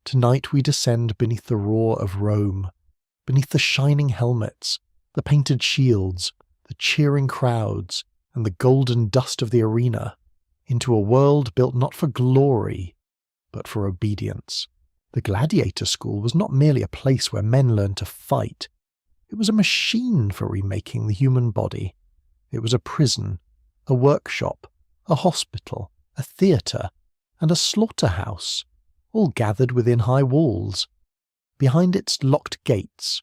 Tonight we descend beneath the roar of Rome, beneath the shining helmets, the painted shields, the cheering crowds, and the golden dust of the arena, into a world built not for glory, but for obedience. The Gladiator School was not merely a place where men learned to fight. It was a machine for remaking the human body. It was a prison, a workshop, a hospital, a theatre, and a slaughterhouse, all gathered within high walls. Behind its locked gates,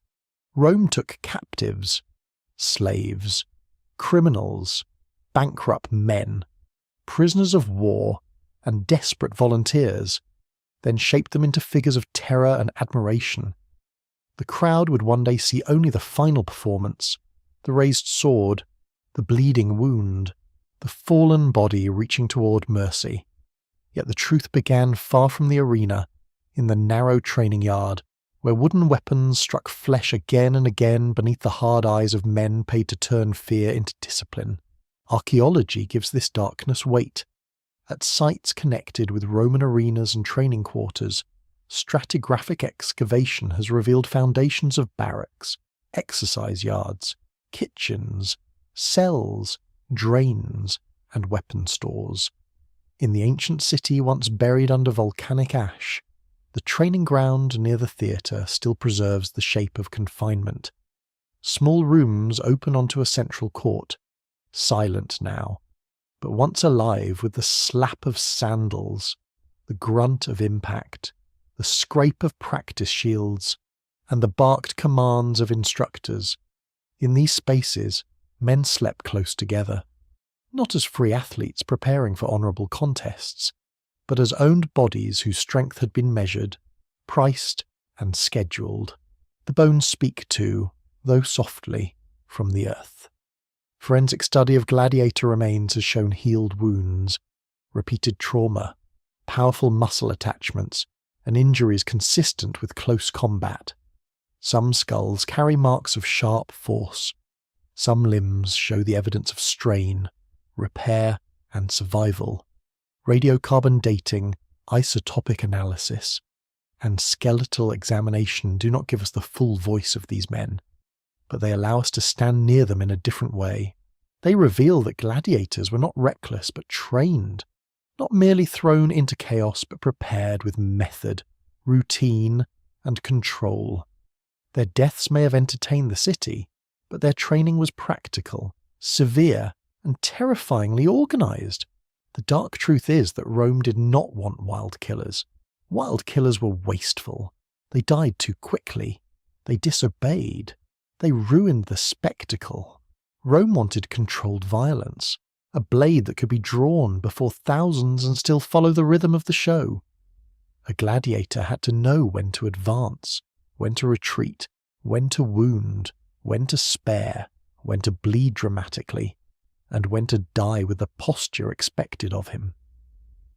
Rome took captives, slaves, criminals, bankrupt men, prisoners of war, and desperate volunteers, then shaped them into figures of terror and admiration. The crowd would one day see only the final performance, the raised sword, the bleeding wound, the fallen body reaching toward mercy. Yet the truth began far from the arena, in the narrow training yard, where wooden weapons struck flesh again and again beneath the hard eyes of men paid to turn fear into discipline. Archaeology gives this darkness weight. At sites connected with Roman arenas and training quarters, stratigraphic excavation has revealed foundations of barracks, exercise yards, kitchens, cells, drains, and weapon stores. In the ancient city once buried under volcanic ash, the training ground near the theatre still preserves the shape of confinement. Small rooms open onto a central court, silent now, but once alive with the slap of sandals, the grunt of impact, the scrape of practice shields, and the barked commands of instructors. In these spaces, men slept close together, not as free athletes preparing for honourable contests, but as owned bodies whose strength had been measured, priced, and scheduled. The bones speak too, though softly, from the earth. Forensic study of gladiator remains has shown healed wounds, repeated trauma, powerful muscle attachments, and injuries consistent with close combat. Some skulls carry marks of sharp force. Some limbs show the evidence of strain, repair, and survival. Radiocarbon dating, isotopic analysis, and skeletal examination do not give us the full voice of these men, but they allow us to stand near them in a different way. They reveal that gladiators were not reckless but trained, not merely thrown into chaos but prepared with method, routine, and control. Their deaths may have entertained the city, but their training was practical, severe, and terrifyingly organised. The dark truth is that Rome did not want wild killers. Wild killers were wasteful. They died too quickly. They disobeyed. They ruined the spectacle. Rome wanted controlled violence, a blade that could be drawn before thousands and still follow the rhythm of the show. A gladiator had to know when to advance, when to retreat, when to wound, when to spare, when to bleed dramatically, and when to die with the posture expected of him.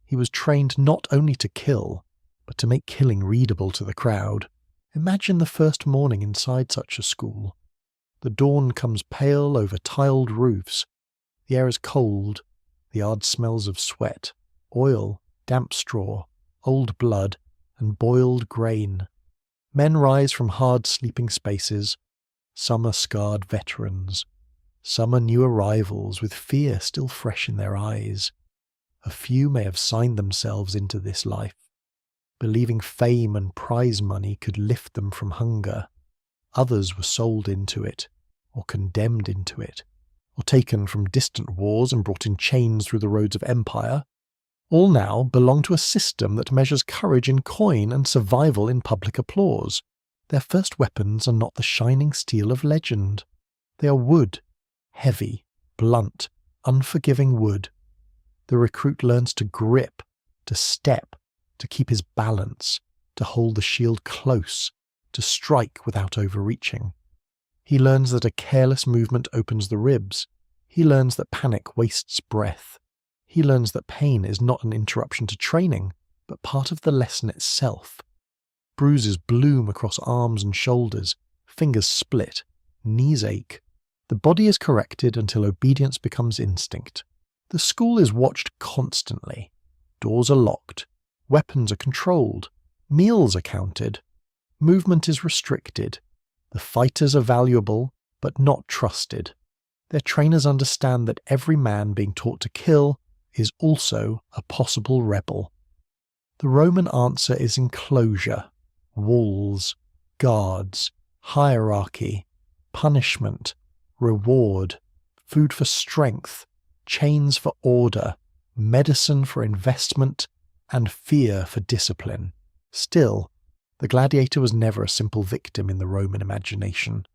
He was trained not only to kill, but to make killing readable to the crowd. Imagine the first morning inside such a school. The dawn comes pale over tiled roofs. The air is cold. The yard smells of sweat, oil, damp straw, old blood, and boiled grain. Men rise from hard sleeping spaces. Some are scarred veterans. Some are new arrivals with fear still fresh in their eyes. A few may have signed themselves into this life, believing fame and prize money could lift them from hunger. Others were sold into it, or condemned into it, or taken from distant wars and brought in chains through the roads of empire. All now belong to a system that measures courage in coin and survival in public applause. Their first weapons are not the shining steel of legend. They are wood, heavy, blunt, unforgiving wood. The recruit learns to grip, to step, to keep his balance, to hold the shield close, to strike without overreaching. He learns that a careless movement opens the ribs. He learns that panic wastes breath. He learns that pain is not an interruption to training, but part of the lesson itself. Bruises bloom across arms and shoulders, fingers split, knees ache. The body is corrected until obedience becomes instinct. The school is watched constantly. Doors are locked. Weapons are controlled. Meals are counted. Movement is restricted. The fighters are valuable, but not trusted. Their trainers understand that every man being taught to kill is also a possible rebel. The Roman answer is enclosure, walls, guards, hierarchy, punishment, reward, food for strength, chains for order, medicine for investment, and fear for discipline. Still, the gladiator was never a simple victim in the Roman imagination.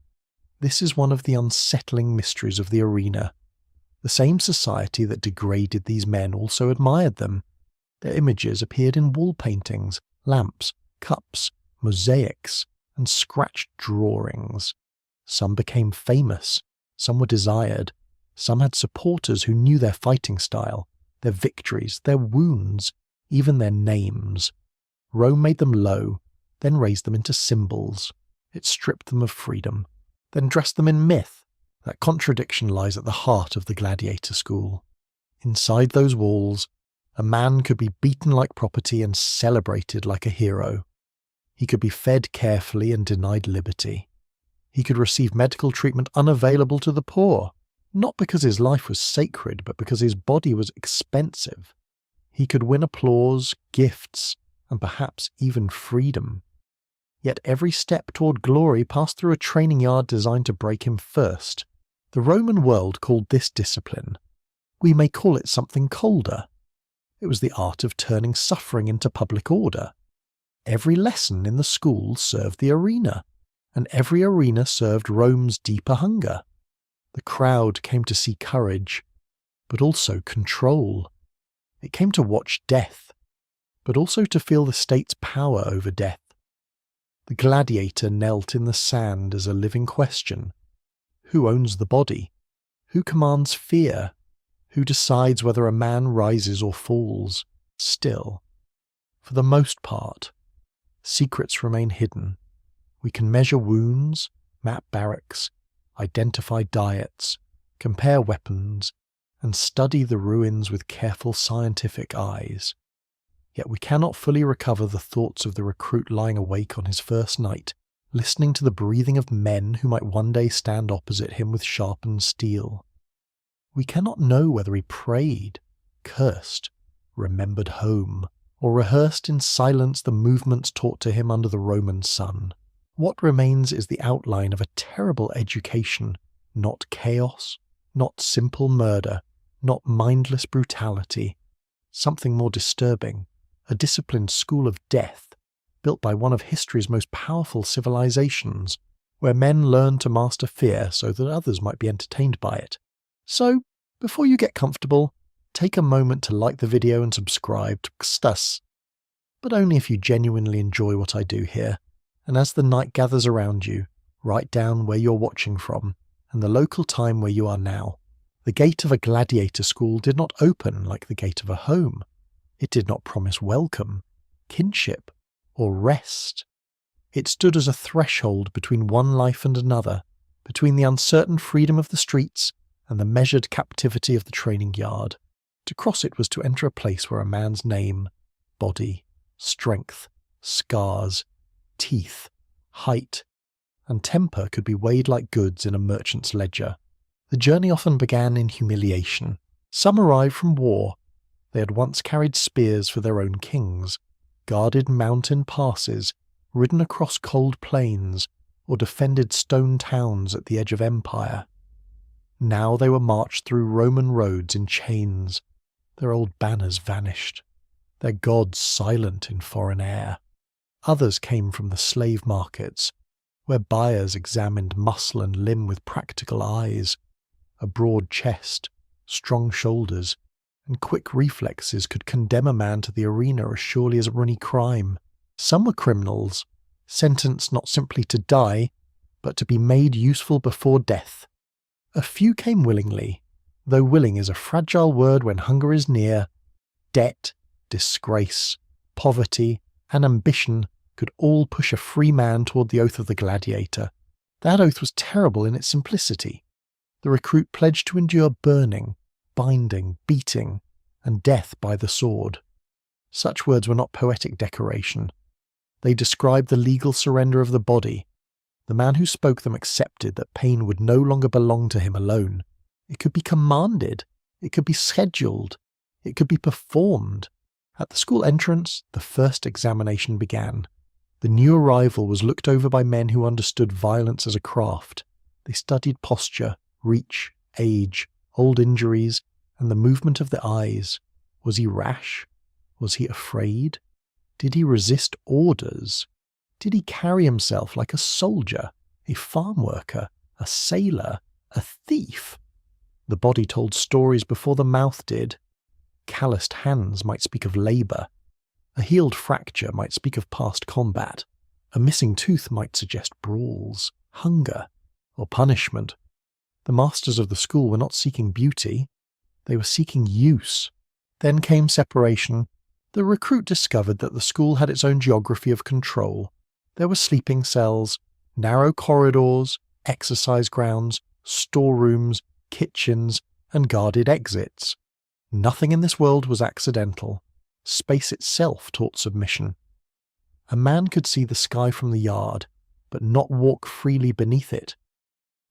This is one of the unsettling mysteries of the arena. The same society that degraded these men also admired them. Their images appeared in wall paintings, lamps, cups, mosaics, and scratched drawings. Some became famous, some were desired, some had supporters who knew their fighting style, their victories, their wounds, even their names. Rome made them low, then raised them into symbols. It stripped them of freedom, then dressed them in myth. That contradiction lies at the heart of the gladiator school. Inside those walls, a man could be beaten like property and celebrated like a hero. He could be fed carefully and denied liberty. He could receive medical treatment unavailable to the poor, not because his life was sacred, but because his body was expensive. He could win applause, gifts, and perhaps even freedom. Yet every step toward glory passed through a training yard designed to break him first. The Roman world called this discipline. We may call it something colder. It was the art of turning suffering into public order. Every lesson in the school served the arena, and every arena served Rome's deeper hunger. The crowd came to see courage, but also control. It came to watch death, but also to feel the state's power over death. The gladiator knelt in the sand as a living question. Who owns the body? Who commands fear? Who decides whether a man rises or falls? Still, for the most part, secrets remain hidden. We can measure wounds, map barracks, identify diets, compare weapons, and study the ruins with careful scientific eyes. Yet we cannot fully recover the thoughts of the recruit lying awake on his first night, listening to the breathing of men who might one day stand opposite him with sharpened steel. We cannot know whether he prayed, cursed, remembered home, or rehearsed in silence the movements taught to him under the Roman sun. What remains is the outline of a terrible education, not chaos, not simple murder, not mindless brutality. Something more disturbing, a disciplined school of death, built by one of history's most powerful civilizations, where men learned to master fear so that others might be entertained by it. So, before you get comfortable, take a moment to like the video and subscribe to Kstas. But only if you genuinely enjoy what I do here. And as the night gathers around you, write down where you're watching from and the local time where you are now. The gate of a gladiator school did not open like the gate of a home. It did not promise welcome, kinship, or rest. It stood as a threshold between one life and another, between the uncertain freedom of the streets and the measured captivity of the training yard. To cross it was to enter a place where a man's name, body, strength, scars, teeth, height, and temper could be weighed like goods in a merchant's ledger. The journey often began in humiliation. Some arrived from war. They had once carried spears for their own kings, guarded mountain passes, ridden across cold plains, or defended stone towns at the edge of empire. Now they were marched through Roman roads in chains. Their old banners vanished, their gods silent in foreign air. Others came from the slave markets, where buyers examined muscle and limb with practical eyes. A broad chest, strong shoulders, and quick reflexes could condemn a man to the arena as surely as any crime. Some were criminals, sentenced not simply to die, but to be made useful before death. A few came willingly, though willing is a fragile word when hunger is near. Debt, disgrace, poverty, and ambition could all push a free man toward the oath of the gladiator. That oath was terrible in its simplicity. The recruit pledged to endure burning, binding, beating, and death by the sword. Such words were not poetic decoration. They described the legal surrender of the body. The man who spoke them accepted that pain would no longer belong to him alone. It could be commanded. It could be scheduled. It could be performed. At the school entrance, the first examination began. The new arrival was looked over by men who understood violence as a craft. They studied posture, reach, age, old injuries, and the movement of the eyes. Was he rash? Was he afraid? Did he resist orders? Did he carry himself like a soldier, a farm worker, a sailor, a thief? The body told stories before the mouth did. Calloused hands might speak of labour. A healed fracture might speak of past combat. A missing tooth might suggest brawls, hunger, or punishment. The masters of the school were not seeking beauty. They were seeking use. Then came separation. The recruit discovered that the school had its own geography of control. There were sleeping cells, narrow corridors, exercise grounds, storerooms, kitchens, and guarded exits. Nothing in this world was accidental. Space itself taught submission. A man could see the sky from the yard, but not walk freely beneath it.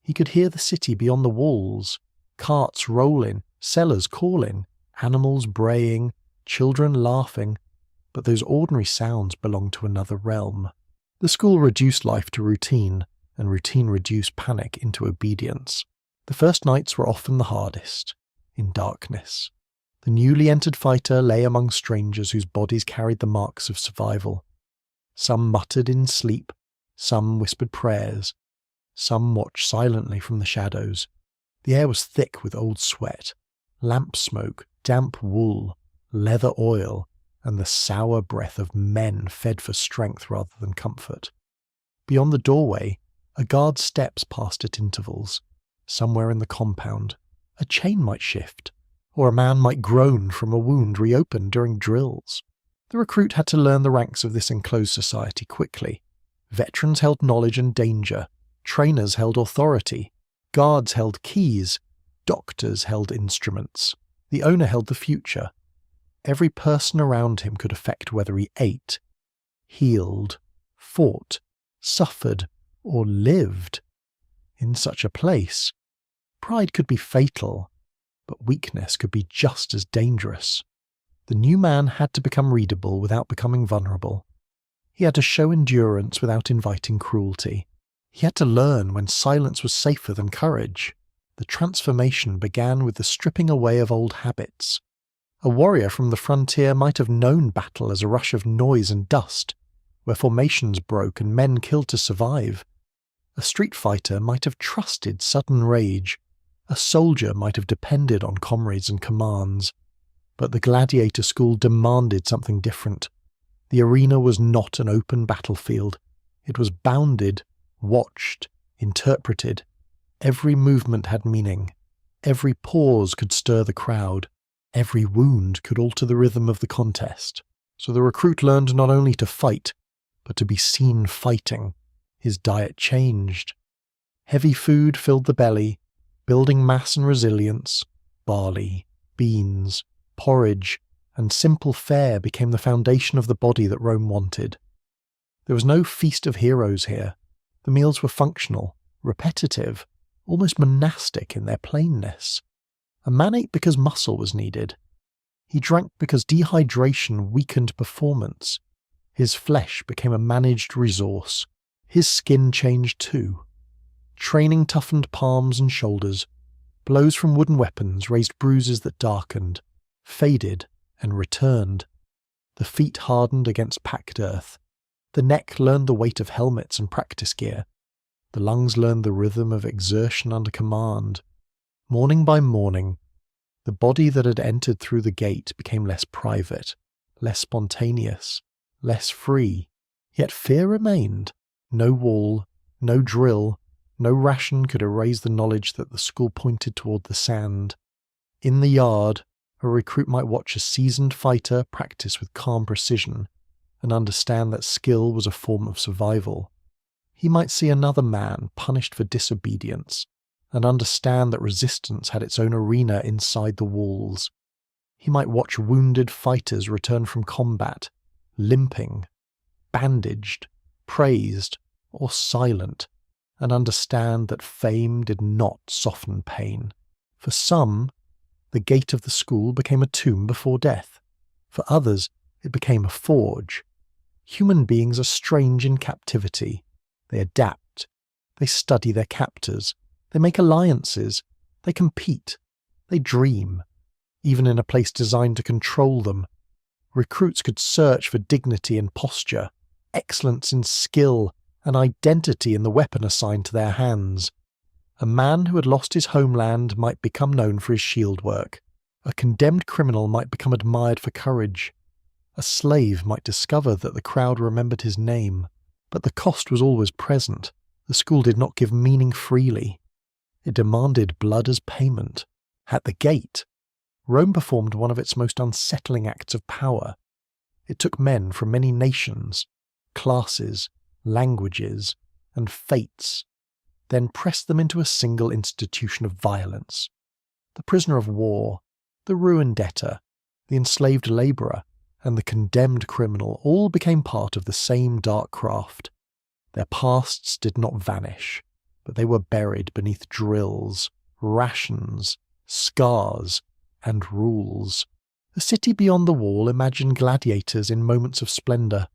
He could hear the city beyond the walls, carts rolling, sellers calling, animals braying, children laughing, but those ordinary sounds belonged to another realm. The school reduced life to routine, and routine reduced panic into obedience. The first nights were often the hardest, in darkness. The newly entered fighter lay among strangers whose bodies carried the marks of survival. Some muttered in sleep, some whispered prayers, some watched silently from the shadows. The air was thick with old sweat, lamp smoke, damp wool, leather oil, and the sour breath of men fed for strength rather than comfort. Beyond the doorway, a guard's steps passed at intervals. Somewhere in the compound, a chain might shift, or a man might groan from a wound reopened during drills. The recruit had to learn the ranks of this enclosed society quickly. Veterans held knowledge and danger, trainers held authority, guards held keys, doctors held instruments, the owner held the future. Every person around him could affect whether he ate, healed, fought, suffered, or lived. In such a place, pride could be fatal, but weakness could be just as dangerous. The new man had to become readable without becoming vulnerable. He had to show endurance without inviting cruelty. He had to learn when silence was safer than courage. The transformation began with the stripping away of old habits. A warrior from the frontier might have known battle as a rush of noise and dust, where formations broke and men killed to survive. A street fighter might have trusted sudden rage. A soldier might have depended on comrades and commands. But the Gladiator school demanded something different. The arena was not an open battlefield. It was bounded, watched, interpreted. Every movement had meaning. Every pause could stir the crowd. Every wound could alter the rhythm of the contest. So the recruit learned not only to fight, but to be seen fighting. His diet changed. Heavy food filled the belly, building mass and resilience. Barley, beans, porridge, and simple fare became the foundation of the body that Rome wanted. There was no feast of heroes here. The meals were functional, repetitive, almost monastic in their plainness. A man ate because muscle was needed. He drank because dehydration weakened performance. His flesh became a managed resource. His skin changed too. Training toughened palms and shoulders. Blows from wooden weapons raised bruises that darkened, faded, and returned. The feet hardened against packed earth. The neck learned the weight of helmets and practice gear. The lungs learned the rhythm of exertion under command. Morning by morning, the body that had entered through the gate became less private, less spontaneous, less free. Yet fear remained. No wall, no drill, no ration could erase the knowledge that the school pointed toward the sand. In the yard, a recruit might watch a seasoned fighter practice with calm precision and understand that skill was a form of survival. He might see another man punished for disobedience and understand that resistance had its own arena inside the walls. He might watch wounded fighters return from combat, limping, bandaged, praised, or silent, and understand that fame did not soften pain. For some, the gate of the school became a tomb before death. For others, it became a forge. Human beings are strange in captivity. They adapt. They study their captors. They make alliances. They compete. They dream. Even in a place designed to control them, recruits could search for dignity in posture, excellence in skill, and identity in the weapon assigned to their hands. A man who had lost his homeland might become known for his shield work. A condemned criminal might become admired for courage. A slave might discover that the crowd remembered his name. But the cost was always present. The school did not give meaning freely. It demanded blood as payment. At the gate, Rome performed one of its most unsettling acts of power. It took men from many nations, classes, languages, and fates, then pressed them into a single institution of violence. The prisoner of war, the ruined debtor, the enslaved labourer, and the condemned criminal all became part of the same dark craft. Their pasts did not vanish, but they were buried beneath drills, rations, scars, and rules. The city beyond the wall imagined gladiators in moments of splendour,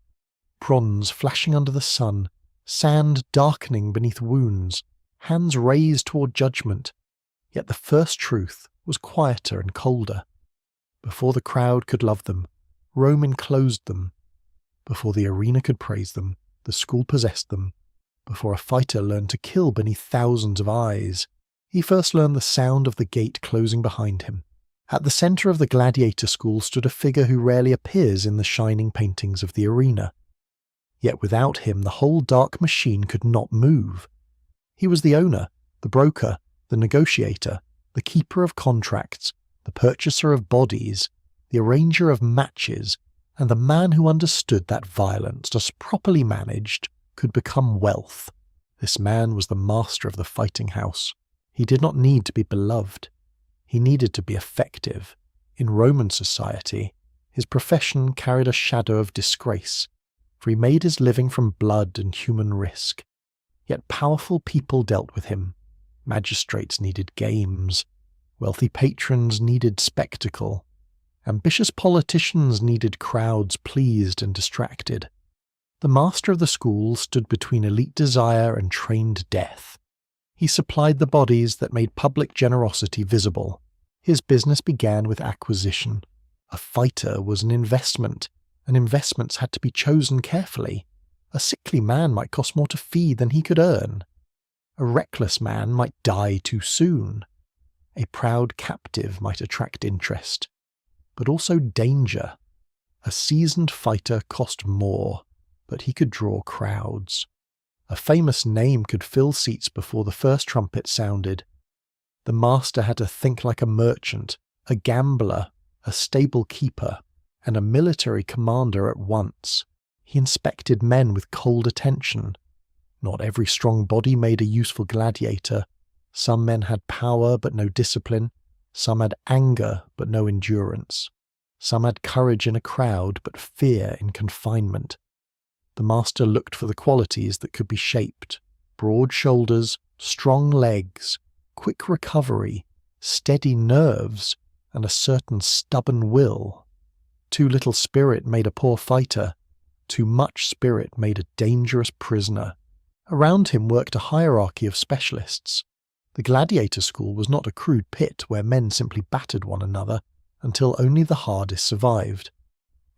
bronze flashing under the sun, sand darkening beneath wounds, hands raised toward judgment. Yet the first truth was quieter and colder. Before the crowd could love them, Rome enclosed them. Before the arena could praise them, the school possessed them. Before a fighter learned to kill beneath thousands of eyes, he first learned the sound of the gate closing behind him. At the centre of the Gladiator school stood a figure who rarely appears in the shining paintings of the arena. Yet without him the whole dark machine could not move. He was the owner, the broker, the negotiator, the keeper of contracts, the purchaser of bodies, the arranger of matches, and the man who understood that violence, just properly managed, could become wealth. This man was the master of the fighting house. He did not need to be beloved. He needed to be effective. In Roman society, his profession carried a shadow of disgrace, for he made his living from blood and human risk. Yet powerful people dealt with him. Magistrates needed games. Wealthy patrons needed spectacle. Ambitious politicians needed crowds pleased and distracted. The master of the school stood between elite desire and trained death. He supplied the bodies that made public generosity visible. His business began with acquisition. A fighter was an investment, and investments had to be chosen carefully. A sickly man might cost more to feed than he could earn. A reckless man might die too soon. A proud captive might attract interest, but also danger. A seasoned fighter cost more, but he could draw crowds. A famous name could fill seats before the first trumpet sounded. The master had to think like a merchant, a gambler, a stable keeper, and a military commander at once. He inspected men with cold attention. Not every strong body made a useful gladiator. Some men had power but no discipline. Some had anger but no endurance. Some had courage in a crowd but fear in confinement. The master looked for the qualities that could be shaped: broad shoulders, strong legs, quick recovery, steady nerves, and a certain stubborn will. Too little spirit made a poor fighter. Too much spirit made a dangerous prisoner. Around him worked a hierarchy of specialists. The gladiator school was not a crude pit where men simply battered one another until only the hardest survived.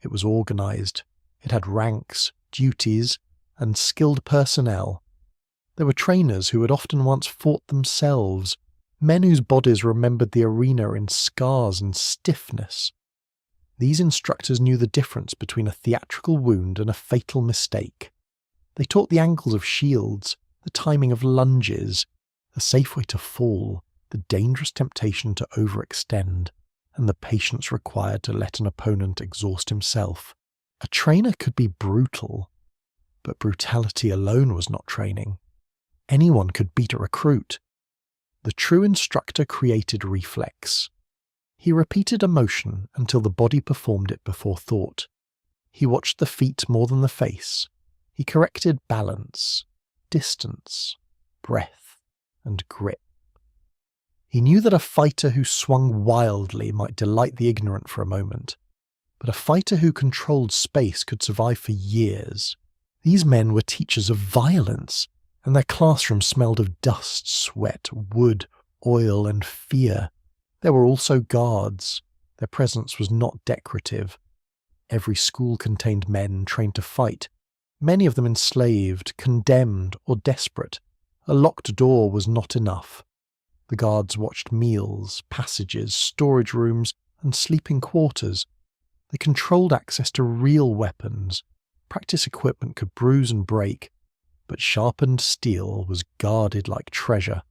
It was organized. It had ranks, duties, and skilled personnel. There were trainers who had often once fought themselves, men whose bodies remembered the arena in scars and stiffness. These instructors knew the difference between a theatrical wound and a fatal mistake. They taught the angles of shields, the timing of lunges, the safe way to fall, the dangerous temptation to overextend, and the patience required to let an opponent exhaust himself. A trainer could be brutal, but brutality alone was not training. Anyone could beat a recruit. The true instructor created reflex. He repeated a motion until the body performed it before thought. He watched the feet more than the face. He corrected balance, distance, breath, and grip. He knew that a fighter who swung wildly might delight the ignorant for a moment, but a fighter who controlled space could survive for years. These men were teachers of violence, and their classroom smelled of dust, sweat, wood, oil, and fear. There were also guards. Their presence was not decorative. Every school contained men trained to fight, many of them enslaved, condemned, or desperate. A locked door was not enough. The guards watched meals, passages, storage rooms, and sleeping quarters. They controlled access to real weapons. Practice equipment could bruise and break, but sharpened steel was guarded like treasure.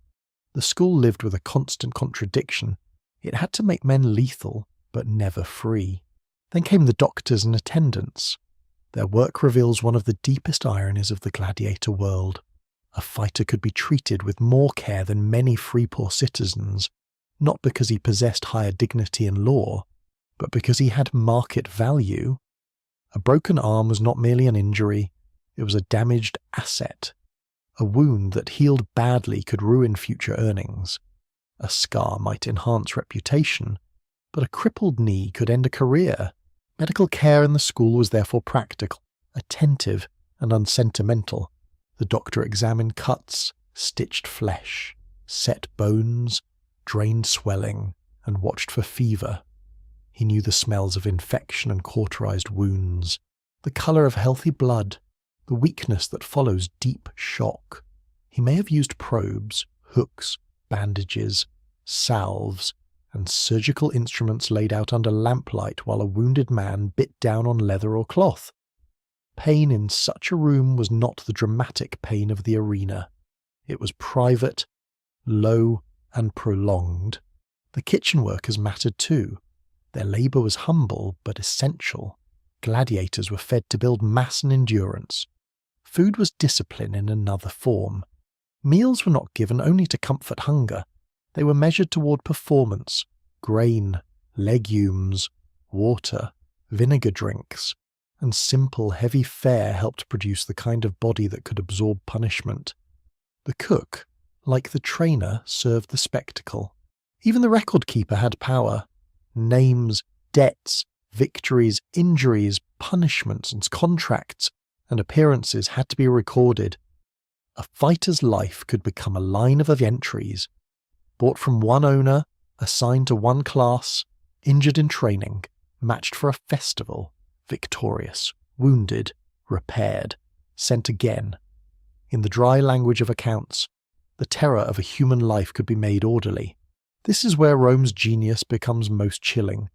The school lived with a constant contradiction. It had to make men lethal, but never free. Then came the doctors and attendants. Their work reveals one of the deepest ironies of the gladiator world. A fighter could be treated with more care than many free poor citizens, not because he possessed higher dignity in law, but because he had market value. A broken arm was not merely an injury, it was a damaged asset. A wound that healed badly could ruin future earnings. A scar might enhance reputation, but a crippled knee could end a career. Medical care in the school was therefore practical, attentive, and unsentimental. The doctor examined cuts, stitched flesh, set bones, drained swelling, and watched for fever. He knew the smells of infection and cauterized wounds, the colour of healthy blood, the weakness that follows deep shock. He may have used probes, hooks, bandages, salves, and surgical instruments laid out under lamplight while a wounded man bit down on leather or cloth. Pain in such a room was not the dramatic pain of the arena. It was private, low, and prolonged. The kitchen workers mattered too. Their labour was humble but essential. Gladiators were fed to build mass and endurance. Food was discipline in another form. Meals were not given only to comfort hunger. They were measured toward performance: grain, legumes, water, vinegar drinks, and simple, heavy fare helped produce the kind of body that could absorb punishment. The cook, like the trainer, served the spectacle. Even the record keeper had power. Names, debts, victories, injuries, punishments, and contracts and appearances had to be recorded. A fighter's life could become a line of entries, bought from one owner, assigned to one class, injured in training, matched for a festival, victorious, wounded, repaired, sent again. In the dry language of accounts, the terror of a human life could be made orderly. This is where Rome's genius becomes most chilling.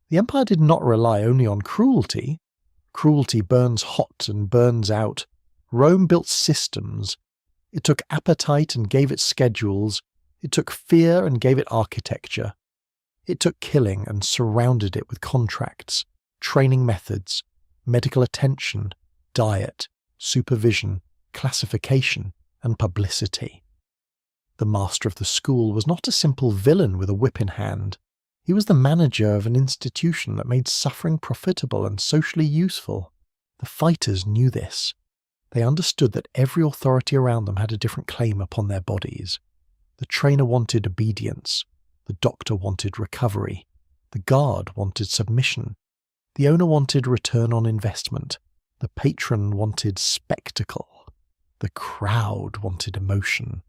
The empire did not rely only on cruelty. Cruelty burns hot and burns out. Rome built systems. It took appetite and gave it schedules. It took fear and gave it architecture. It took killing and surrounded it with contracts, training methods, medical attention, diet, supervision, classification, and publicity. The master of the school was not a simple villain with a whip in hand. He was the manager of an institution that made suffering profitable and socially useful. The fighters knew this. They understood that every authority around them had a different claim upon their bodies. The trainer wanted obedience. The doctor wanted recovery. The guard wanted submission. The owner wanted return on investment. The patron wanted spectacle. The crowd wanted emotion.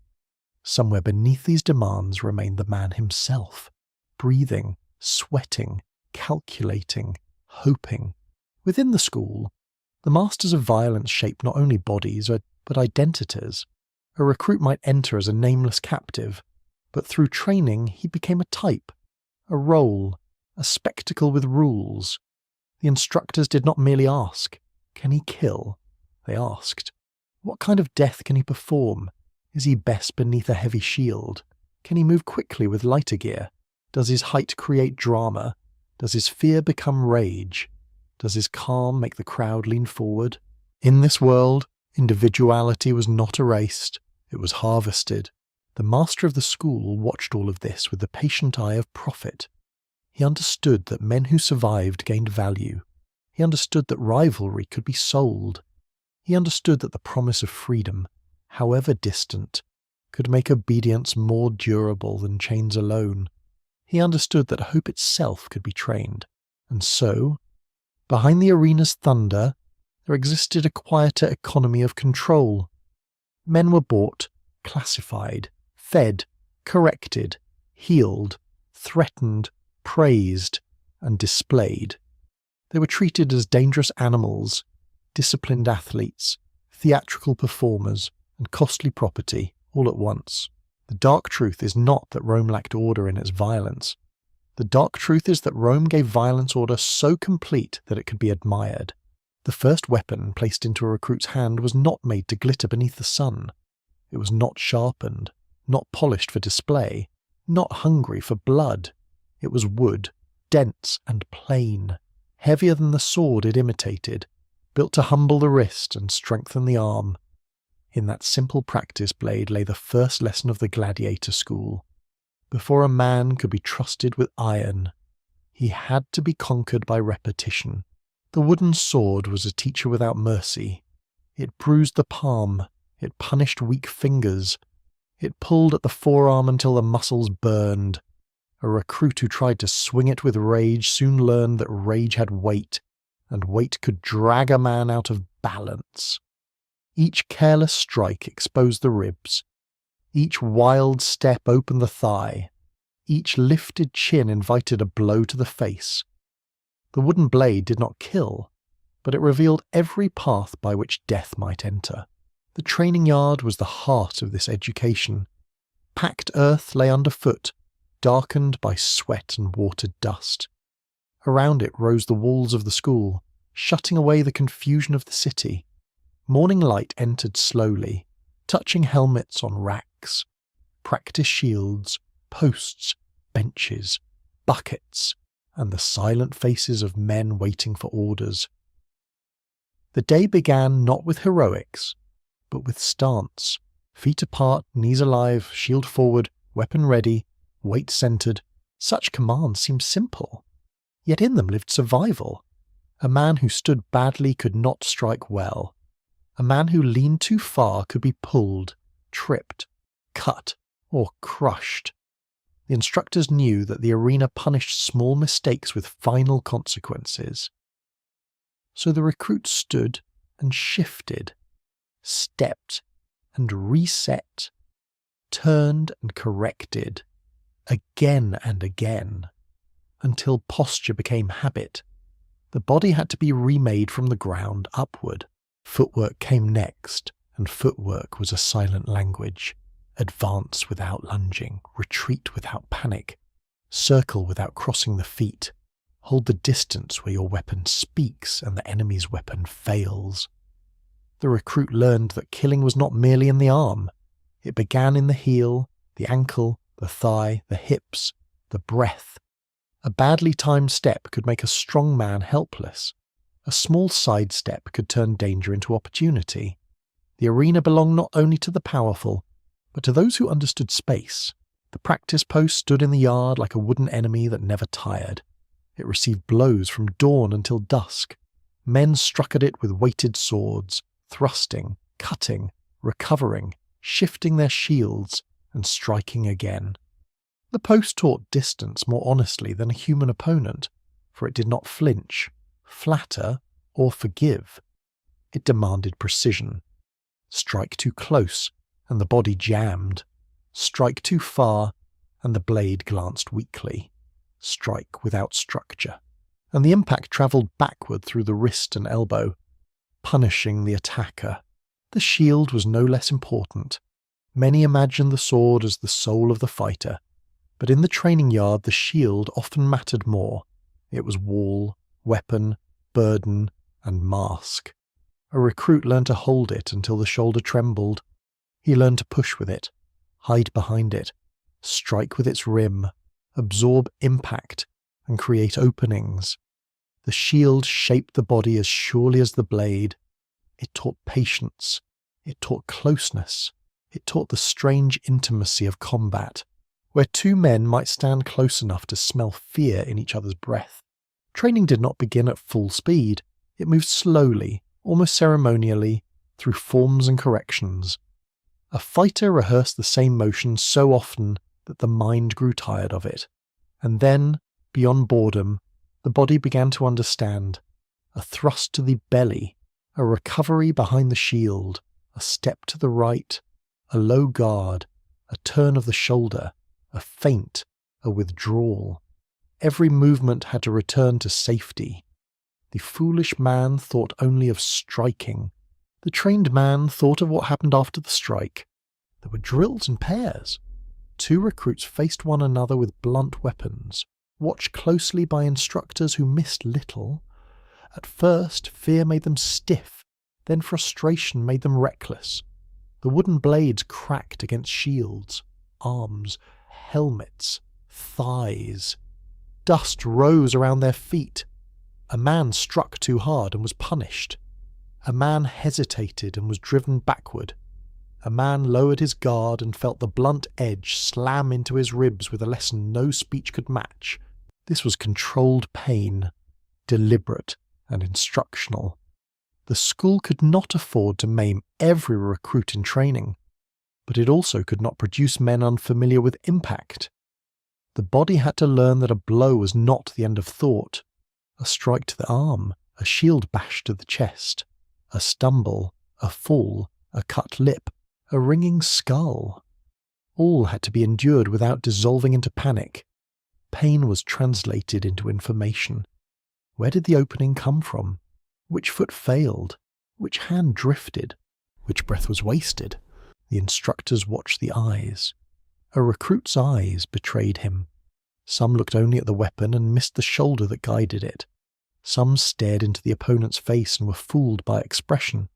Somewhere beneath these demands remained the man himself, breathing, sweating, calculating, hoping. Within the school, the masters of violence shaped not only bodies, but identities. A recruit might enter as a nameless captive, but through training he became a type, a role, a spectacle with rules. The instructors did not merely ask, "Can he kill?" They asked, "What kind of death can he perform? Is he best beneath a heavy shield? Can he move quickly with lighter gear? Does his height create drama? Does his fear become rage? Does his calm make the crowd lean forward?" In this world, individuality was not erased, it was harvested. The master of the school watched all of this with the patient eye of profit. He understood that men who survived gained value. He understood that rivalry could be sold. He understood that the promise of freedom, however distant, could make obedience more durable than chains alone. He understood that hope itself could be trained. And so, behind the arena's thunder, there existed a quieter economy of control. Men were bought, classified, fed, corrected, healed, threatened, praised, and displayed. They were treated as dangerous animals, disciplined athletes, theatrical performers, and costly property all at once. The dark truth is not that Rome lacked order in its violence. The dark truth is that Rome gave violence order so complete that it could be admired. The first weapon placed into a recruit's hand was not made to glitter beneath the sun. It was not sharpened, not polished for display, not hungry for blood. It was wood, dense and plain, heavier than the sword it imitated, built to humble the wrist and strengthen the arm. In that simple practice blade lay the first lesson of the Gladiator school. Before a man could be trusted with iron, he had to be conquered by repetition. The wooden sword was a teacher without mercy. It bruised the palm, it punished weak fingers, it pulled at the forearm until the muscles burned. A recruit who tried to swing it with rage soon learned that rage had weight, and weight could drag a man out of balance. Each careless strike exposed the ribs. Each wild step opened the thigh. Each lifted chin invited a blow to the face. The wooden blade did not kill, but it revealed every path by which death might enter. The training yard was the heart of this education. Packed earth lay underfoot, darkened by sweat and watered dust. Around it rose the walls of the school, shutting away the confusion of the city. Morning light entered slowly, touching helmets on racks, practice shields, posts, benches, buckets, and the silent faces of men waiting for orders. The day began not with heroics, but with stance, feet apart, knees alive, shield forward, weapon ready, weight centered. Such commands seemed simple, yet in them lived survival. A man who stood badly could not strike well. A man who leaned too far could be pulled, tripped, cut, or crushed. The instructors knew that the arena punished small mistakes with final consequences. So the recruit stood and shifted, stepped and reset, turned and corrected, again and again, until posture became habit. The body had to be remade from the ground upward. Footwork came next, and footwork was a silent language. Advance without lunging, retreat without panic, circle without crossing the feet, hold the distance where your weapon speaks and the enemy's weapon fails. The recruit learned that killing was not merely in the arm. It began in the heel, the ankle, the thigh, the hips, the breath. A badly timed step could make a strong man helpless. A small sidestep could turn danger into opportunity. The arena belonged not only to the powerful, but to those who understood space. The practice post stood in the yard like a wooden enemy that never tired. It received blows from dawn until dusk. Men struck at it with weighted swords, thrusting, cutting, recovering, shifting their shields, and striking again. The post taught distance more honestly than a human opponent, for it did not flinch, flatter, or forgive. It demanded precision. Strike too close, and the body jammed. Strike too far, and the blade glanced weakly. Strike without structure, and the impact travelled backward through the wrist and elbow, punishing the attacker. The shield was no less important. Many imagined the sword as the soul of the fighter, but in the training yard the shield often mattered more. It was wall, weapon, burden, and mask. A recruit learned to hold it until the shoulder trembled. He learned to push with it, hide behind it, strike with its rim, absorb impact, and create openings. The shield shaped the body as surely as the blade. It taught patience. It taught closeness. It taught the strange intimacy of combat, where two men might stand close enough to smell fear in each other's breath. Training did not begin at full speed. It moved slowly, almost ceremonially, through forms and corrections. A fighter rehearsed the same motion so often that the mind grew tired of it. And then, beyond boredom, the body began to understand. A thrust to the belly, a recovery behind the shield, a step to the right, a low guard, a turn of the shoulder, a feint, a withdrawal. Every movement had to return to safety. The foolish man thought only of striking. The trained man thought of what happened after the strike. There were drills in pairs. 2 recruits faced one another with blunt weapons, watched closely by instructors who missed little. At first, fear made them stiff, then frustration made them reckless. The wooden blades cracked against shields, arms, helmets, thighs. Dust rose around their feet. A man struck too hard and was punished. A man hesitated and was driven backward. A man lowered his guard and felt the blunt edge slam into his ribs with a lesson no speech could match. This was controlled pain, deliberate and instructional. The school could not afford to maim every recruit in training, but it also could not produce men unfamiliar with impact. The body had to learn that a blow was not the end of thought. A strike to the arm, a shield bash to the chest, a stumble, a fall, a cut lip, a ringing skull. All had to be endured without dissolving into panic. Pain was translated into information. Where did the opening come from? Which foot failed? Which hand drifted? Which breath was wasted? The instructors watched the eyes. A recruit's eyes betrayed him. Some looked only at the weapon and missed the shoulder that guided it. Some stared into the opponent's face and were fooled by expression.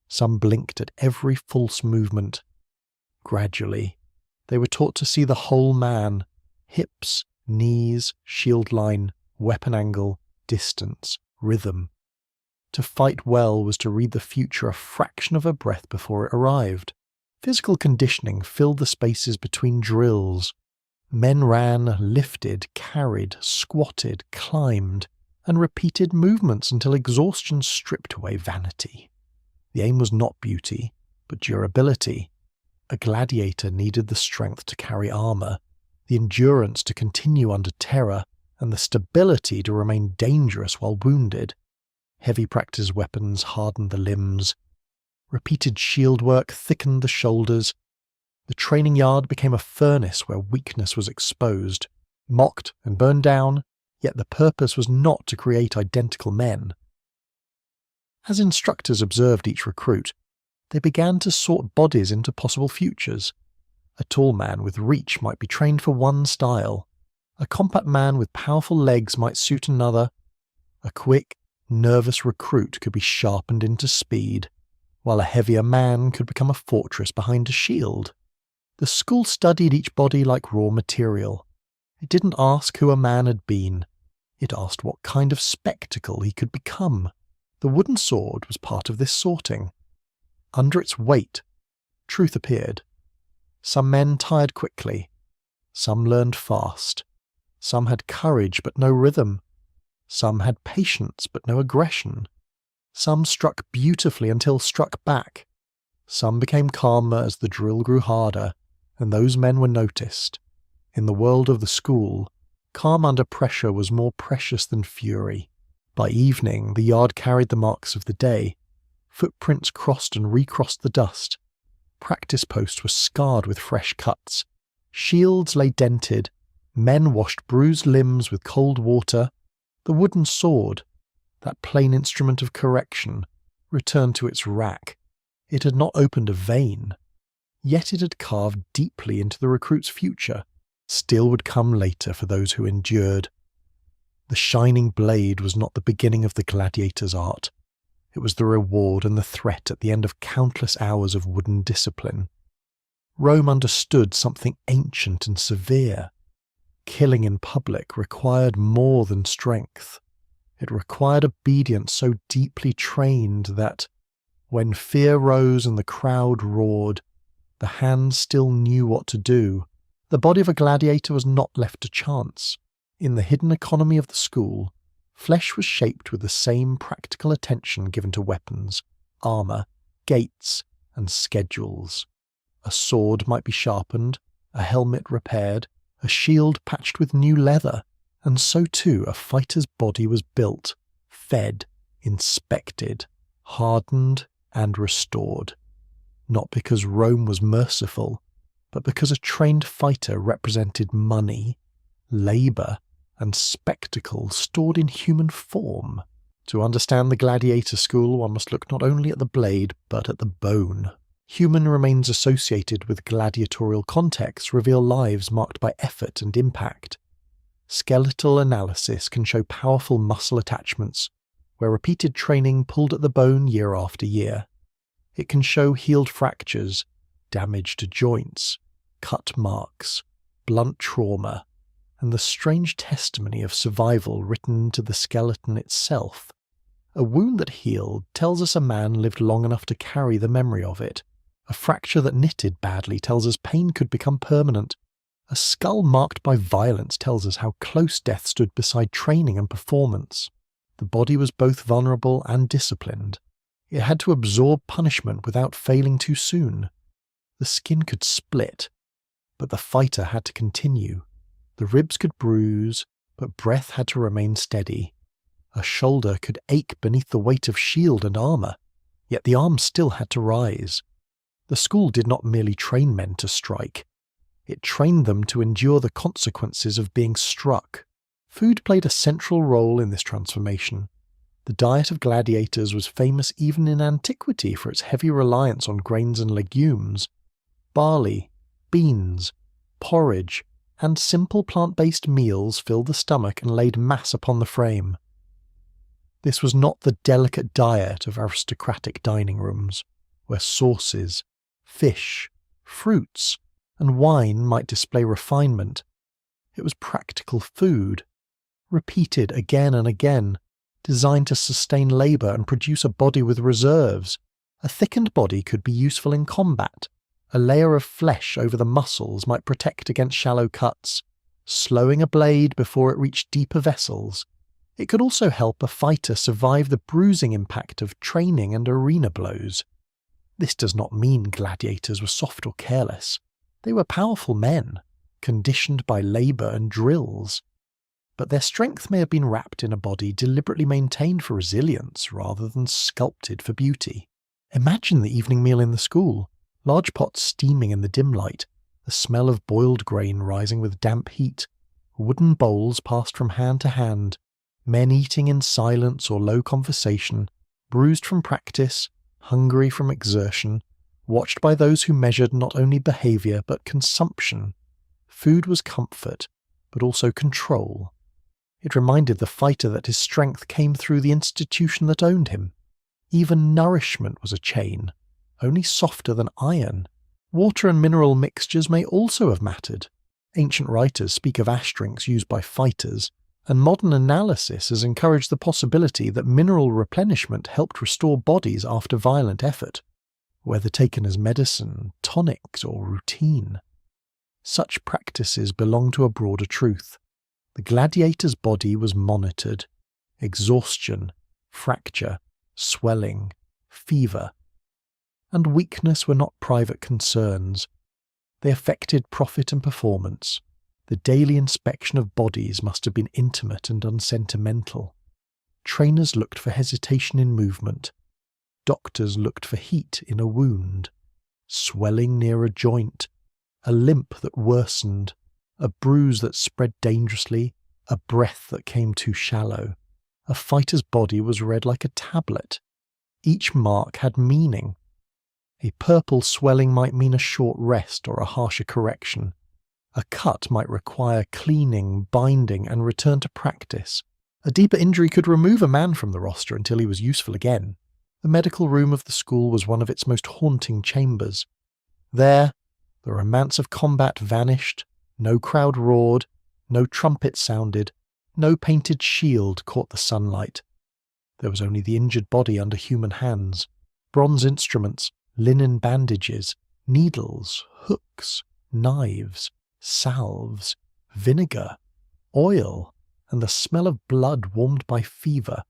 Some blinked at every false movement. Gradually, they were taught to see the whole man: hips, knees, shield line, weapon angle, distance, rhythm. To fight well was to read the future a fraction of a breath before it arrived. Physical conditioning filled the spaces between drills. Men ran, lifted, carried, squatted, climbed, and repeated movements until exhaustion stripped away vanity. The aim was not beauty, but durability. A gladiator needed the strength to carry armor, the endurance to continue under terror, and the stability to remain dangerous while wounded. Heavy practice weapons hardened the limbs. Repeated shield work thickened the shoulders. The training yard became a furnace where weakness was exposed, mocked and burned down, yet the purpose was not to create identical men. As instructors observed each recruit, they began to sort bodies into possible futures. A tall man with reach might be trained for one style. A compact man with powerful legs might suit another. A quick, nervous recruit could be sharpened into speed, while a heavier man could become a fortress behind a shield. The school studied each body like raw material. It didn't ask who a man had been. It asked what kind of spectacle he could become. The wooden sword was part of this sorting. Under its weight, truth appeared. Some men tired quickly. Some learned fast. Some had courage but no rhythm. Some had patience but no aggression. Some struck beautifully until struck back. Some became calmer as the drill grew harder, and those men were noticed. In the world of the school, calm under pressure was more precious than fury. By evening, the yard carried the marks of the day. Footprints crossed and recrossed the dust. Practice posts were scarred with fresh cuts. Shields lay dented. Men washed bruised limbs with cold water. The wooden sword, that plain instrument of correction, returned to its rack. It had not opened a vein. Yet it had carved deeply into the recruit's future. Still would come later for those who endured. The shining blade was not the beginning of the gladiator's art. It was the reward and the threat at the end of countless hours of wooden discipline. Rome understood something ancient and severe. Killing in public required more than strength. It required obedience so deeply trained that, when fear rose and the crowd roared, the hands still knew what to do. The body of a gladiator was not left to chance. In the hidden economy of the school, flesh was shaped with the same practical attention given to weapons, armor, gates and schedules. A sword might be sharpened, a helmet repaired, a shield patched with new leather, and so too a fighter's body was built, fed, inspected, hardened, and restored. Not because Rome was merciful, but because a trained fighter represented money, labour, and spectacle stored in human form. To understand the gladiator school, one must look not only at the blade, but at the bone. Human remains associated with gladiatorial contexts reveal lives marked by effort and impact. Skeletal analysis can show powerful muscle attachments, where repeated training pulled at the bone year after year. It can show healed fractures, damage to joints, cut marks, blunt trauma, and the strange testimony of survival written into the skeleton itself. A wound that healed tells us a man lived long enough to carry the memory of it. A fracture that knitted badly tells us pain could become permanent. A skull marked by violence tells us how close death stood beside training and performance. The body was both vulnerable and disciplined. It had to absorb punishment without failing too soon. The skin could split, but the fighter had to continue. The ribs could bruise, but breath had to remain steady. A shoulder could ache beneath the weight of shield and armour, yet the arm still had to rise. The school did not merely train men to strike. It trained them to endure the consequences of being struck. Food played a central role in this transformation. The diet of gladiators was famous even in antiquity for its heavy reliance on grains and legumes. Barley, beans, porridge, and simple plant-based meals filled the stomach and laid mass upon the frame. This was not the delicate diet of aristocratic dining rooms, where sauces, fish, fruits, and wine might display refinement. It was practical food, repeated again and again, designed to sustain labour and produce a body with reserves. A thickened body could be useful in combat. A layer of flesh over the muscles might protect against shallow cuts, slowing a blade before it reached deeper vessels. It could also help a fighter survive the bruising impact of training and arena blows. This does not mean gladiators were soft or careless. They were powerful men, conditioned by labour and drills. But their strength may have been wrapped in a body deliberately maintained for resilience rather than sculpted for beauty. Imagine the evening meal in the school, large pots steaming in the dim light, the smell of boiled grain rising with damp heat, wooden bowls passed from hand to hand, men eating in silence or low conversation, bruised from practice, hungry from exertion, watched by those who measured not only behaviour but consumption. Food was comfort, but also control. It reminded the fighter that his strength came through the institution that owned him. Even nourishment was a chain, only softer than iron. Water and mineral mixtures may also have mattered. Ancient writers speak of ash drinks used by fighters, and modern analysis has encouraged the possibility that mineral replenishment helped restore bodies after violent effort, whether taken as medicine, tonics, or routine. Such practices belong to a broader truth. The gladiator's body was monitored. Exhaustion, fracture, swelling, fever, and weakness were not private concerns. They affected profit and performance. The daily inspection of bodies must have been intimate and unsentimental. Trainers looked for hesitation in movement. Doctors looked for heat in a wound, swelling near a joint, a limp that worsened, a bruise that spread dangerously, a breath that came too shallow. A fighter's body was read like a tablet. Each mark had meaning. A purple swelling might mean a short rest or a harsher correction. A cut might require cleaning, binding, and return to practice. A deeper injury could remove a man from the roster until he was useful again. The medical room of the school was one of its most haunting chambers. There, the romance of combat vanished, no crowd roared, no trumpet sounded, no painted shield caught the sunlight. There was only the injured body under human hands, bronze instruments, linen bandages, needles, hooks, knives, salves, vinegar, oil, and the smell of blood warmed by fever.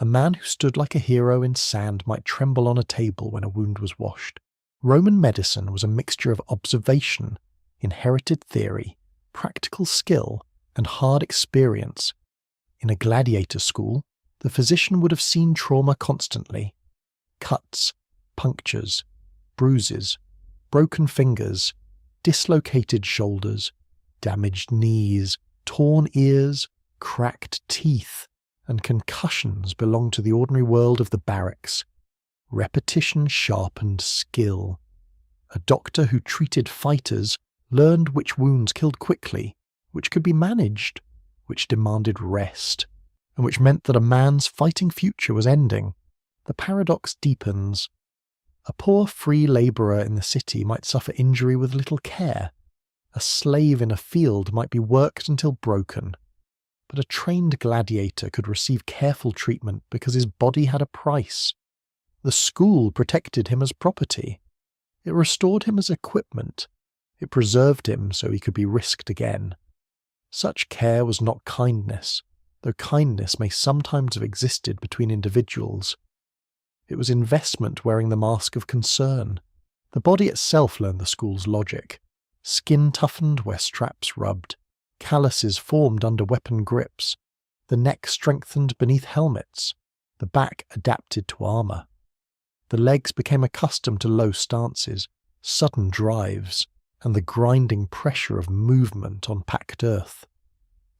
A man who stood like a hero in sand might tremble on a table when a wound was washed. Roman medicine was a mixture of observation, inherited theory, practical skill, and hard experience. In a gladiator school, the physician would have seen trauma constantly. Cuts, punctures, bruises, broken fingers, dislocated shoulders, damaged knees, torn ears, cracked teeth, and concussions belong to the ordinary world of the barracks. Repetition sharpened skill. A doctor who treated fighters learned which wounds killed quickly, which could be managed, which demanded rest, and which meant that a man's fighting future was ending. The paradox deepens. A poor free labourer in the city might suffer injury with little care. A slave in a field might be worked until broken. But a trained gladiator could receive careful treatment because his body had a price. The school protected him as property. It restored him as equipment. It preserved him so he could be risked again. Such care was not kindness, though kindness may sometimes have existed between individuals. It was investment wearing the mask of concern. The body itself learned the school's logic. Skin toughened where straps rubbed. Calluses formed under weapon grips. The neck strengthened beneath helmets. The back adapted to armour. The legs became accustomed to low stances, sudden drives, and the grinding pressure of movement on packed earth.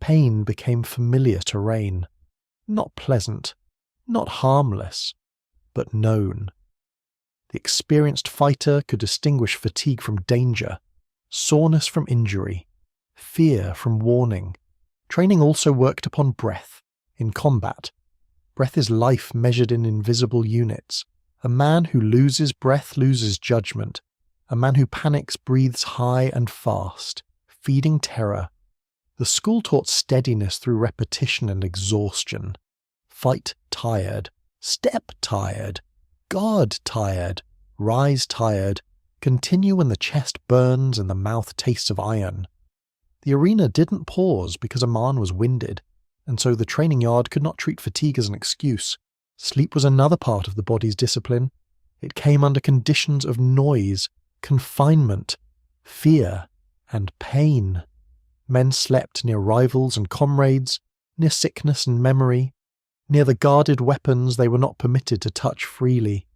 Pain became familiar terrain. Not pleasant, not harmless, but known. The experienced fighter could distinguish fatigue from danger, soreness from injury, fear from warning. Training also worked upon breath. In combat, breath is life measured in invisible units. A man who loses breath loses judgment. A man who panics breathes high and fast, feeding terror. The school taught steadiness through repetition and exhaustion. Fight tired, step tired, guard tired, rise tired, continue when the chest burns and the mouth tastes of iron. The arena didn't pause because a man was winded, and so the training yard could not treat fatigue as an excuse. Sleep was another part of the body's discipline. It came under conditions of noise, confinement, fear, and pain. Men slept near rivals and comrades, near sickness and memory. Near the guarded weapons they were not permitted to touch freely.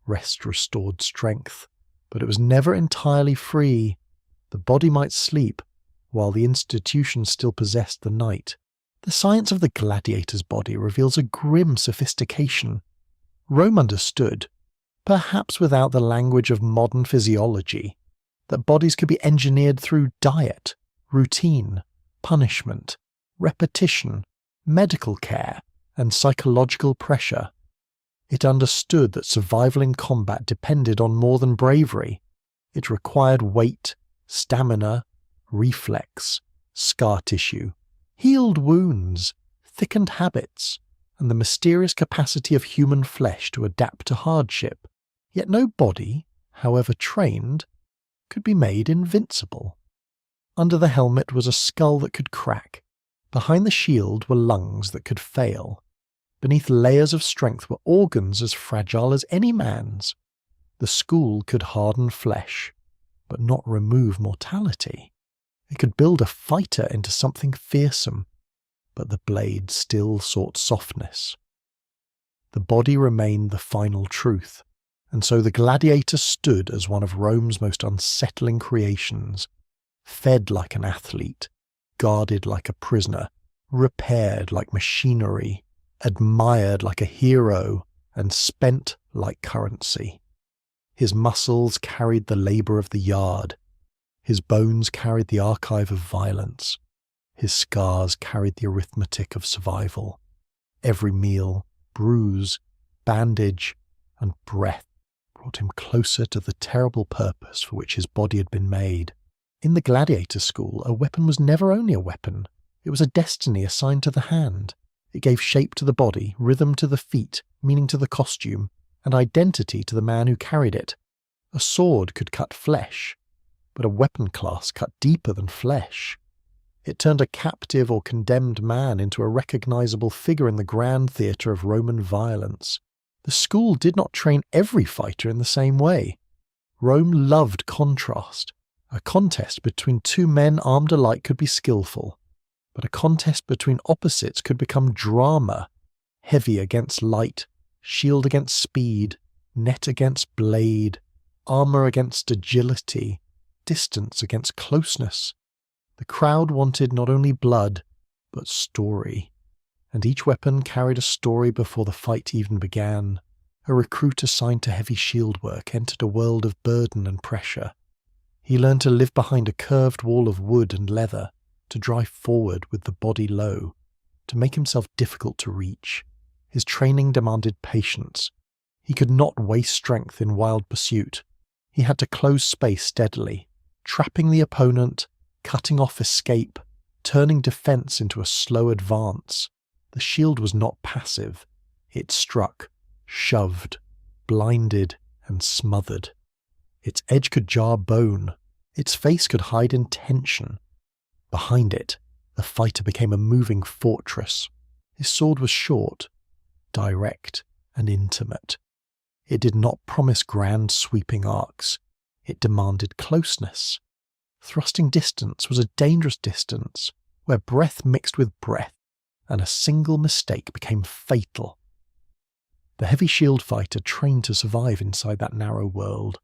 Rest restored strength, but it was never entirely free. The body might sleep, while the institution still possessed the night. The science of the gladiator's body reveals a grim sophistication. Rome understood, perhaps without the language of modern physiology, that bodies could be engineered through diet, routine, punishment, repetition, medical care, and psychological pressure. It understood that survival in combat depended on more than bravery. It required weight, stamina, reflex, scar tissue, healed wounds, thickened habits, and the mysterious capacity of human flesh to adapt to hardship. Yet no body, however trained, could be made invincible. Under the helmet was a skull that could crack. Behind the shield were lungs that could fail. Beneath layers of strength were organs as fragile as any man's. The school could harden flesh, but not remove mortality. It could build a fighter into something fearsome, but the blade still sought softness. The body remained the final truth, and so the gladiator stood as one of Rome's most unsettling creations, fed like an athlete, guarded like a prisoner, repaired like machinery, admired like a hero, and spent like currency. His muscles carried the labour of the yard. His bones carried the archive of violence. His scars carried the arithmetic of survival. Every meal, bruise, bandage, and breath brought him closer to the terrible purpose for which his body had been made. In the gladiator school, a weapon was never only a weapon. It was a destiny assigned to the hand. It gave shape to the body, rhythm to the feet, meaning to the costume, and identity to the man who carried it. A sword could cut flesh, but a weapon class cut deeper than flesh. It turned a captive or condemned man into a recognizable figure in the grand theatre of Roman violence. The school did not train every fighter in the same way. Rome loved contrast. A contest between two men armed alike could be skillful, but a contest between opposites could become drama. Heavy against light, shield against speed, net against blade, armor against agility, distance against closeness. The crowd wanted not only blood, but story, and each weapon carried a story before the fight even began. A recruit assigned to heavy shield work entered a world of burden and pressure. He learned to live behind a curved wall of wood and leather, to drive forward with the body low, to make himself difficult to reach. His training demanded patience. He could not waste strength in wild pursuit. He had to close space steadily, trapping the opponent, cutting off escape, turning defense into a slow advance. The shield was not passive. It struck, shoved, blinded, and smothered. Its edge could jar bone. Its face could hide intention. Behind it, the fighter became a moving fortress. His sword was short, direct, and intimate. It did not promise grand sweeping arcs. It demanded closeness. Thrusting distance was a dangerous distance, where breath mixed with breath, and a single mistake became fatal. The heavy shield fighter trained to survive inside that narrow world.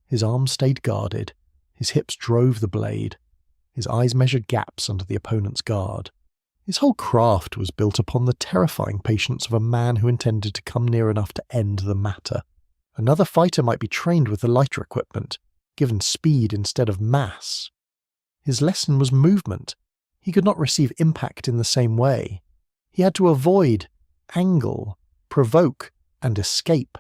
His arms stayed guarded, his hips drove the blade, his eyes measured gaps under the opponent's guard. His whole craft was built upon the terrifying patience of a man who intended to come near enough to end the matter. Another fighter might be trained with the lighter equipment, given speed instead of mass. His lesson was movement. He could not receive impact in the same way. He had to avoid, angle, provoke, and escape.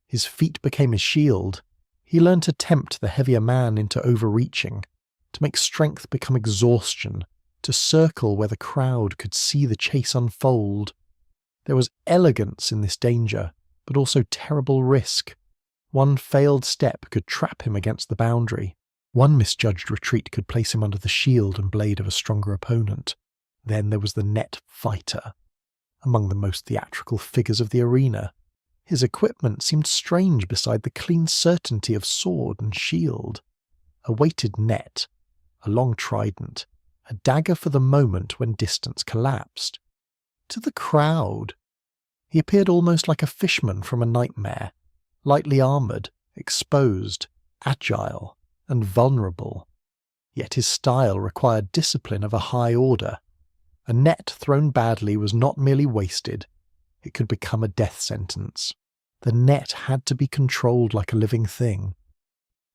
His feet became his shield. He learned to tempt the heavier man into overreaching, to make strength become exhaustion, to circle where the crowd could see the chase unfold. There was elegance in this danger, but also terrible risk. One failed step could trap him against the boundary. One misjudged retreat could place him under the shield and blade of a stronger opponent. Then there was the net fighter, among the most theatrical figures of the arena. His equipment seemed strange beside the clean certainty of sword and shield. A weighted net, a long trident, a dagger for the moment when distance collapsed. To the crowd, he appeared almost like a fishman from a nightmare, lightly armoured, exposed, agile, and vulnerable. Yet his style required discipline of a high order. A net thrown badly was not merely wasted, it could become a death sentence. The net had to be controlled like a living thing.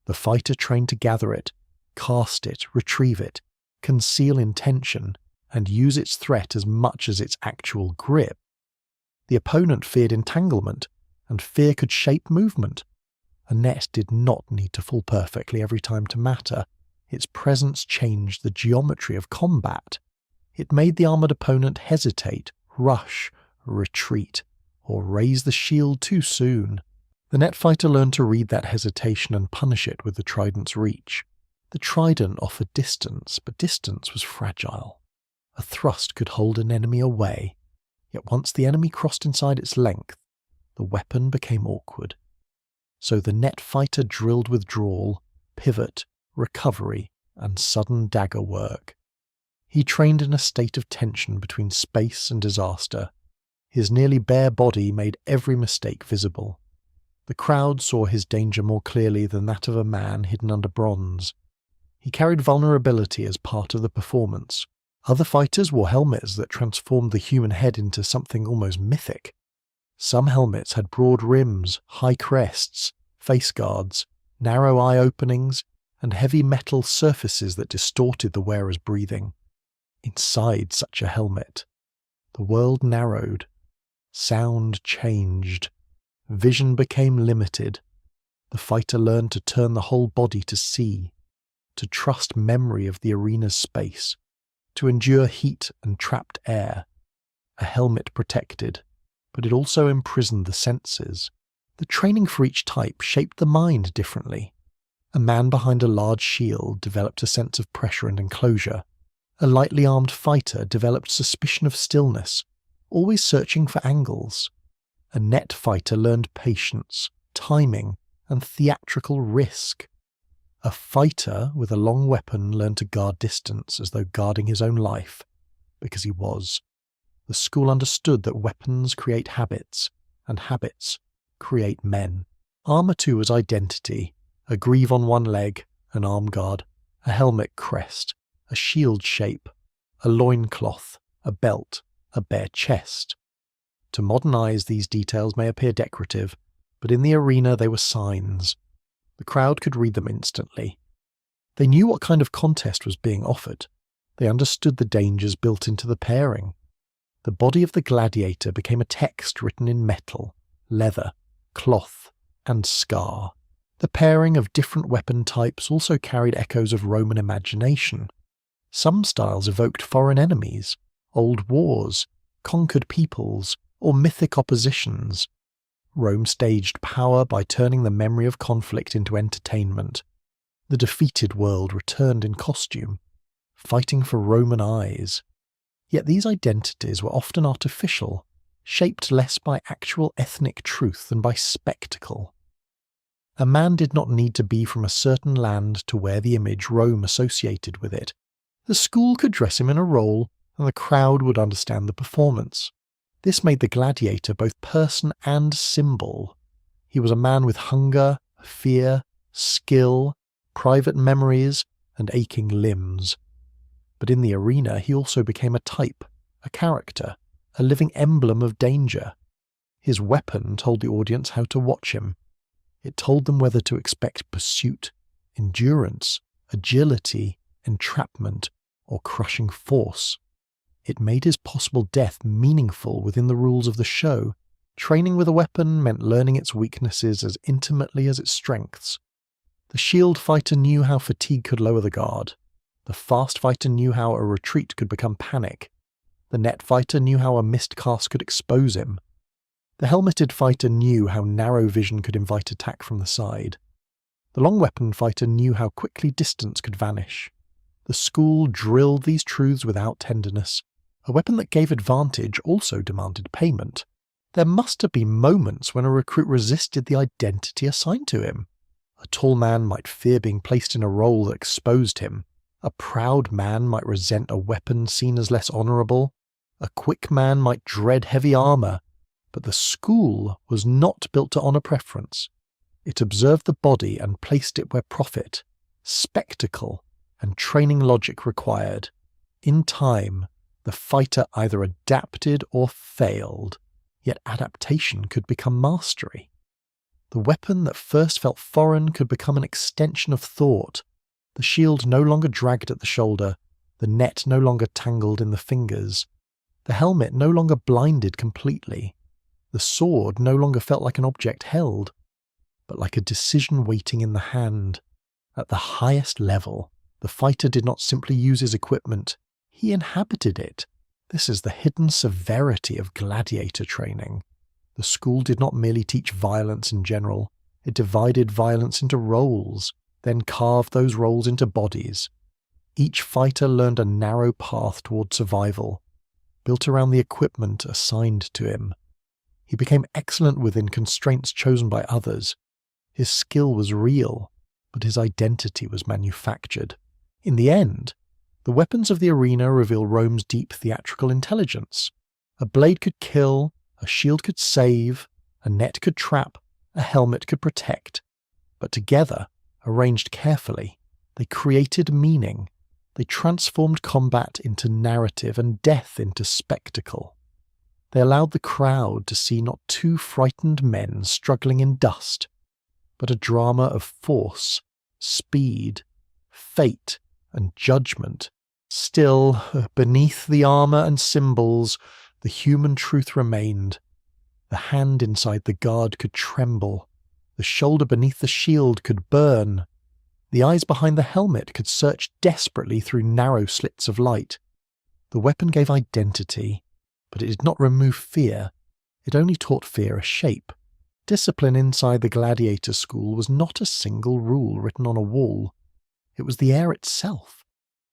The fighter trained to gather it, cast it, retrieve it, conceal intention, and use its threat as much as its actual grip. The opponent feared entanglement, and fear could shape movement. A net did not need to fall perfectly every time to matter. Its presence changed the geometry of combat. It made the armoured opponent hesitate, rush, retreat, or raise the shield too soon. The net fighter learned to read that hesitation and punish it with the trident's reach. The trident offered distance, but distance was fragile. A thrust could hold an enemy away, yet once the enemy crossed inside its length, the weapon became awkward. So the net fighter drilled withdrawal, pivot, recovery, and sudden dagger work. He trained in a state of tension between space and disaster. His nearly bare body made every mistake visible. The crowd saw his danger more clearly than that of a man hidden under bronze. He carried vulnerability as part of the performance. Other fighters wore helmets that transformed the human head into something almost mythic. Some helmets had broad rims, high crests, face guards, narrow eye openings, and heavy metal surfaces that distorted the wearer's breathing. Inside such a helmet, the world narrowed, sound changed, vision became limited. The fighter learned to turn the whole body to see, to trust memory of the arena's space, to endure heat and trapped air. A helmet protected, but it also imprisoned the senses. The training for each type shaped the mind differently. A man behind a large shield developed a sense of pressure and enclosure. A lightly armed fighter developed suspicion of stillness, always searching for angles. A net fighter learned patience, timing, and theatrical risk. A fighter with a long weapon learned to guard distance as though guarding his own life, because he was. The school understood that weapons create habits, and habits create men. Armour too was identity, a greave on one leg, an arm guard, a helmet crest, a shield shape, a loincloth, a belt, a bare chest. To modern eyes these details may appear decorative, but in the arena they were signs. The crowd could read them instantly. They knew what kind of contest was being offered. They understood the dangers built into the pairing. The body of the gladiator became a text written in metal, leather, cloth, and scar. The pairing of different weapon types also carried echoes of Roman imagination. Some styles evoked foreign enemies, old wars, conquered peoples, or mythic oppositions. Rome staged power by turning the memory of conflict into entertainment. The defeated world returned in costume, fighting for Roman eyes. Yet these identities were often artificial, shaped less by actual ethnic truth than by spectacle. A man did not need to be from a certain land to wear the image Rome associated with it. The school could dress him in a role, and the crowd would understand the performance. This made the gladiator both person and symbol. He was a man with hunger, fear, skill, private memories, and aching limbs. But in the arena he also became a type, a character, a living emblem of danger. His weapon told the audience how to watch him. It told them whether to expect pursuit, endurance, agility, entrapment, or crushing force. It made his possible death meaningful within the rules of the show. Training with a weapon meant learning its weaknesses as intimately as its strengths. The shield fighter knew how fatigue could lower the guard. The fast fighter knew how a retreat could become panic. The net fighter knew how a missed cast could expose him. The helmeted fighter knew how narrow vision could invite attack from the side. The long weapon fighter knew how quickly distance could vanish. The school drilled these truths without tenderness. A weapon that gave advantage also demanded payment. There must have been moments when a recruit resisted the identity assigned to him. A tall man might fear being placed in a role that exposed him. A proud man might resent a weapon seen as less honourable. A quick man might dread heavy armour. But the school was not built to honour preference. It observed the body and placed it where profit, spectacle, and training logic required. In time, the fighter either adapted or failed, yet adaptation could become mastery. The weapon that first felt foreign could become an extension of thought. The shield no longer dragged at the shoulder, the net no longer tangled in the fingers, the helmet no longer blinded completely. The sword no longer felt like an object held, but like a decision waiting in the hand. At the highest level, the fighter did not simply use his equipment, he inhabited it. This is the hidden severity of gladiator training. The school did not merely teach violence in general, it divided violence into roles, then carved those roles into bodies. Each fighter learned a narrow path toward survival, built around the equipment assigned to him. He became excellent within constraints chosen by others. His skill was real, but his identity was manufactured. In the end, the weapons of the arena reveal Rome's deep theatrical intelligence. A blade could kill, a shield could save, a net could trap, a helmet could protect. But together, arranged carefully, they created meaning. They transformed combat into narrative and death into spectacle. They allowed the crowd to see not two frightened men struggling in dust, but a drama of force, speed, fate, and judgment. Still, beneath the armour and symbols, the human truth remained. The hand inside the guard could tremble. The shoulder beneath the shield could burn. The eyes behind the helmet could search desperately through narrow slits of light. The weapon gave identity, but it did not remove fear. It only taught fear a shape. Discipline inside the gladiator school was not a single rule written on a wall. It was the air itself.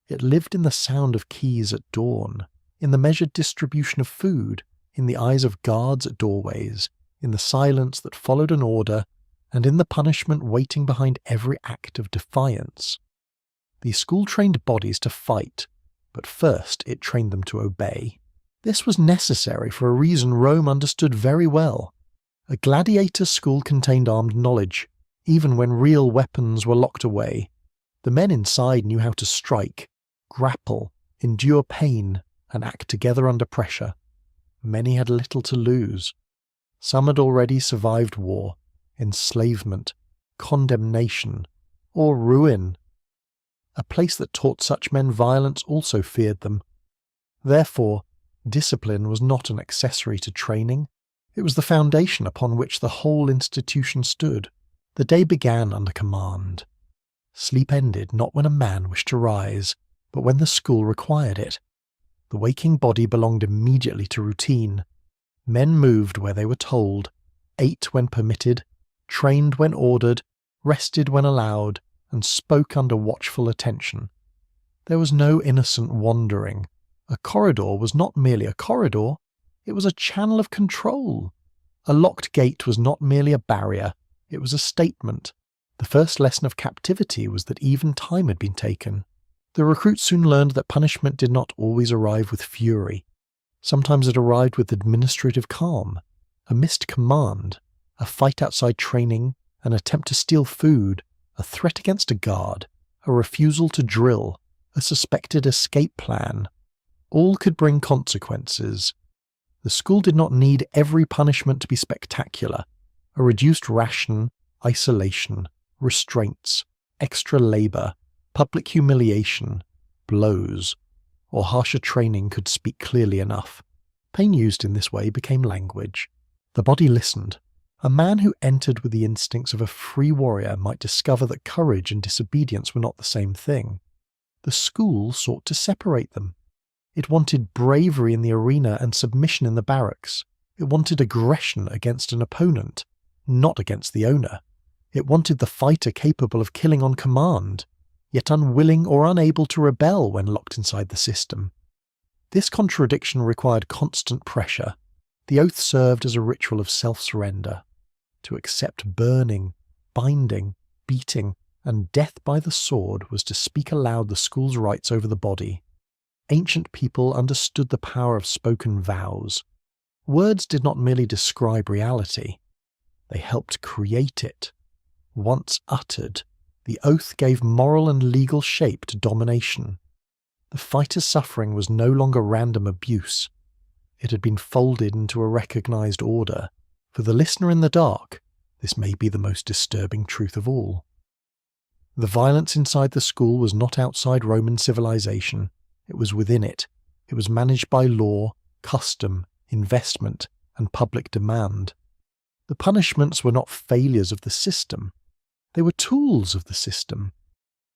It lived in the sound of keys at dawn, in the measured distribution of food, in the eyes of guards at doorways, in the silence that followed an order, and in the punishment waiting behind every act of defiance. The school trained bodies to fight, but first it trained them to obey. This was necessary for a reason Rome understood very well. A gladiator school contained armed knowledge, even when real weapons were locked away. The men inside knew how to strike, grapple, endure pain, and act together under pressure. Many had little to lose. Some had already survived war, enslavement, condemnation, or ruin. A place that taught such men violence also feared them. Therefore, discipline was not an accessory to training. It was the foundation upon which the whole institution stood. The day began under command. Sleep ended not when a man wished to rise, but when the school required it. The waking body belonged immediately to routine. Men moved where they were told, ate when permitted, trained when ordered, rested when allowed, and spoke under watchful attention. There was no innocent wandering. A corridor was not merely a corridor, it was a channel of control. A locked gate was not merely a barrier, it was a statement. The first lesson of captivity was that even time had been taken. The recruits soon learned that punishment did not always arrive with fury. Sometimes it arrived with administrative calm, a missed command, a fight outside training, an attempt to steal food, a threat against a guard, a refusal to drill, a suspected escape plan. All could bring consequences. The school did not need every punishment to be spectacular. A reduced ration, isolation, restraints, extra labour, public humiliation, blows, or harsher training could speak clearly enough. Pain used in this way became language. The body listened. A man who entered with the instincts of a free warrior might discover that courage and disobedience were not the same thing. The school sought to separate them. It wanted bravery in the arena and submission in the barracks. It wanted aggression against an opponent, not against the owner. It wanted the fighter capable of killing on command, yet unwilling or unable to rebel when locked inside the system. This contradiction required constant pressure. The oath served as a ritual of self-surrender. To accept burning, binding, beating, and death by the sword was to speak aloud the school's rights over the body. Ancient people understood the power of spoken vows. Words did not merely describe reality. They helped create it. Once uttered, the oath gave moral and legal shape to domination. The fighter's suffering was no longer random abuse. It had been folded into a recognized order. For the listener in the dark, this may be the most disturbing truth of all. The violence inside the school was not outside Roman civilization. It was within it. It was managed by law, custom, investment, and public demand. The punishments were not failures of the system. They were tools of the system.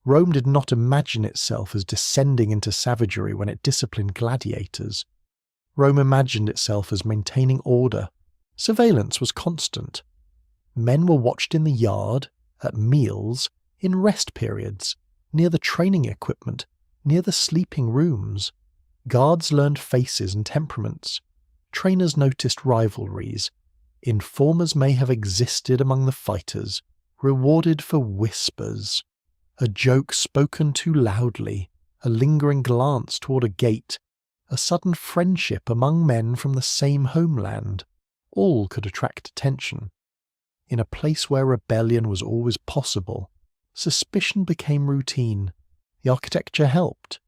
Rome did not imagine itself as descending into savagery when it disciplined gladiators. Rome imagined itself as maintaining order. Surveillance was constant. Men were watched in the yard, at meals, in rest periods, near the training equipment, near the sleeping rooms. Guards learned faces and temperaments. Trainers noticed rivalries. Informers may have existed among the fighters, rewarded for whispers. A joke spoken too loudly, a lingering glance toward a gate, a sudden friendship among men from the same homeland. All could attract attention. In a place where rebellion was always possible, suspicion became routine. The architecture helped.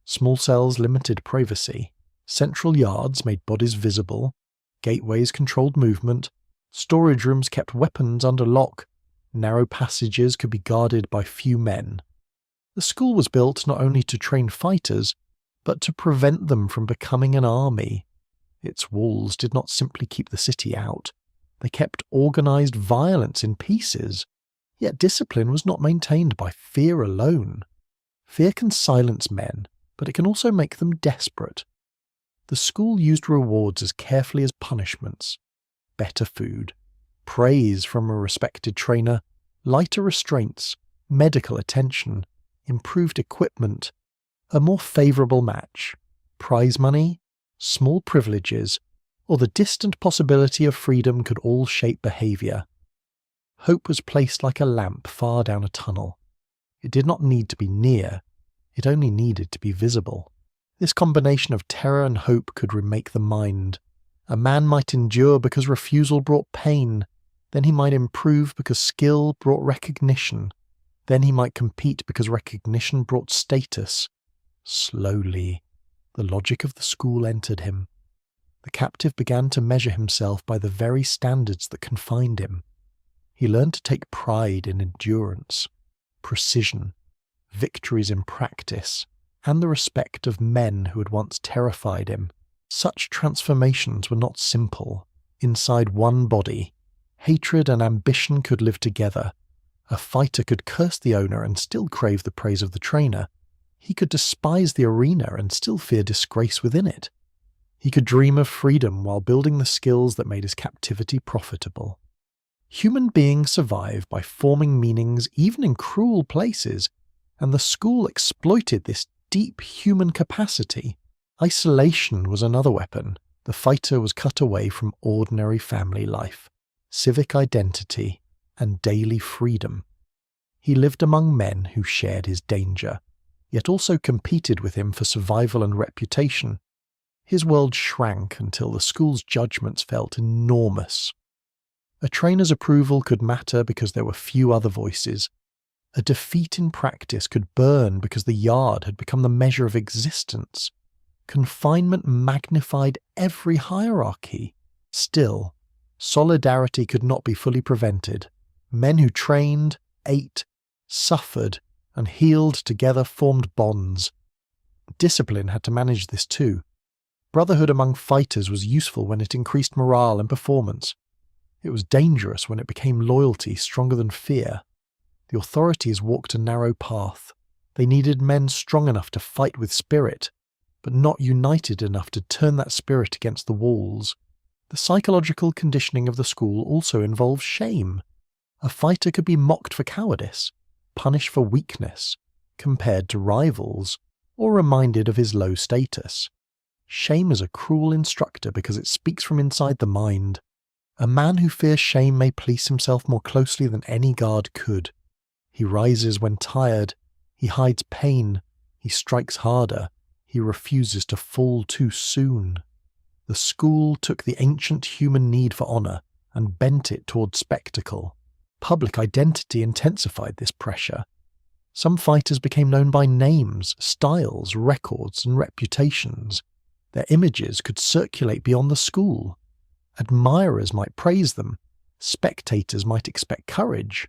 Small cells limited privacy. Central yards made bodies visible. Gateways controlled movement. Storage rooms kept weapons under lock. Narrow passages could be guarded by few men. The school was built not only to train fighters, but to prevent them from becoming an army. Its walls did not simply keep the city out. They kept organized violence in pieces. Yet discipline was not maintained by fear alone. Fear can silence men, but it can also make them desperate. The school used rewards as carefully as punishments. Better food, praise from a respected trainer, lighter restraints, medical attention, improved equipment. A more favourable match, prize money, small privileges, or the distant possibility of freedom could all shape behaviour. Hope was placed like a lamp far down a tunnel. It did not need to be near, it only needed to be visible. This combination of terror and hope could remake the mind. A man might endure because refusal brought pain, then he might improve because skill brought recognition, then he might compete because recognition brought status. Slowly, the logic of the school entered him. The captive began to measure himself by the very standards that confined him. He learned to take pride in endurance, precision, victories in practice, and the respect of men who had once terrified him. Such transformations were not simple. Inside one body, hatred and ambition could live together. A fighter could curse the owner and still crave the praise of the trainer. He could despise the arena and still fear disgrace within it. He could dream of freedom while building the skills that made his captivity profitable. Human beings survive by forming meanings even in cruel places, and the school exploited this deep human capacity. Isolation was another weapon. The fighter was cut away from ordinary family life, civic identity, and daily freedom. He lived among men who shared his danger, yet also competed with him for survival and reputation. His world shrank until the school's judgments felt enormous. A trainer's approval could matter because there were few other voices. A defeat in practice could burn because the yard had become the measure of existence. Confinement magnified every hierarchy. Still, solidarity could not be fully prevented. Men who trained, ate, suffered, and healed together formed bonds. Discipline had to manage this too. Brotherhood among fighters was useful when it increased morale and performance. It was dangerous when it became loyalty stronger than fear. The authorities walked a narrow path. They needed men strong enough to fight with spirit, but not united enough to turn that spirit against the walls. The psychological conditioning of the school also involved shame. A fighter could be mocked for cowardice, punished for weakness, compared to rivals, or reminded of his low status. Shame is a cruel instructor because it speaks from inside the mind. A man who fears shame may police himself more closely than any guard could. He rises when tired, he hides pain, he strikes harder, he refuses to fall too soon. The school took the ancient human need for honour and bent it toward spectacle. Public identity intensified this pressure. Some fighters became known by names, styles, records, and reputations. Their images could circulate beyond the school. Admirers might praise them. Spectators might expect courage.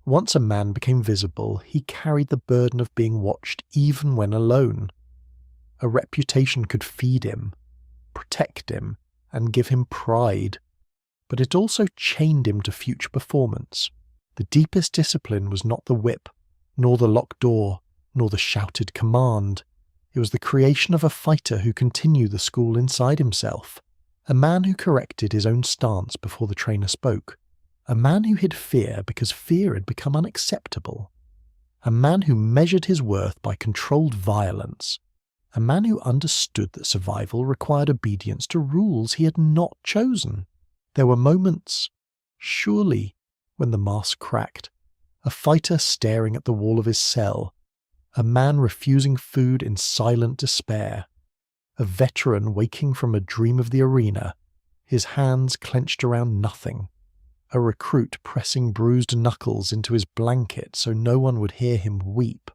Once a man became visible, he carried the burden of being watched even when alone. A reputation could feed him, protect him, and give him pride. But it also chained him to future performance. The deepest discipline was not the whip, nor the locked door, nor the shouted command. It was the creation of a fighter who continued the school inside himself. A man who corrected his own stance before the trainer spoke. A man who hid fear because fear had become unacceptable. A man who measured his worth by controlled violence. A man who understood that survival required obedience to rules he had not chosen. There were moments, surely, when the mask cracked. A fighter staring at the wall of his cell. A man refusing food in silent despair. A veteran waking from a dream of the arena, his hands clenched around nothing. A recruit pressing bruised knuckles into his blanket so no one would hear him weep.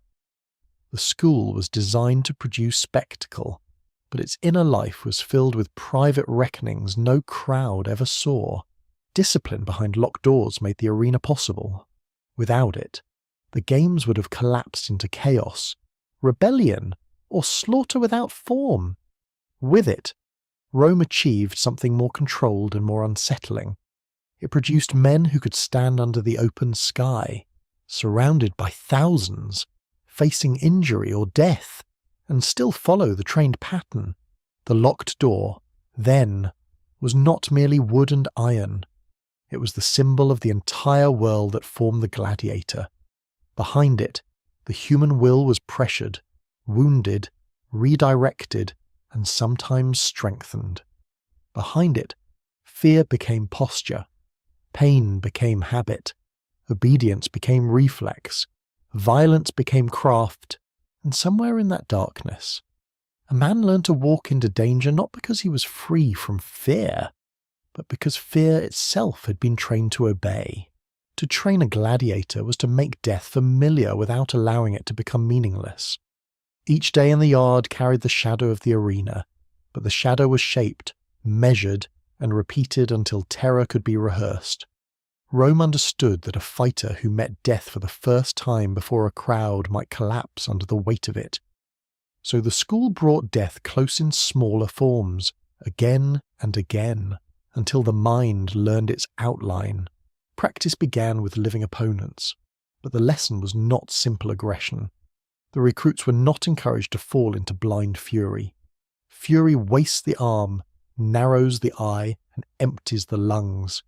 The school was designed to produce spectacle, but its inner life was filled with private reckonings no crowd ever saw. Discipline behind locked doors made the arena possible. Without it, the games would have collapsed into chaos, rebellion, or slaughter without form. With it, Rome achieved something more controlled and more unsettling. It produced men who could stand under the open sky, surrounded by thousands, facing injury or death, and still follow the trained pattern. The locked door, then, was not merely wood and iron. It was the symbol of the entire world that formed the Gladiator. Behind it, the human will was pressured, wounded, redirected, and sometimes strengthened. Behind it, fear became posture, pain became habit, obedience became reflex, violence became craft, and somewhere in that darkness, a man learned to walk into danger not because he was free from fear, but because fear itself had been trained to obey. To train a gladiator was to make death familiar without allowing it to become meaningless. Each day in the yard carried the shadow of the arena, but the shadow was shaped, measured, and repeated until terror could be rehearsed. Rome understood that a fighter who met death for the first time before a crowd might collapse under the weight of it. So the school brought death close in smaller forms, again and again, until the mind learned its outline. Practice began with living opponents, but the lesson was not simple aggression. The recruits were not encouraged to fall into blind fury. Fury wastes the arm, narrows the eye, and empties the lungs.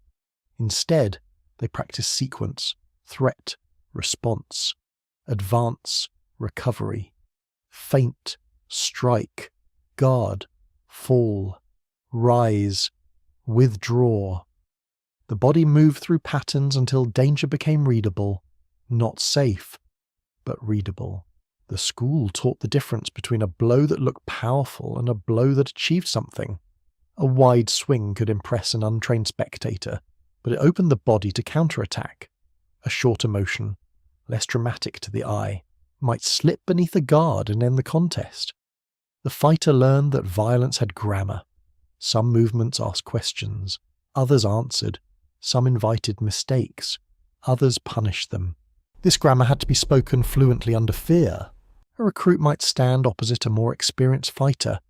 Instead, they practiced sequence, threat, response, advance, recovery, feint, strike, guard, fall, rise, withdraw. The body moved through patterns until danger became readable, not safe, but readable. The school taught the difference between a blow that looked powerful and a blow that achieved something. A wide swing could impress an untrained spectator, but it opened the body to counterattack. A shorter motion, less dramatic to the eye, might slip beneath a guard and end the contest. The fighter learned that violence had grammar. Some movements asked questions, others answered, some invited mistakes, others punished them. This grammar had to be spoken fluently under fear. A recruit might stand opposite a more experienced fighter,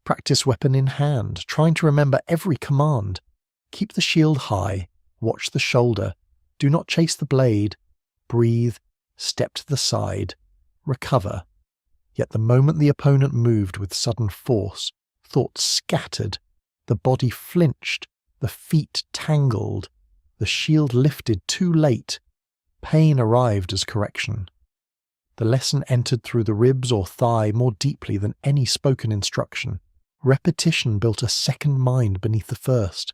practice weapon in hand, trying to remember every command. Keep the shield high, watch the shoulder, do not chase the blade, breathe, step to the side, recover. Yet the moment the opponent moved with sudden force, thoughts scattered, the body flinched, the feet tangled, the shield lifted too late, pain arrived as correction. The lesson entered through the ribs or thigh more deeply than any spoken instruction. Repetition built a second mind beneath the first.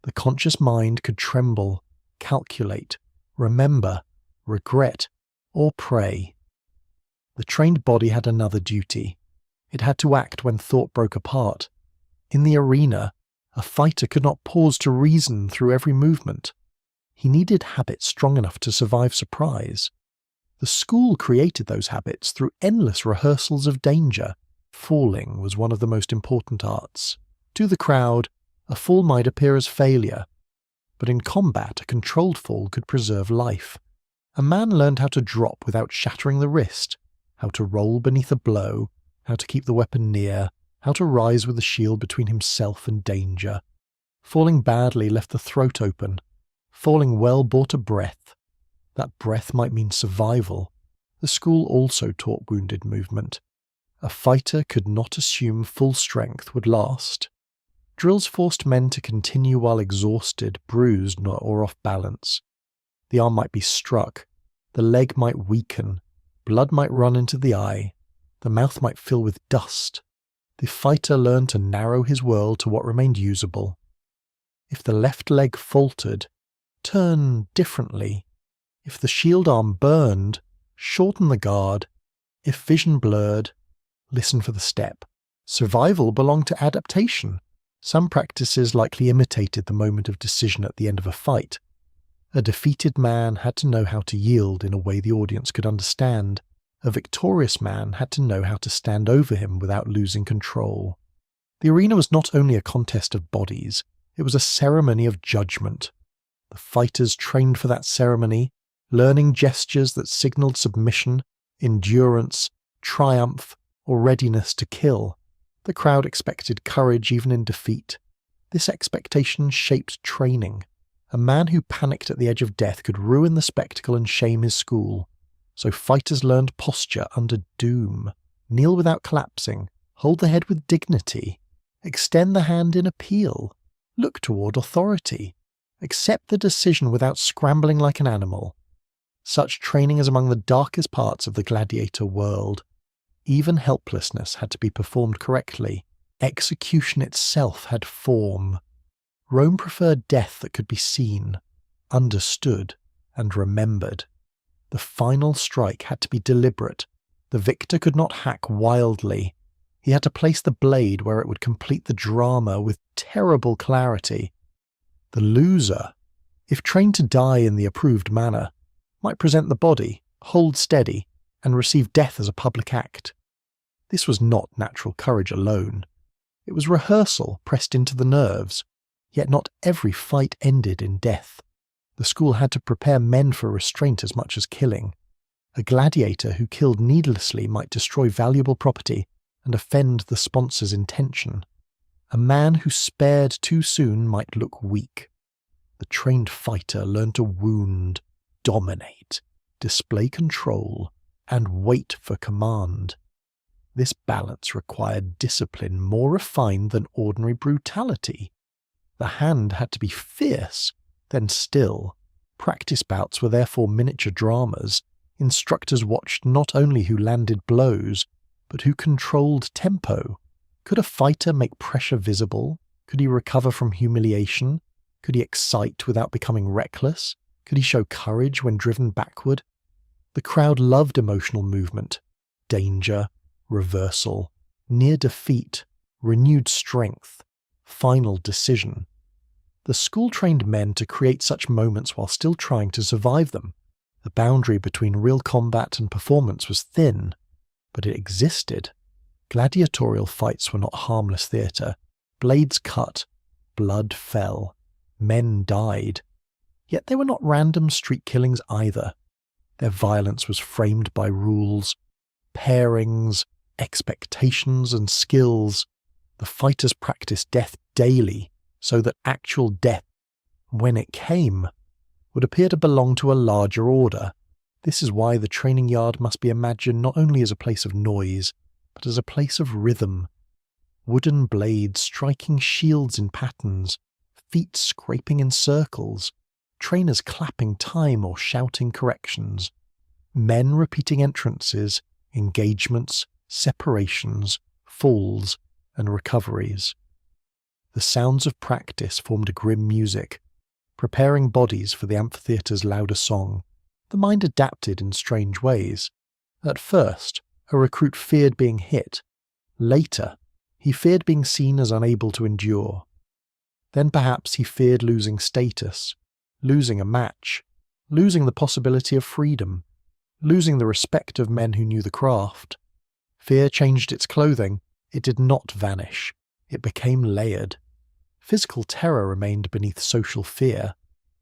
The conscious mind could tremble, calculate, remember, regret, or pray. The trained body had another duty. It had to act when thought broke apart. In the arena, a fighter could not pause to reason through every movement. He needed habits strong enough to survive surprise. The school created those habits through endless rehearsals of danger. Falling was one of the most important arts. To the crowd, a fall might appear as failure, but in combat a controlled fall could preserve life. A man learned how to drop without shattering the wrist, how to roll beneath a blow, how to keep the weapon near, how to rise with the shield between himself and danger. Falling badly left the throat open. Falling well brought a breath. That breath might mean survival. The school also taught wounded movement. A fighter could not assume full strength would last. Drills forced men to continue while exhausted, bruised, or off balance. The arm might be struck, the leg might weaken, blood might run into the eye, the mouth might fill with dust. The fighter learned to narrow his world to what remained usable. If the left leg faltered, turn differently. If the shield arm burned, shorten the guard. If vision blurred, listen for the step. Survival belonged to adaptation. Some practices likely imitated the moment of decision at the end of a fight. A defeated man had to know how to yield in a way the audience could understand. A victorious man had to know how to stand over him without losing control. The arena was not only a contest of bodies, it was a ceremony of judgment. The fighters trained for that ceremony, learning gestures that signaled submission, endurance, triumph, or readiness to kill. The crowd expected courage even in defeat. This expectation shaped training. A man who panicked at the edge of death could ruin the spectacle and shame his school. So fighters learned posture under doom. Kneel without collapsing. Hold the head with dignity. Extend the hand in appeal. Look toward authority. Accept the decision without scrambling like an animal. Such training is among the darkest parts of the gladiator world. Even helplessness had to be performed correctly. Execution itself had form. Rome preferred death that could be seen, understood, and remembered. The final strike had to be deliberate. The victor could not hack wildly. He had to place the blade where it would complete the drama with terrible clarity. The loser, if trained to die in the approved manner, might present the body, hold steady, and receive death as a public act. This was not natural courage alone. It was rehearsal pressed into the nerves, yet not every fight ended in death. The school had to prepare men for restraint as much as killing. A gladiator who killed needlessly might destroy valuable property and offend the sponsor's intention. A man who spared too soon might look weak. The trained fighter learned to wound, dominate, display control, and wait for command. This balance required discipline more refined than ordinary brutality. The hand had to be fierce, then still. Practice bouts were therefore miniature dramas. Instructors watched not only who landed blows, but who controlled tempo. Could a fighter make pressure visible? Could he recover from humiliation? Could he excite without becoming reckless? Could he show courage when driven backward? The crowd loved emotional movement, danger, reversal, near defeat, renewed strength, final decision. The school trained men to create such moments while still trying to survive them. The boundary between real combat and performance was thin, but it existed. Gladiatorial fights were not harmless theatre. Blades cut, blood fell, men died. Yet they were not random street killings either. Their violence was framed by rules, pairings, expectations, and skills. The fighters practiced death daily, so that actual death, when it came, would appear to belong to a larger order. This is why the training yard must be imagined not only as a place of noise, but as a place of rhythm. Wooden blades striking shields in patterns, feet scraping in circles, trainers clapping time or shouting corrections, men repeating entrances, engagements, separations, falls, and recoveries. The sounds of practice formed a grim music, preparing bodies for the amphitheatre's louder song. The mind adapted in strange ways. At first, a recruit feared being hit. Later, he feared being seen as unable to endure. Then perhaps he feared losing status, losing a match, losing the possibility of freedom, losing the respect of men who knew the craft. Fear changed its clothing. It did not vanish. It became layered. Physical terror remained beneath social fear,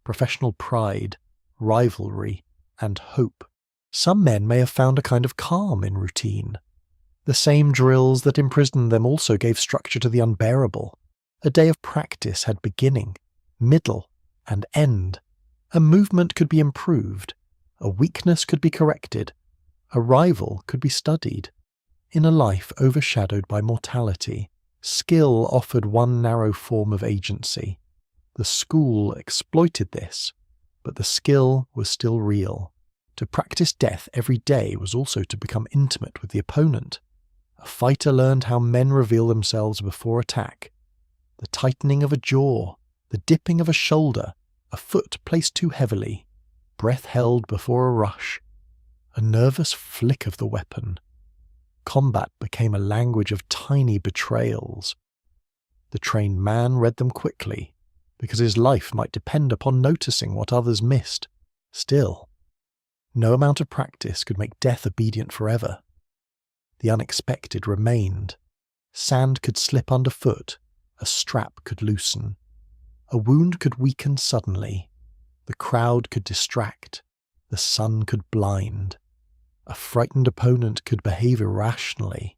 professional pride, rivalry, and hope. Some men may have found a kind of calm in routine. The same drills that imprisoned them also gave structure to the unbearable. A day of practice had beginning, middle, and end. A movement could be improved. A weakness could be corrected. A rival could be studied. In a life overshadowed by mortality, skill offered one narrow form of agency. The school exploited this, but the skill was still real. To practice death every day was also to become intimate with the opponent. A fighter learned how men reveal themselves before attack. The tightening of a jaw, the dipping of a shoulder, a foot placed too heavily, breath held before a rush, a nervous flick of the weapon. Combat became a language of tiny betrayals. The trained man read them quickly, because his life might depend upon noticing what others missed. Still, no amount of practice could make death obedient forever. The unexpected remained. Sand could slip underfoot, a strap could loosen. A wound could weaken suddenly. The crowd could distract. The sun could blind. A frightened opponent could behave irrationally.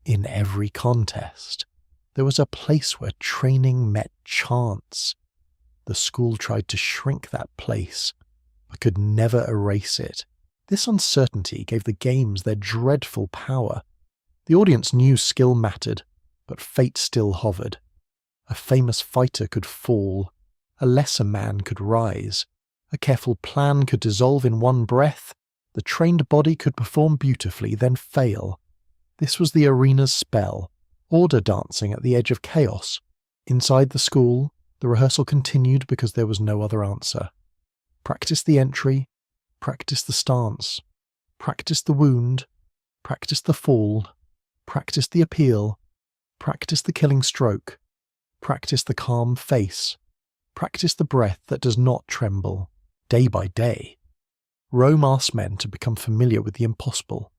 In every contest, there was a place where training met chance. The school tried to shrink that place, but could never erase it. This uncertainty gave the games their dreadful power. The audience knew skill mattered, but fate still hovered. A famous fighter could fall. A lesser man could rise. A careful plan could dissolve in one breath. The trained body could perform beautifully, then fail. This was the arena's spell, order dancing at the edge of chaos. Inside the school, the rehearsal continued because there was no other answer. Practice the entry, practice the stance, practice the wound, practice the fall, practice the appeal, practice the killing stroke, practice the calm face, practice the breath that does not tremble, day by day. Rome asked men to become familiar with the impossible,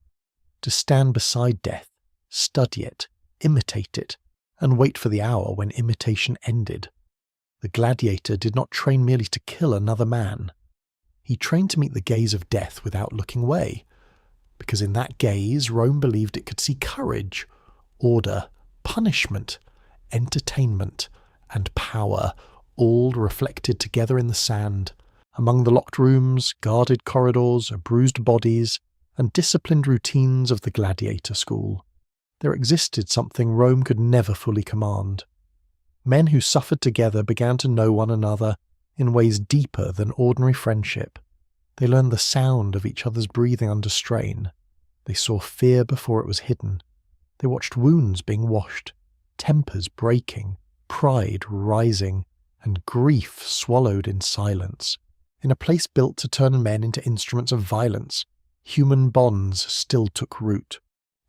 to stand beside death, study it, imitate it, and wait for the hour when imitation ended. The gladiator did not train merely to kill another man. He trained to meet the gaze of death without looking away, because in that gaze Rome believed it could see courage, order, punishment, entertainment, and power, all reflected together in the sand, among the locked rooms, guarded corridors, bruised bodies, and disciplined routines of the gladiator school. There existed something Rome could never fully command. Men who suffered together began to know one another in ways deeper than ordinary friendship. They learned the sound of each other's breathing under strain. They saw fear before it was hidden. They watched wounds being washed, tempers breaking, pride rising, and grief swallowed in silence. In a place built to turn men into instruments of violence, human bonds still took root.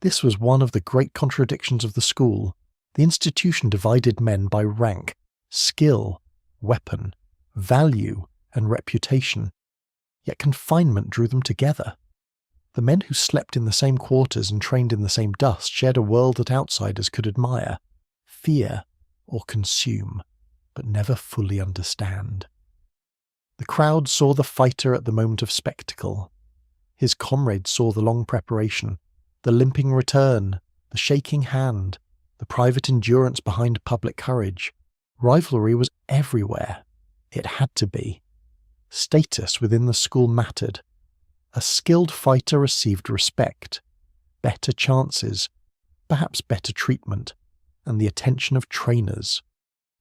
This was one of the great contradictions of the school. The institution divided men by rank, skill, weapon, value, and reputation. Yet confinement drew them together. The men who slept in the same quarters and trained in the same dust shared a world that outsiders could admire, fear, or consume, but never fully understand. The crowd saw the fighter at the moment of spectacle. His comrades saw the long preparation, the limping return, the shaking hand, the private endurance behind public courage. Rivalry was everywhere. It had to be. Status within the school mattered. A skilled fighter received respect, better chances, perhaps better treatment, and the attention of trainers.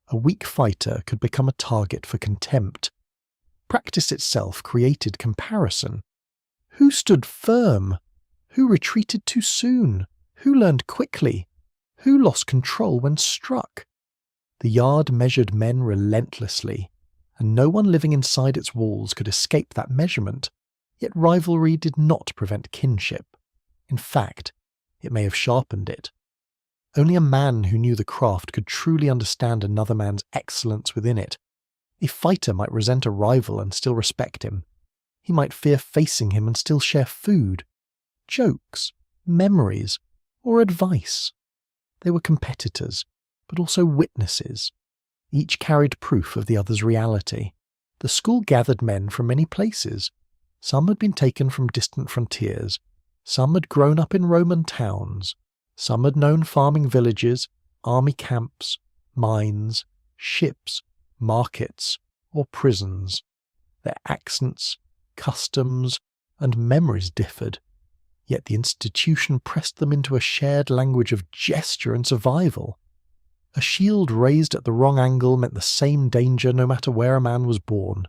A weak fighter could become a target for contempt. Practice itself created comparison. Who stood firm? Who retreated too soon? Who learned quickly? Who lost control when struck? The yard measured men relentlessly, and no one living inside its walls could escape that measurement. Yet rivalry did not prevent kinship. In fact, it may have sharpened it. Only a man who knew the craft could truly understand another man's excellence within it. A fighter might resent a rival and still respect him. He might fear facing him and still share food, jokes, memories, or advice. They were competitors, but also witnesses. Each carried proof of the other's reality. The school gathered men from many places. Some had been taken from distant frontiers. Some had grown up in Roman towns. Some had known farming villages, army camps, mines, ships, markets, or prisons. Their accents, customs, and memories differed, yet the institution pressed them into a shared language of gesture and survival. A shield raised at the wrong angle meant the same danger no matter where a man was born.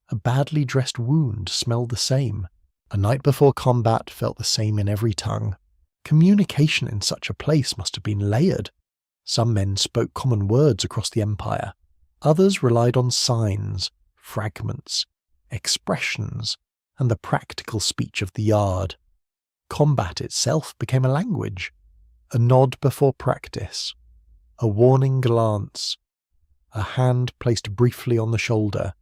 A badly dressed wound smelled the same. A night before combat felt the same in every tongue. Communication in such a place must have been layered. Some men spoke common words across the empire. Others relied on signs, fragments, expressions, and the practical speech of the yard. Combat itself became a language. A nod before practice. A warning glance. A hand placed briefly on the shoulder.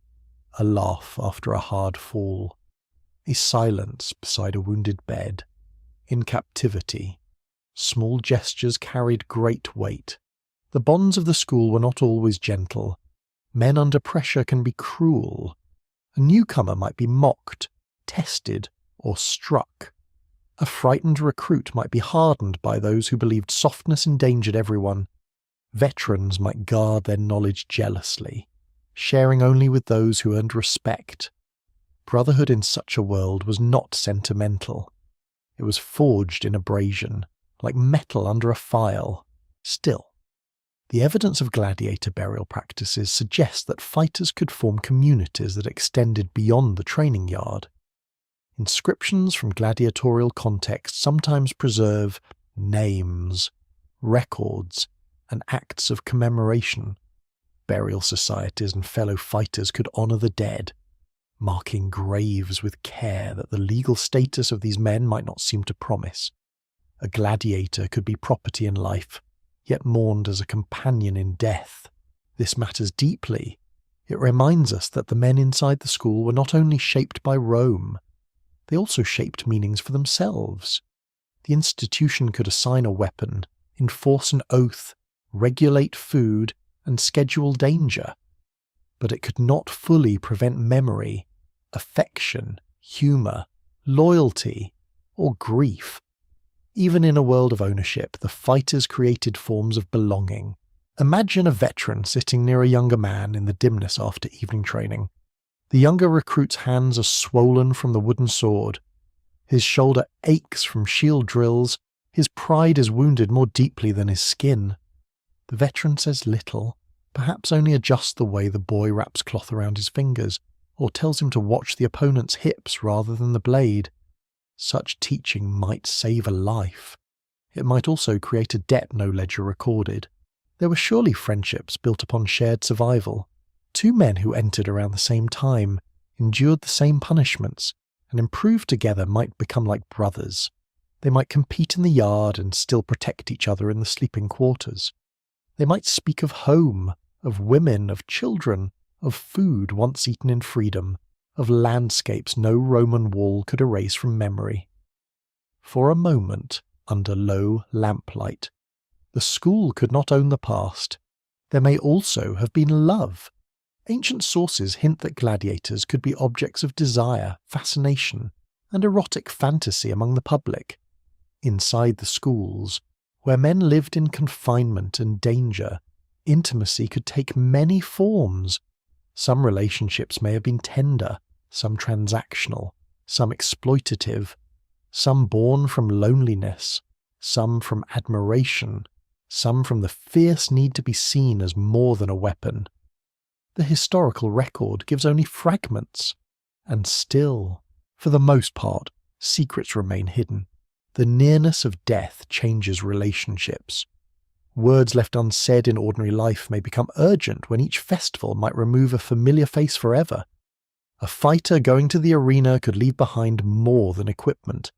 A laugh after a hard fall. A silence beside a wounded bed. In captivity, small gestures carried great weight. The bonds of the school were not always gentle. Men under pressure can be cruel. A newcomer might be mocked, tested, or struck. A frightened recruit might be hardened by those who believed softness endangered everyone. Veterans might guard their knowledge jealously, sharing only with those who earned respect. Brotherhood in such a world was not sentimental. It was forged in abrasion, like metal under a file. Still, the evidence of gladiator burial practices suggests that fighters could form communities that extended beyond the training yard. Inscriptions from gladiatorial contexts sometimes preserve names, records, and acts of commemoration. Burial societies and fellow fighters could honour the dead, marking graves with care that the legal status of these men might not seem to promise. A gladiator could be property in life, yet mourned as a companion in death. This matters deeply. It reminds us that the men inside the school were not only shaped by Rome, they also shaped meanings for themselves. The institution could assign a weapon, enforce an oath, regulate food, and schedule danger. But it could not fully prevent memory, affection, humour, loyalty, or grief. Even in a world of ownership, the fighters created forms of belonging. Imagine a veteran sitting near a younger man in the dimness after evening training. The younger recruit's hands are swollen from the wooden sword. His shoulder aches from shield drills. His pride is wounded more deeply than his skin. The veteran says little, perhaps only adjusts the way the boy wraps cloth around his fingers, or tells him to watch the opponent's hips rather than the blade. Such teaching might save a life. It might also create a debt no ledger recorded. There were surely friendships built upon shared survival. Two men who entered around the same time, endured the same punishments, and improved together might become like brothers. They might compete in the yard and still protect each other in the sleeping quarters. They might speak of home, of women, of children, of food once eaten in freedom, of landscapes no Roman wall could erase from memory. For a moment, under low lamplight, the school could not own the past. There may also have been love. Ancient sources hint that gladiators could be objects of desire, fascination, and erotic fantasy among the public. Inside the schools, where men lived in confinement and danger, intimacy could take many forms. Some relationships may have been tender, some transactional, some exploitative, some born from loneliness, some from admiration, some from the fierce need to be seen as more than a weapon. The historical record gives only fragments, and still, for the most part, secrets remain hidden. The nearness of death changes relationships. Words left unsaid in ordinary life may become urgent when each festival might remove a familiar face forever. A fighter going to the arena could leave behind more than equipment.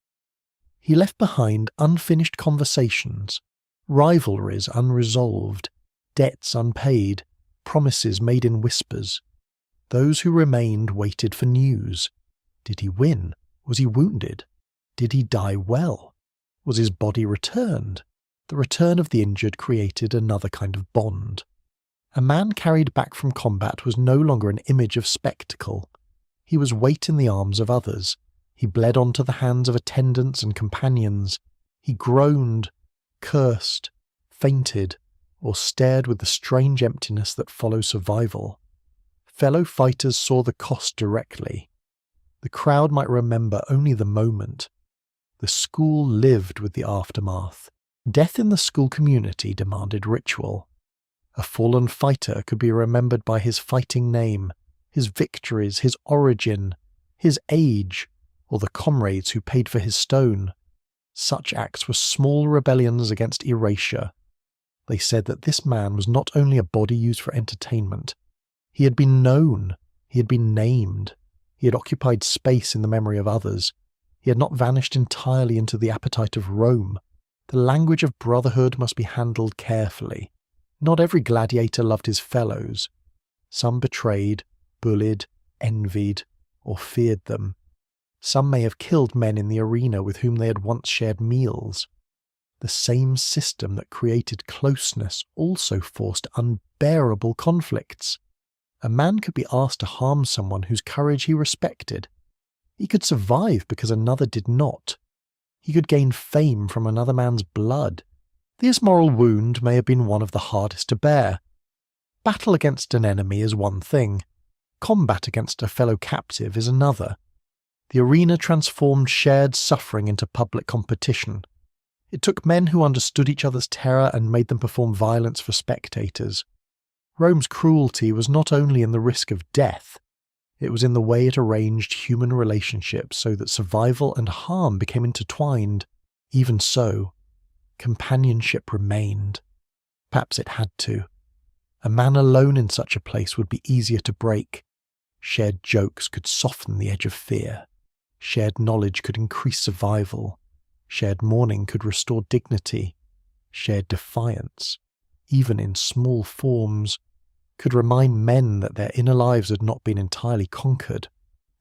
He left behind unfinished conversations, rivalries unresolved, debts unpaid, promises made in whispers. Those who remained waited for news. Did he win? Was he wounded? Did he die well? Was his body returned? The return of the injured created another kind of bond. A man carried back from combat was no longer an image of spectacle. He was weight in the arms of others. He bled onto the hands of attendants and companions. He groaned, cursed, fainted, or stared with the strange emptiness that follows survival. Fellow fighters saw the cost directly. The crowd might remember only the moment. The school lived with the aftermath. Death in the school community demanded ritual. A fallen fighter could be remembered by his fighting name, his victories, his origin, his age, or the comrades who paid for his stone. Such acts were small rebellions against erasure. They said that this man was not only a body used for entertainment. He had been known, he had been named, he had occupied space in the memory of others. He had not vanished entirely into the appetite of Rome. The language of brotherhood must be handled carefully. Not every gladiator loved his fellows. Some betrayed, bullied, envied, or feared them. Some may have killed men in the arena with whom they had once shared meals. The same system that created closeness also forced unbearable conflicts. A man could be asked to harm someone whose courage he respected. He could survive because another did not. He could gain fame from another man's blood. This moral wound may have been one of the hardest to bear. Battle against an enemy is one thing. Combat against a fellow captive is another. The arena transformed shared suffering into public competition. It took men who understood each other's terror and made them perform violence for spectators. Rome's cruelty was not only in the risk of death, it was in the way it arranged human relationships so that survival and harm became intertwined. Even so, companionship remained. Perhaps it had to. A man alone in such a place would be easier to break. Shared jokes could soften the edge of fear. Shared knowledge could increase survival. Shared mourning could restore dignity. Shared defiance, even in small forms, could remind men that their inner lives had not been entirely conquered.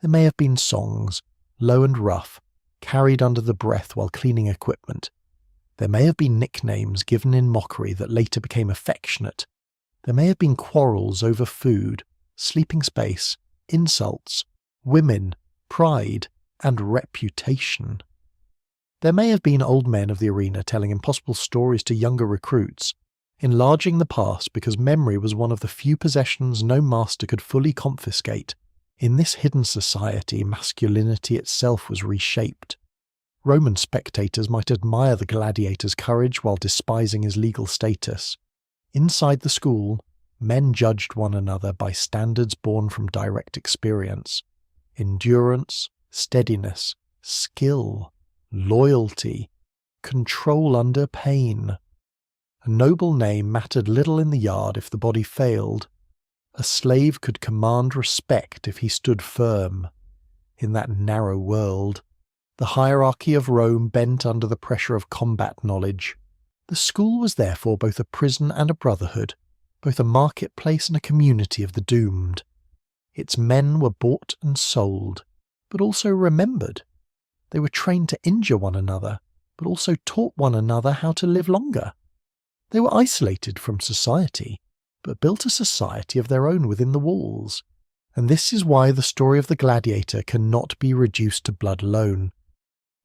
There may have been songs, low and rough, carried under the breath while cleaning equipment. There may have been nicknames given in mockery that later became affectionate. There may have been quarrels over food, sleeping space, insults, women, pride, and reputation. There may have been old men of the arena telling impossible stories to younger recruits, enlarging the past because memory was one of the few possessions no master could fully confiscate. In this hidden society, masculinity itself was reshaped. Roman spectators might admire the gladiator's courage while despising his legal status. Inside the school, men judged one another by standards born from direct experience. Endurance, steadiness, skill, loyalty, control under pain. A noble name mattered little in the yard if the body failed. A slave could command respect if he stood firm. In that narrow world, the hierarchy of Rome bent under the pressure of combat knowledge. The school was therefore both a prison and a brotherhood, both a marketplace and a community of the doomed. Its men were bought and sold, but also remembered. They were trained to injure one another, but also taught one another how to live longer. They were isolated from society, but built a society of their own within the walls. And this is why the story of the gladiator cannot be reduced to blood alone.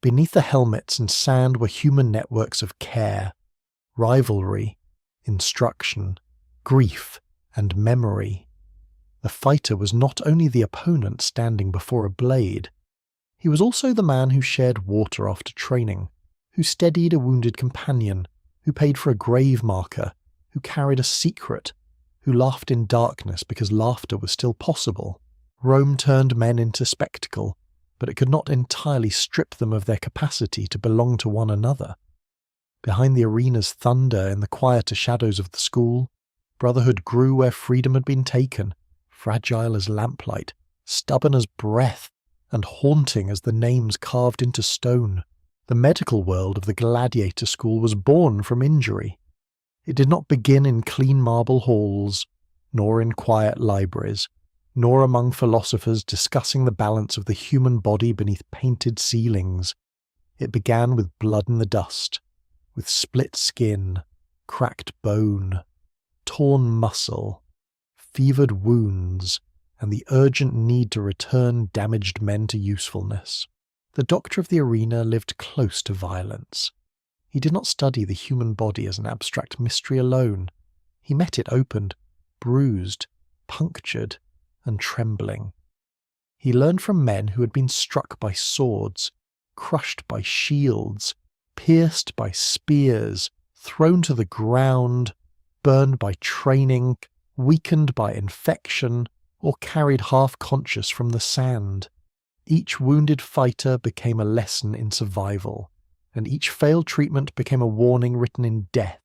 Beneath the helmets and sand were human networks of care, rivalry, instruction, grief, and memory. The fighter was not only the opponent standing before a blade, he was also the man who shared water after training, who steadied a wounded companion, who paid for a grave marker, who carried a secret, who laughed in darkness because laughter was still possible. Rome turned men into spectacle, but it could not entirely strip them of their capacity to belong to one another. Behind the arena's thunder in the quieter shadows of the school, brotherhood grew where freedom had been taken, fragile as lamplight, stubborn as breath, and haunting as the names carved into stone. The medical world of the gladiator school was born from injury. It did not begin in clean marble halls, nor in quiet libraries, nor among philosophers discussing the balance of the human body beneath painted ceilings. It began with blood in the dust, with split skin, cracked bone, torn muscle, fevered wounds, and the urgent need to return damaged men to usefulness. The doctor of the arena lived close to violence. He did not study the human body as an abstract mystery alone. He met it opened, bruised, punctured, and trembling. He learned from men who had been struck by swords, crushed by shields, pierced by spears, thrown to the ground, burned by training, weakened by infection, or carried half-conscious from the sand. Each wounded fighter became a lesson in survival, and each failed treatment became a warning written in death.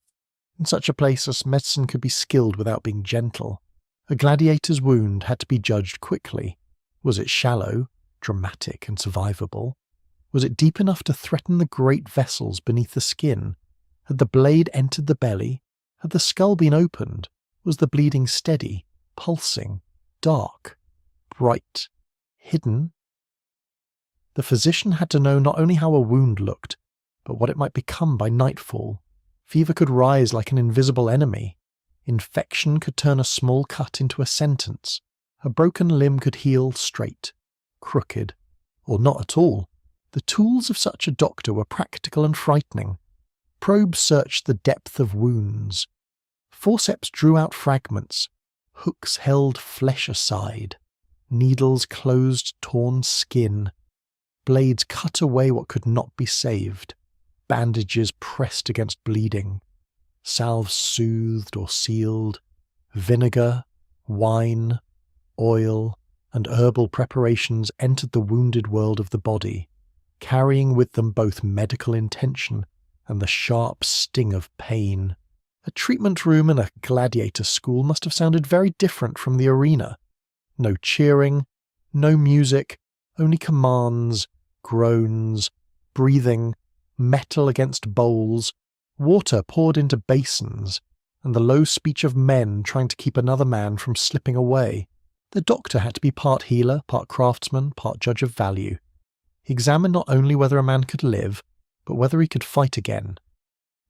In such a place as medicine could be skilled without being gentle. A gladiator's wound had to be judged quickly. Was it shallow, dramatic, and survivable? Was it deep enough to threaten the great vessels beneath the skin? Had the blade entered the belly? Had the skull been opened? Was the bleeding steady, pulsing, dark, bright, hidden? The physician had to know not only how a wound looked, but what it might become by nightfall. Fever could rise like an invisible enemy. Infection could turn a small cut into a sentence. A broken limb could heal straight, crooked, or not at all. The tools of such a doctor were practical and frightening. Probes searched the depth of wounds. Forceps drew out fragments. Hooks held flesh aside. Needles closed torn skin. Blades cut away what could not be saved. Bandages pressed against bleeding. Salves soothed or sealed. Vinegar, wine, oil, and herbal preparations entered the wounded world of the body, carrying with them both medical intention and the sharp sting of pain. A treatment room in a gladiator school must have sounded very different from the arena. No cheering, no music, only commands, groans, breathing, metal against bowls, water poured into basins, and the low speech of men trying to keep another man from slipping away. The doctor had to be part healer, part craftsman, part judge of value. He examined not only whether a man could live, but whether he could fight again.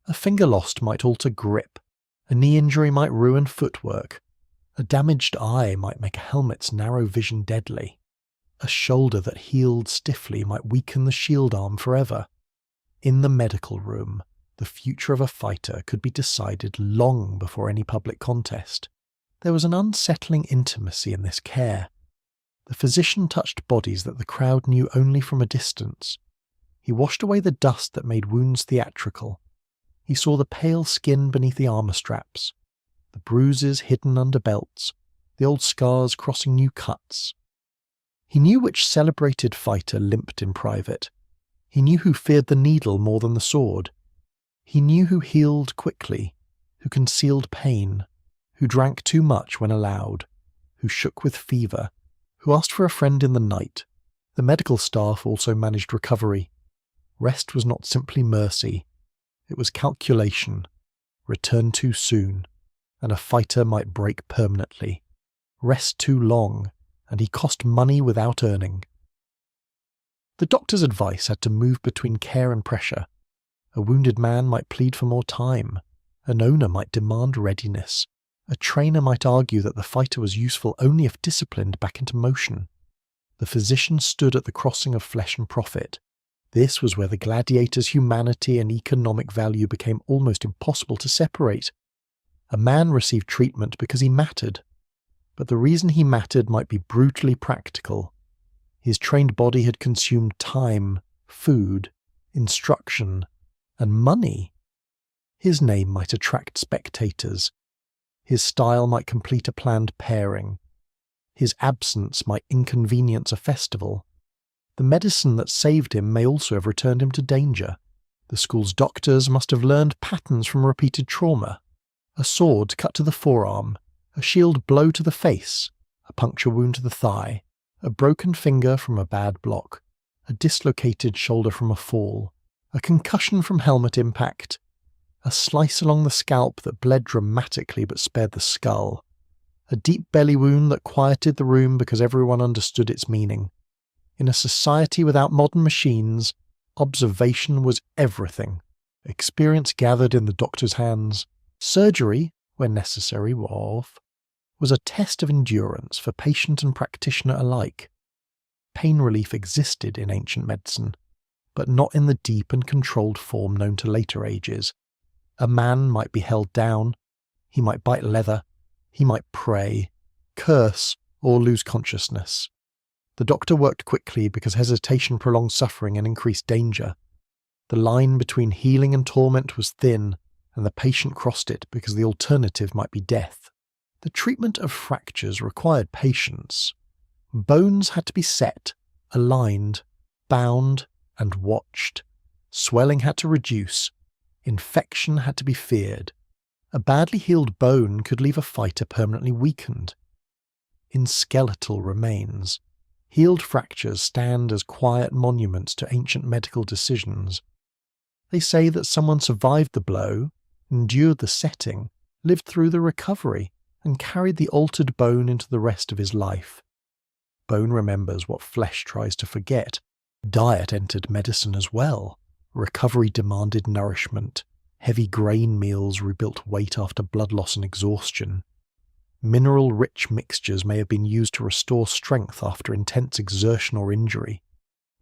A finger lost might alter grip, a knee injury might ruin footwork, a damaged eye might make a helmet's narrow vision deadly, a shoulder that healed stiffly might weaken the shield arm forever. In the medical room, the future of a fighter could be decided long before any public contest. There was an unsettling intimacy in this care. The physician touched bodies that the crowd knew only from a distance. He washed away the dust that made wounds theatrical. He saw the pale skin beneath the armour straps, the bruises hidden under belts, the old scars crossing new cuts. He knew which celebrated fighter limped in private. He knew who feared the needle more than the sword. He knew who healed quickly, who concealed pain, who drank too much when allowed, who shook with fever, who asked for a friend in the night. The medical staff also managed recovery. Rest was not simply mercy. It was calculation. Return too soon, and a fighter might break permanently. Rest too long, and he cost money without earning. The doctor's advice had to move between care and pressure. A wounded man might plead for more time. An owner might demand readiness. A trainer might argue that the fighter was useful only if disciplined back into motion. The physician stood at the crossing of flesh and profit. This was where the gladiator's humanity and economic value became almost impossible to separate. A man received treatment because he mattered, but the reason he mattered might be brutally practical. His trained body had consumed time, food, instruction, and money. His name might attract spectators. His style might complete a planned pairing. His absence might inconvenience a festival. The medicine that saved him may also have returned him to danger. The school's doctors must have learned patterns from repeated trauma. A sword cut to the forearm, a shield blow to the face, a puncture wound to the thigh, a broken finger from a bad block, a dislocated shoulder from a fall, a concussion from helmet impact, a slice along the scalp that bled dramatically but spared the skull, a deep belly wound that quieted the room because everyone understood its meaning. In a society without modern machines, observation was everything. Experience gathered in the doctor's hands. Surgery, when necessary, was a test of endurance for patient and practitioner alike. Pain relief existed in ancient medicine, but not in the deep and controlled form known to later ages. A man might be held down, he might bite leather, he might pray, curse, or lose consciousness. The doctor worked quickly because hesitation prolonged suffering and increased danger. The line between healing and torment was thin, and the patient crossed it because the alternative might be death. The treatment of fractures required patience. Bones had to be set, aligned, bound, and watched. Swelling had to reduce. Infection had to be feared. A badly healed bone could leave a fighter permanently weakened. In skeletal remains, healed fractures stand as quiet monuments to ancient medical decisions. They say that someone survived the blow, endured the setting, lived through the recovery, and carried the altered bone into the rest of his life. Bone remembers what flesh tries to forget. Diet entered medicine as well. Recovery demanded nourishment. Heavy grain meals rebuilt weight after blood loss and exhaustion. Mineral-rich mixtures may have been used to restore strength after intense exertion or injury.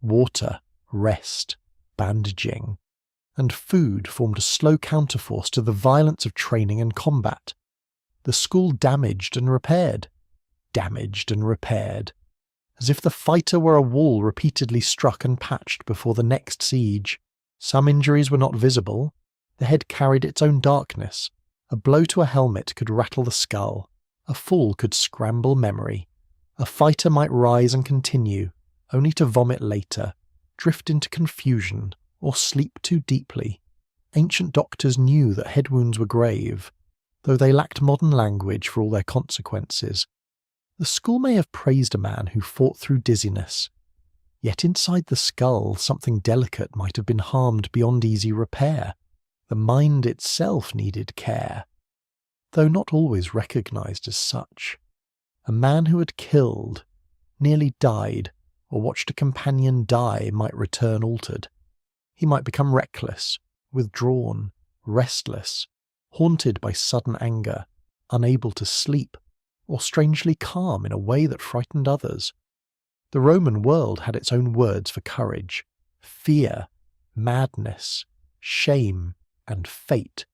Water, rest, bandaging, and food formed a slow counterforce to the violence of training and combat. The school damaged and repaired, as if the fighter were a wall repeatedly struck and patched before the next siege. Some injuries were not visible. The head carried its own darkness. A blow to a helmet could rattle the skull. A fall could scramble memory. A fighter might rise and continue, only to vomit later, drift into confusion, or sleep too deeply. Ancient doctors knew that head wounds were grave, though they lacked modern language for all their consequences. The school may have praised a man who fought through dizziness, yet inside the skull something delicate might have been harmed beyond easy repair. The mind itself needed care, though not always recognised as such. A man who had killed, nearly died, or watched a companion die might return altered. He might become reckless, withdrawn, restless, haunted by sudden anger, unable to sleep, or strangely calm in a way that frightened others. The Roman world had its own words for courage: fear, madness, shame, and fate.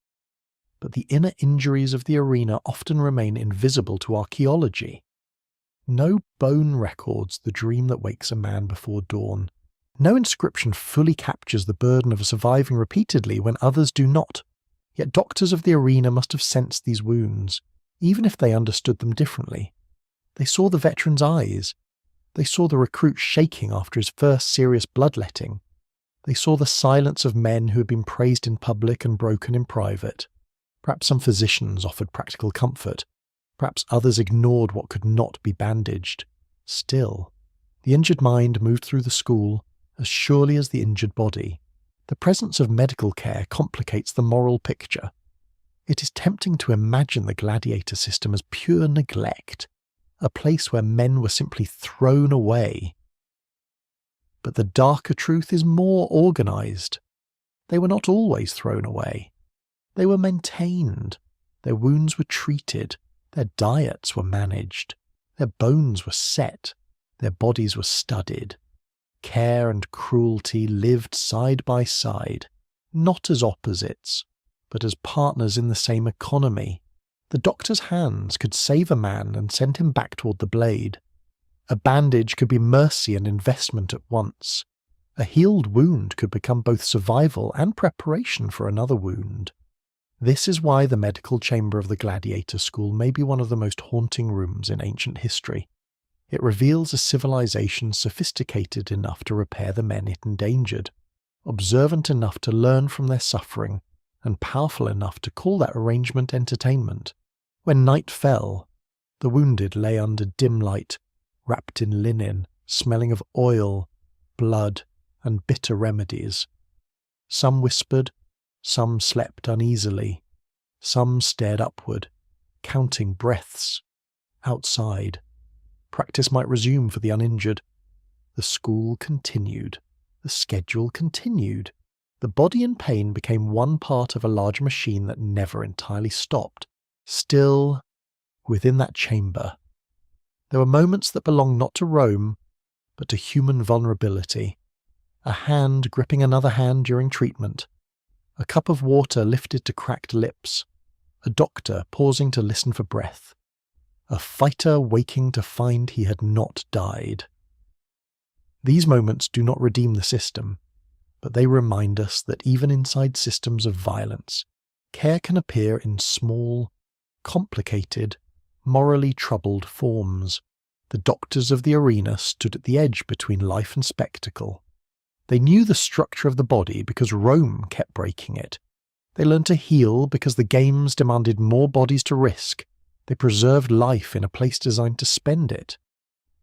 But the inner injuries of the arena often remain invisible to archaeology. No bone records the dream that wakes a man before dawn. No inscription fully captures the burden of surviving repeatedly when others do not. Yet doctors of the arena must have sensed these wounds, even if they understood them differently. They saw the veteran's eyes. They saw the recruit shaking after his first serious bloodletting. They saw the silence of men who had been praised in public and broken in private. Perhaps some physicians offered practical comfort. Perhaps others ignored what could not be bandaged. Still, the injured mind moved through the school as surely as the injured body. The presence of medical care complicates the moral picture. It is tempting to imagine the gladiator system as pure neglect, a place where men were simply thrown away. But the darker truth is more organised. They were not always thrown away. They were maintained. Their wounds were treated. Their diets were managed. Their bones were set. Their bodies were studied. Care and cruelty lived side by side, not as opposites, but as partners in the same economy. The doctor's hands could save a man and send him back toward the blade. A bandage could be mercy and investment at once. A healed wound could become both survival and preparation for another wound. This is why the medical chamber of the gladiator school may be one of the most haunting rooms in ancient history. It reveals a civilization sophisticated enough to repair the men it endangered, observant enough to learn from their suffering, and powerful enough to call that arrangement entertainment. When night fell, the wounded lay under dim light, wrapped in linen, smelling of oil, blood, and bitter remedies. Some whispered, some slept uneasily, some stared upward, counting breaths. Outside, practice might resume for the uninjured. The school continued. The schedule continued. The body in pain became one part of a large machine that never entirely stopped. Still, within that chamber, there were moments that belonged not to Rome, but to human vulnerability. A hand gripping another hand during treatment. A cup of water lifted to cracked lips. A doctor pausing to listen for breath. A fighter waking to find he had not died. These moments do not redeem the system, but they remind us that even inside systems of violence, care can appear in small, complicated, morally troubled forms. The doctors of the arena stood at the edge between life and spectacle. They knew the structure of the body because Rome kept breaking it. They learned to heal because the games demanded more bodies to risk. They preserved life in a place designed to spend it.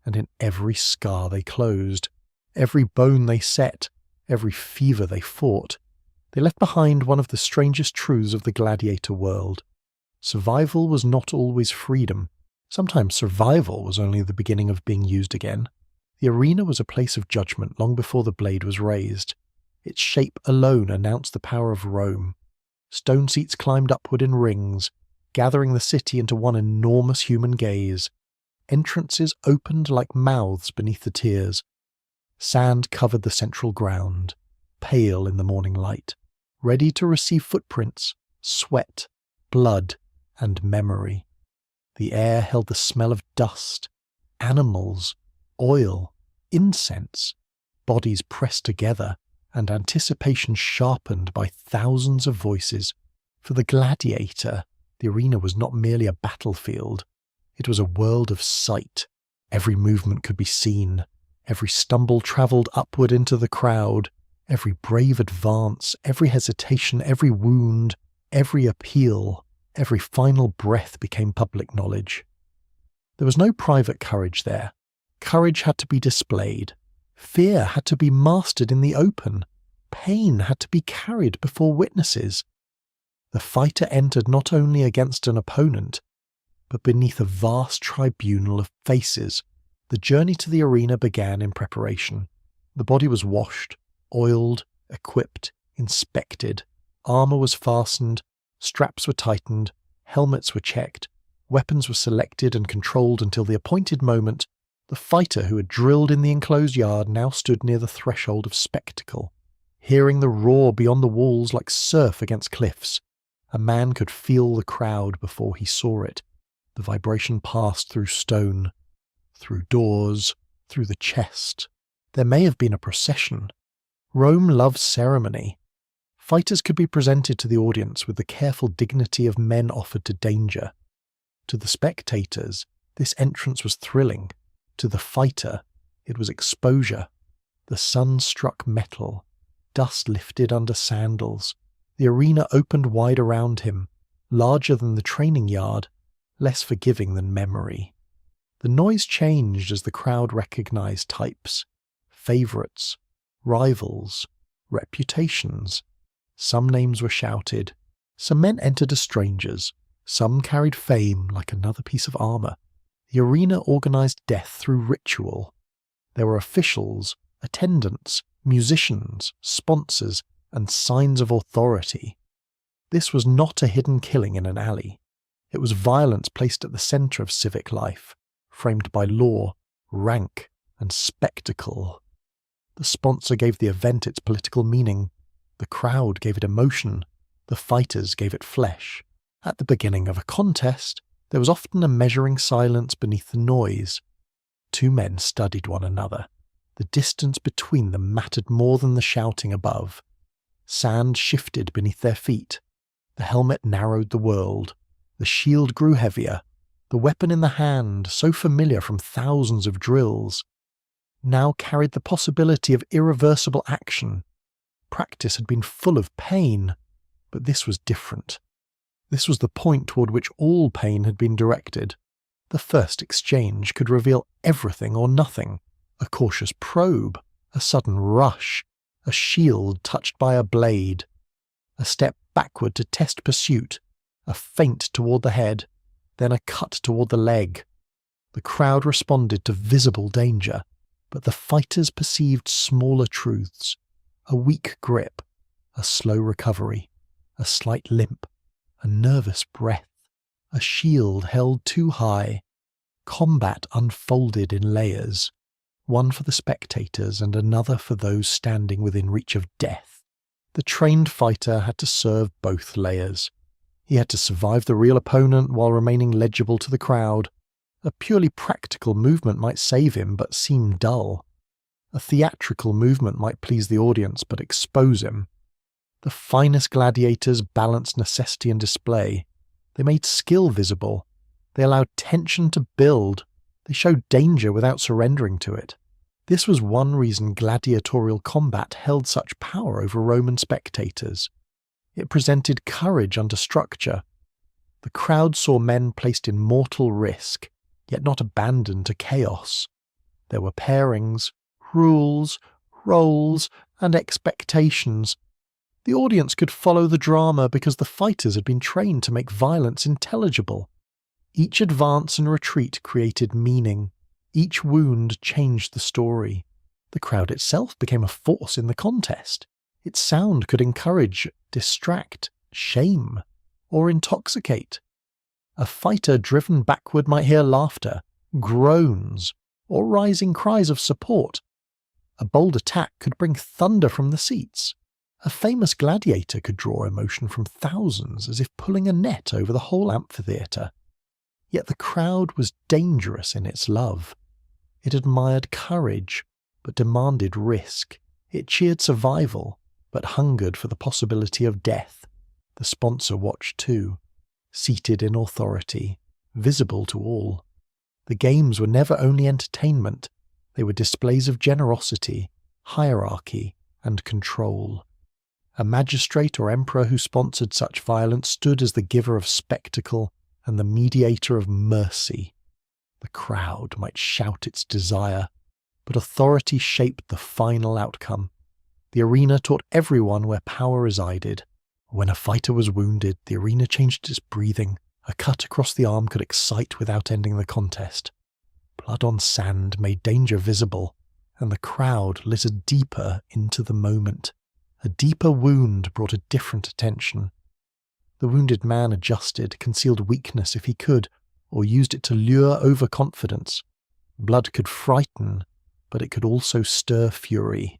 And in every scar they closed, every bone they set, every fever they fought, they left behind one of the strangest truths of the gladiator world. Survival was not always freedom. Sometimes survival was only the beginning of being used again. The arena was a place of judgment long before the blade was raised. Its shape alone announced the power of Rome. Stone seats climbed upward in rings, gathering the city into one enormous human gaze. Entrances opened like mouths beneath the tears. Sand covered the central ground, pale in the morning light, ready to receive footprints, sweat, blood, and memory. The air held the smell of dust, animals, oil, incense, bodies pressed together, and anticipation sharpened by thousands of voices. For the gladiator, the arena was not merely a battlefield. It was a world of sight. Every movement could be seen. Every stumble travelled upward into the crowd. Every brave advance, every hesitation, every wound, every appeal, every final breath became public knowledge. There was no private courage there. Courage had to be displayed. Fear had to be mastered in the open. Pain had to be carried before witnesses. The fighter entered not only against an opponent, but beneath a vast tribunal of faces. The journey to the arena began in preparation. The body was washed, oiled, equipped, inspected. Armour was fastened, straps were tightened, helmets were checked, weapons were selected and controlled until the appointed moment. The fighter who had drilled in the enclosed yard now stood near the threshold of spectacle, hearing the roar beyond the walls like surf against cliffs. A man could feel the crowd before he saw it. The vibration passed through stone, through doors, through the chest. There may have been a procession. Rome loves ceremony. Fighters could be presented to the audience with the careful dignity of men offered to danger. To the spectators, this entrance was thrilling. To the fighter, it was exposure. The sun struck metal. Dust lifted under sandals. The arena opened wide around him, larger than the training yard, less forgiving than memory. The noise changed as the crowd recognized types, favorites, rivals, reputations. Some names were shouted. Some men entered as strangers. Some carried fame like another piece of armor. The arena organized death through ritual. There were officials, attendants, musicians, sponsors, and signs of authority. This was not a hidden killing in an alley. It was violence placed at the center of civic life, framed by law, rank, and spectacle. The sponsor gave the event its political meaning. The crowd gave it emotion. The fighters gave it flesh. At the beginning of a contest, there was often a measuring silence beneath the noise. Two men studied one another. The distance between them mattered more than the shouting above. Sand shifted beneath their feet. The helmet narrowed the world. The shield grew heavier. The weapon in the hand, so familiar from thousands of drills, now carried the possibility of irreversible action. Practice had been full of pain, but this was different. This was the point toward which all pain had been directed. The first exchange could reveal everything or nothing. A cautious probe, a sudden rush, a shield touched by a blade, a step backward to test pursuit, a feint toward the head, then a cut toward the leg. The crowd responded to visible danger, but the fighters perceived smaller truths. A weak grip, a slow recovery, a slight limp, a nervous breath, a shield held too high. Combat unfolded in layers, one for the spectators and another for those standing within reach of death. The trained fighter had to serve both layers. He had to survive the real opponent while remaining legible to the crowd. A purely practical movement might save him but seem dull. A theatrical movement might please the audience but expose him. The finest gladiators balanced necessity and display. They made skill visible. They allowed tension to build. They showed danger without surrendering to it. This was one reason gladiatorial combat held such power over Roman spectators. It presented courage under structure. The crowd saw men placed in mortal risk, yet not abandoned to chaos. There were pairings, rules, roles, and expectations. The audience could follow the drama because the fighters had been trained to make violence intelligible. Each advance and retreat created meaning. Each wound changed the story. The crowd itself became a force in the contest. Its sound could encourage, distract, shame, or intoxicate. A fighter driven backward might hear laughter, groans, or rising cries of support. A bold attack could bring thunder from the seats. A famous gladiator could draw emotion from thousands as if pulling a net over the whole amphitheatre. Yet the crowd was dangerous in its love. It admired courage, but demanded risk. It cheered survival, but hungered for the possibility of death. The sponsor watched too, seated in authority, visible to all. The games were never only entertainment. They were displays of generosity, hierarchy, and control. A magistrate or emperor who sponsored such violence stood as the giver of spectacle and the mediator of mercy. The crowd might shout its desire, but authority shaped the final outcome. The arena taught everyone where power resided. When a fighter was wounded, the arena changed its breathing. A cut across the arm could excite without ending the contest. Blood on sand made danger visible, and the crowd littered deeper into the moment. A deeper wound brought a different attention. The wounded man adjusted, concealed weakness if he could, or used it to lure overconfidence. Blood could frighten, but it could also stir fury.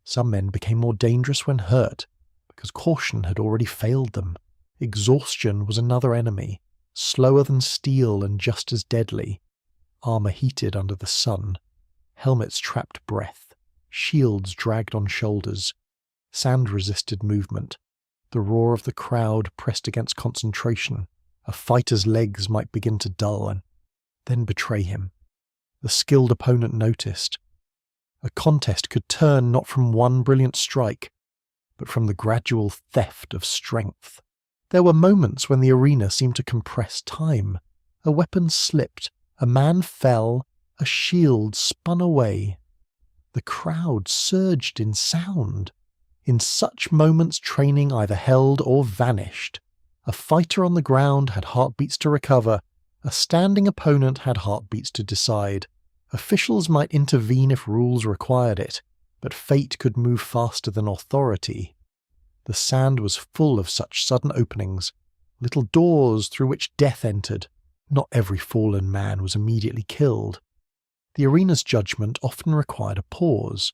Some men became more dangerous when hurt, because caution had already failed them. Exhaustion was another enemy, slower than steel and just as deadly. Armor heated under the sun. Helmets trapped breath. Shields dragged on shoulders. Sand resisted movement. The roar of the crowd pressed against concentration. A fighter's legs might begin to dull and then betray him. The skilled opponent noticed. A contest could turn not from one brilliant strike, but from the gradual theft of strength. There were moments when the arena seemed to compress time. A weapon slipped, a man fell, a shield spun away. The crowd surged in sound. In such moments training either held or vanished. A fighter on the ground had heartbeats to recover. A standing opponent had heartbeats to decide. Officials might intervene if rules required it, but fate could move faster than authority. The sand was full of such sudden openings, little doors through which death entered. Not every fallen man was immediately killed. The arena's judgment often required a pause.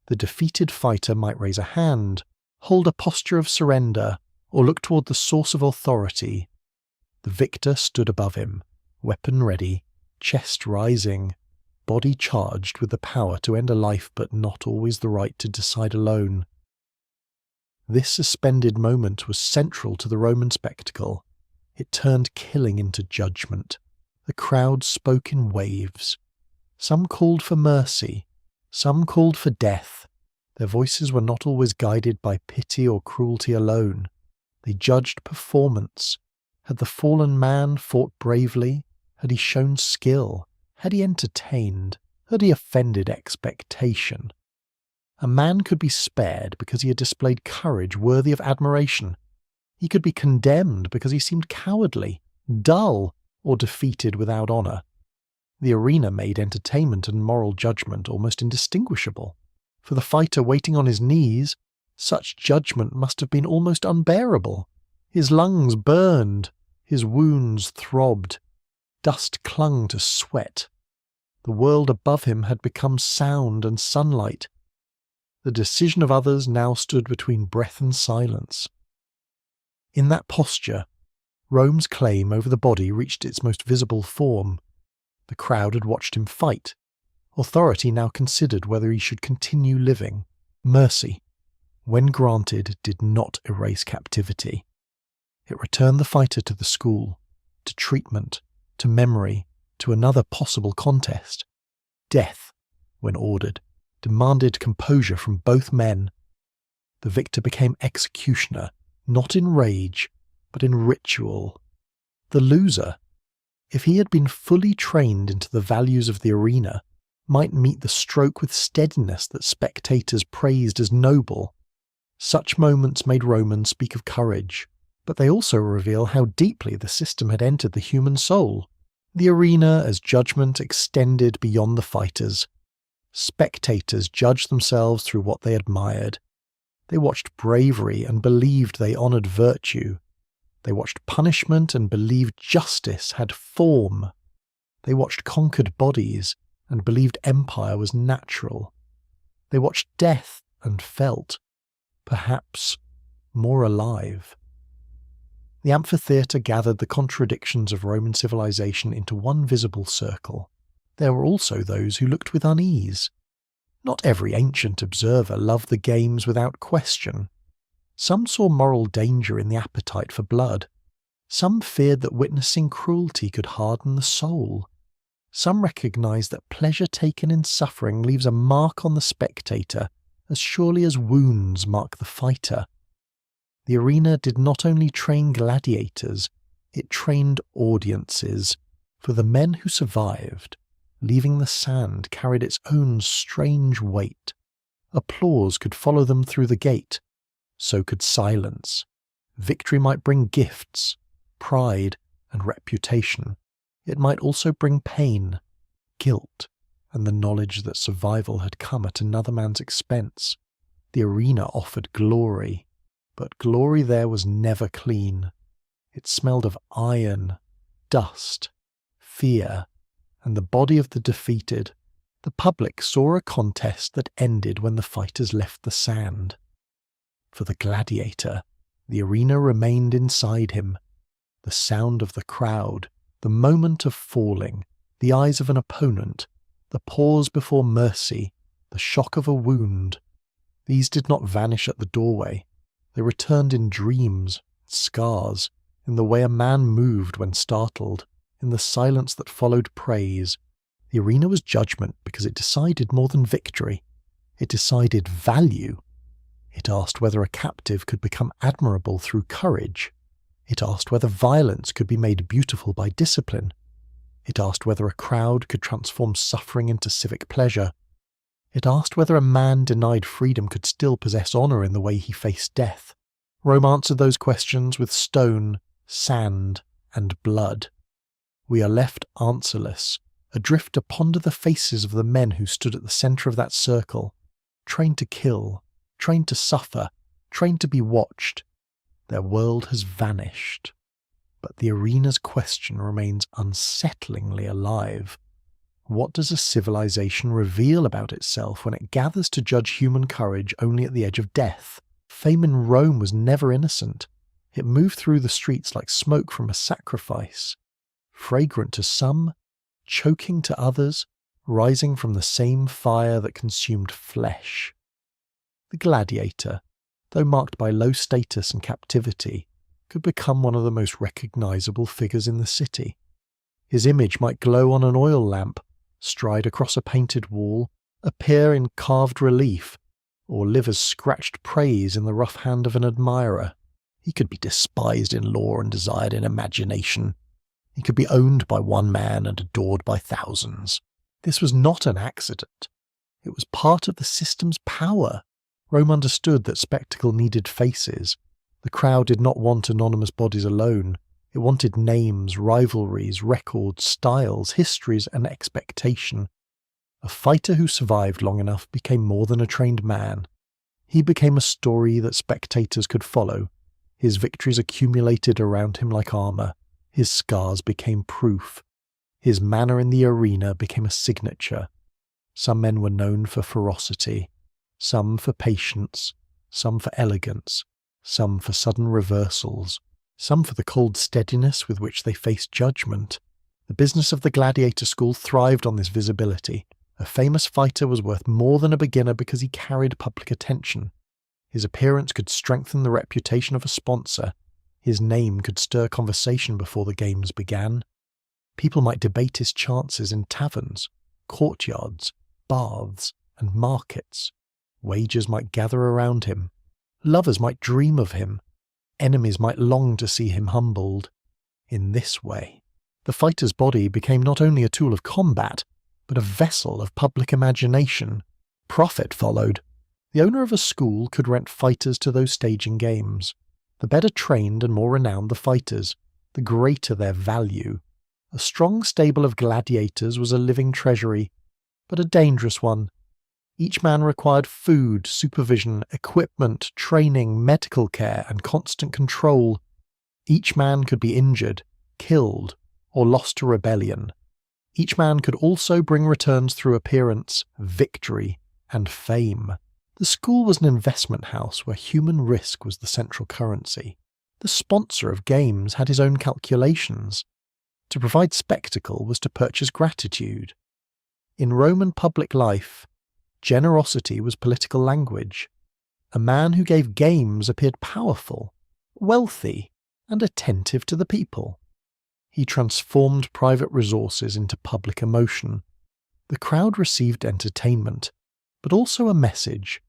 The defeated fighter might raise a hand, hold a posture of surrender, or look toward the source of authority. The victor stood above him, weapon ready, chest rising, body charged with the power to end a life but not always the right to decide alone. This suspended moment was central to the Roman spectacle. It turned killing into judgment. The crowd spoke in waves. Some called for mercy. Some called for death. Their voices were not always guided by pity or cruelty alone. They judged performance. Had the fallen man fought bravely? Had he shown skill? Had he entertained? Had he offended expectation? A man could be spared because he had displayed courage worthy of admiration. He could be condemned because he seemed cowardly, dull, or defeated without honour. The arena made entertainment and moral judgment almost indistinguishable. For the fighter waiting on his knees, such judgment must have been almost unbearable. His lungs burned, his wounds throbbed, dust clung to sweat. The world above him had become sound and sunlight. The decision of others now stood between breath and silence. In that posture, Rome's claim over the body reached its most visible form. The crowd had watched him fight. Authority now considered whether he should continue living. Mercy, when granted, did not erase captivity. It returned the fighter to the school, to treatment, to memory, to another possible contest. Death, when ordered, demanded composure from both men. The victor became executioner, not in rage, but in ritual. The loser, if he had been fully trained into the values of the arena, might meet the stroke with steadiness that spectators praised as noble. Such moments made Romans speak of courage, but they also reveal how deeply the system had entered the human soul. The arena as judgment extended beyond the fighters. Spectators judged themselves through what they admired. They watched bravery and believed they honoured virtue. They watched punishment and believed justice had form. They watched conquered bodies and believed empire was natural. They watched death and felt, perhaps, more alive. The amphitheatre gathered the contradictions of Roman civilization into one visible circle. There were also those who looked with unease. Not every ancient observer loved the games without question. Some saw moral danger in the appetite for blood. Some feared that witnessing cruelty could harden the soul. Some recognized that pleasure taken in suffering leaves a mark on the spectator, as surely as wounds mark the fighter. The arena did not only train gladiators, it trained audiences, for the men who survived, leaving the sand carried its own strange weight. Applause could follow them through the gate, so could silence. Victory might bring gifts, pride, and reputation. It might also bring pain, guilt, and the knowledge that survival had come at another man's expense. The arena offered glory, but glory there was never clean. It smelled of iron, dust, fear, and the body of the defeated. The public saw a contest that ended when the fighters left the sand. For the gladiator, the arena remained inside him. The sound of the crowd, the moment of falling, the eyes of an opponent, the pause before mercy, the shock of a wound. These did not vanish at the doorway. They returned in dreams, scars, in the way a man moved when startled, in the silence that followed praise. The arena was judgment because it decided more than victory. It decided value. It asked whether a captive could become admirable through courage. It asked whether violence could be made beautiful by discipline. It asked whether a crowd could transform suffering into civic pleasure. It asked whether a man denied freedom could still possess honour in the way he faced death. Rome answered those questions with stone, sand, and blood. We are left answerless, adrift to ponder the faces of the men who stood at the centre of that circle, trained to kill, trained to suffer, trained to be watched. Their world has vanished, but the arena's question remains unsettlingly alive. What does a civilization reveal about itself when it gathers to judge human courage only at the edge of death? Fame in Rome was never innocent. It moved through the streets like smoke from a sacrifice, fragrant to some, choking to others, rising from the same fire that consumed flesh. The gladiator, though marked by low status and captivity, could become one of the most recognizable figures in the city. His image might glow on an oil lamp, stride across a painted wall, appear in carved relief, or live as scratched praise in the rough hand of an admirer. He could be despised in law and desired in imagination. He could be owned by one man and adored by thousands. This was not an accident. It was part of the system's power. Rome understood that spectacle needed faces. The crowd did not want anonymous bodies alone. It wanted names, rivalries, records, styles, histories, and expectation. A fighter who survived long enough became more than a trained man. He became a story that spectators could follow. His victories accumulated around him like armour. His scars became proof. His manner in the arena became a signature. Some men were known for ferocity, some for patience, some for elegance, some for sudden reversals, some for the cold steadiness with which they faced judgment. The business of the gladiator school thrived on this visibility. A famous fighter was worth more than a beginner because he carried public attention. His appearance could strengthen the reputation of a sponsor. His name could stir conversation before the games began. People might debate his chances in taverns, courtyards, baths, and markets. Wagers might gather around him. Lovers might dream of him. Enemies might long to see him humbled. In this way, the fighter's body became not only a tool of combat, but a vessel of public imagination. Profit followed. The owner of a school could rent fighters to those staging games. The better trained and more renowned the fighters, the greater their value. A strong stable of gladiators was a living treasury, but a dangerous one. Each man required food, supervision, equipment, training, medical care, and constant control. Each man could be injured, killed, or lost to rebellion. Each man could also bring returns through appearance, victory, and fame. The school was an investment house where human risk was the central currency. The sponsor of games had his own calculations. To provide spectacle was to purchase gratitude. In Roman public life, generosity was political language. A man who gave games appeared powerful, wealthy, and attentive to the people. He transformed private resources into public emotion. The crowd received entertainment, but also a message.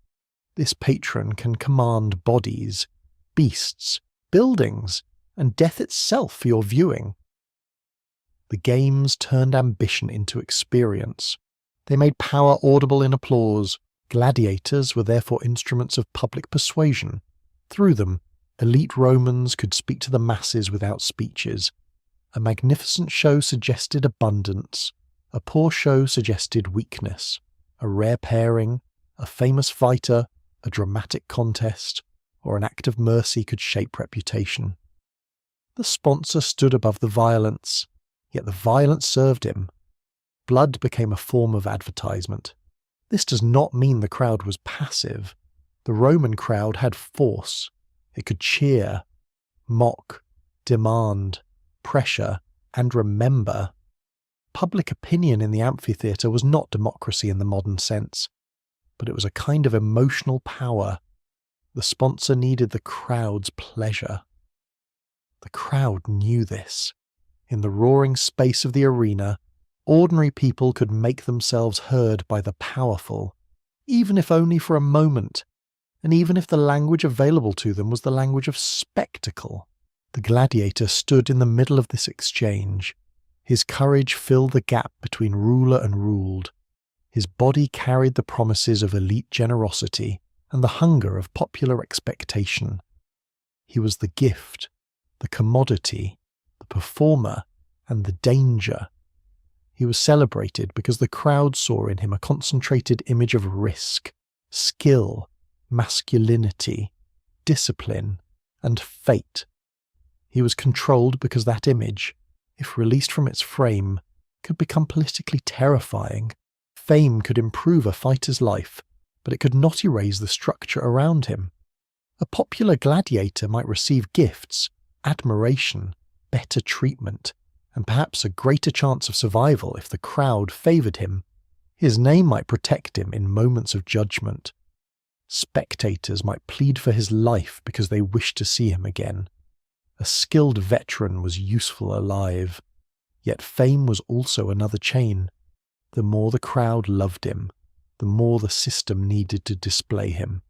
This patron can command bodies, beasts, buildings, and death itself for your viewing. The games turned ambition into experience. They made power audible in applause. Gladiators were therefore instruments of public persuasion. Through them, elite Romans could speak to the masses without speeches. A magnificent show suggested abundance. A poor show suggested weakness. A rare pairing, a famous fighter, a dramatic contest, or an act of mercy could shape reputation. The sponsor stood above the violence, yet the violence served him. Blood became a form of advertisement. This does not mean the crowd was passive. The Roman crowd had force. It could cheer, mock, demand, pressure, and remember. Public opinion in the amphitheatre was not democracy in the modern sense, but it was a kind of emotional power. The sponsor needed the crowd's pleasure. The crowd knew this. In the roaring space of the arena, ordinary people could make themselves heard by the powerful, even if only for a moment, and even if the language available to them was the language of spectacle. The gladiator stood in the middle of this exchange. His courage filled the gap between ruler and ruled. His body carried the promises of elite generosity and the hunger of popular expectation. He was the gift, the commodity, the performer, and the danger. He was celebrated because the crowd saw in him a concentrated image of risk, skill, masculinity, discipline, and fate. He was controlled because that image, if released from its frame, could become politically terrifying. Fame could improve a fighter's life, but it could not erase the structure around him. A popular gladiator might receive gifts, admiration, better treatment, and perhaps a greater chance of survival if the crowd favoured him. His name might protect him in moments of judgment. Spectators might plead for his life because they wished to see him again. A skilled veteran was useful alive. Yet fame was also another chain. The more the crowd loved him, the more the system needed to display him.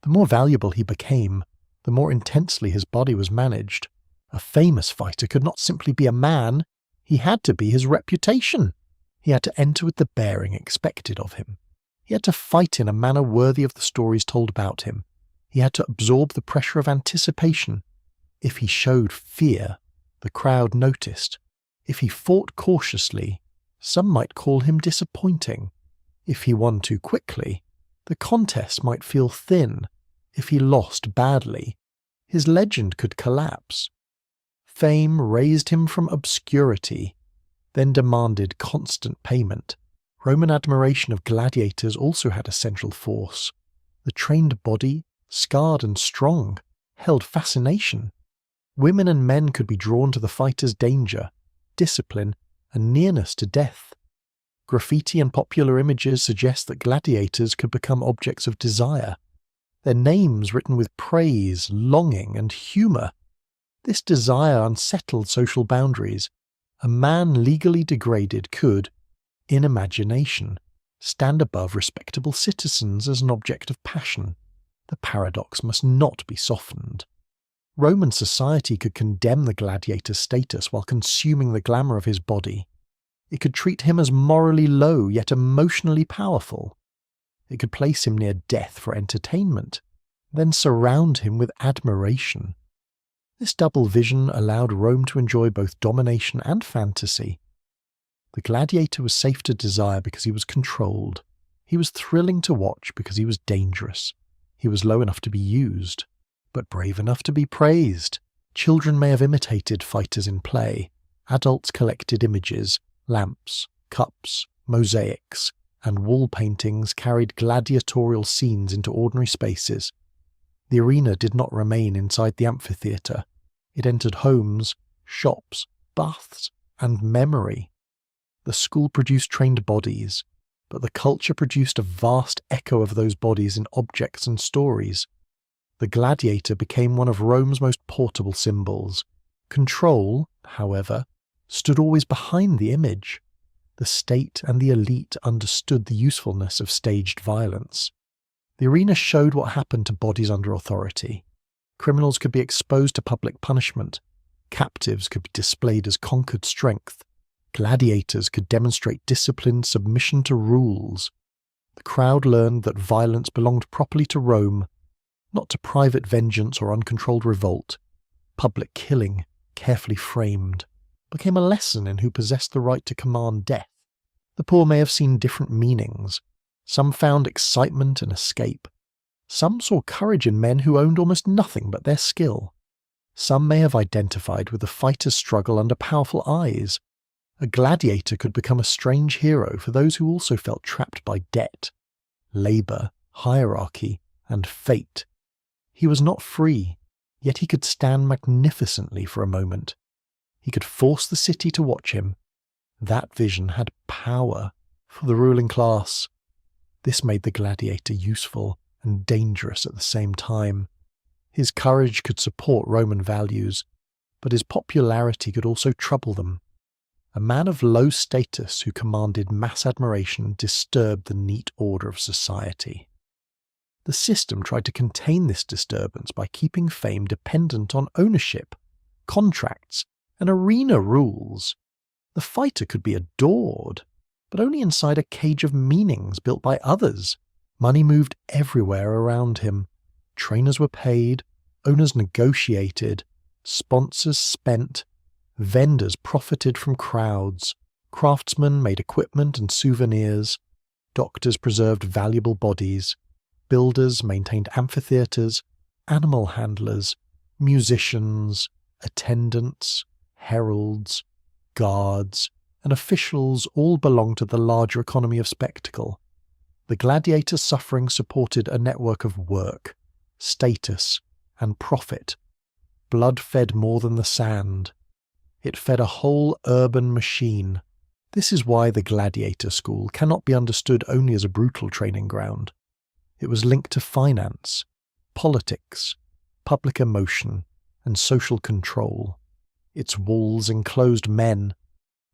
The more valuable he became, the more intensely his body was managed. A famous fighter could not simply be a man, he had to be his reputation. He had to enter with the bearing expected of him. He had to fight in a manner worthy of the stories told about him. He had to absorb the pressure of anticipation. If he showed fear, the crowd noticed. If he fought cautiously, some might call him disappointing. If he won too quickly, the contest might feel thin. If he lost badly, his legend could collapse. Fame raised him from obscurity, then demanded constant payment. Roman admiration of gladiators also had a central force. The trained body, scarred and strong, held fascination. Women and men could be drawn to the fighter's danger, discipline, and nearness to death. Graffiti and popular images suggest that gladiators could become objects of desire. Their names written with praise, longing, and humour. This desire unsettled social boundaries. A man legally degraded could, in imagination, stand above respectable citizens as an object of passion. The paradox must not be softened. Roman society could condemn the gladiator's status while consuming the glamour of his body. It could treat him as morally low yet emotionally powerful. It could place him near death for entertainment, then surround him with admiration. This double vision allowed Rome to enjoy both domination and fantasy. The gladiator was safe to desire because he was controlled. He was thrilling to watch because he was dangerous. He was low enough to be used, but brave enough to be praised. Children may have imitated fighters in play. Adults collected images, lamps, cups, mosaics, and wall paintings carried gladiatorial scenes into ordinary spaces. The arena did not remain inside the amphitheatre. It entered homes, shops, baths, and memory. The school produced trained bodies, but the culture produced a vast echo of those bodies in objects and stories. The gladiator became one of Rome's most portable symbols. Control, however, stood always behind the image. The state and the elite understood the usefulness of staged violence. The arena showed what happened to bodies under authority. Criminals could be exposed to public punishment. Captives could be displayed as conquered strength. Gladiators could demonstrate disciplined submission to rules. The crowd learned that violence belonged properly to Rome, not to private vengeance or uncontrolled revolt. Public killing, carefully framed, became a lesson in who possessed the right to command death. The poor may have seen different meanings. Some found excitement and escape. Some saw courage in men who owned almost nothing but their skill. Some may have identified with the fighter's struggle under powerful eyes. A gladiator could become a strange hero for those who also felt trapped by debt, labour, hierarchy, and fate. He was not free, yet he could stand magnificently for a moment. He could force the city to watch him. That vision had power for the ruling class. This made the gladiator useful and dangerous at the same time. His courage could support Roman values, but his popularity could also trouble them. A man of low status who commanded mass admiration disturbed the neat order of society. The system tried to contain this disturbance by keeping fame dependent on ownership, contracts, and arena rules. The fighter could be adored, but only inside a cage of meanings built by others. Money moved everywhere around him. Trainers were paid, owners negotiated, sponsors spent, vendors profited from crowds, craftsmen made equipment and souvenirs, doctors preserved valuable bodies, builders maintained amphitheatres, animal handlers, musicians, attendants, heralds, guards, and officials all belonged to the larger economy of spectacle. The gladiator's suffering supported a network of work, status, and profit. Blood fed more than the sand. It fed a whole urban machine. This is why the gladiator school cannot be understood only as a brutal training ground. It was linked to finance, politics, public emotion, and social control. Its walls enclosed men,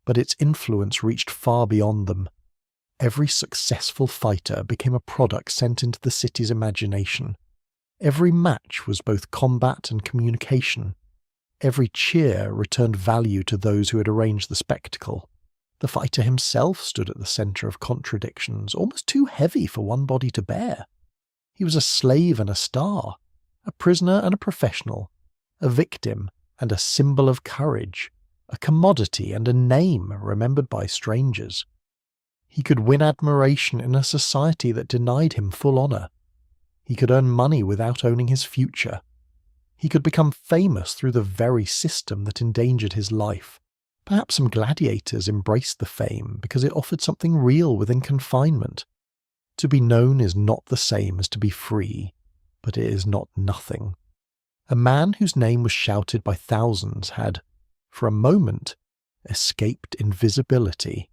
but its influence reached far beyond them. Every successful fighter became a product sent into the city's imagination. Every match was both combat and communication. Every cheer returned value to those who had arranged the spectacle. The fighter himself stood at the centre of contradictions, almost too heavy for one body to bear. He was a slave and a star, a prisoner and a professional, a victim and a symbol of courage, a commodity and a name remembered by strangers. He could win admiration in a society that denied him full honour. He could earn money without owning his future. He could become famous through the very system that endangered his life. Perhaps some gladiators embraced the fame because it offered something real within confinement. To be known is not the same as to be free, but it is not nothing. A man whose name was shouted by thousands had, for a moment, escaped invisibility.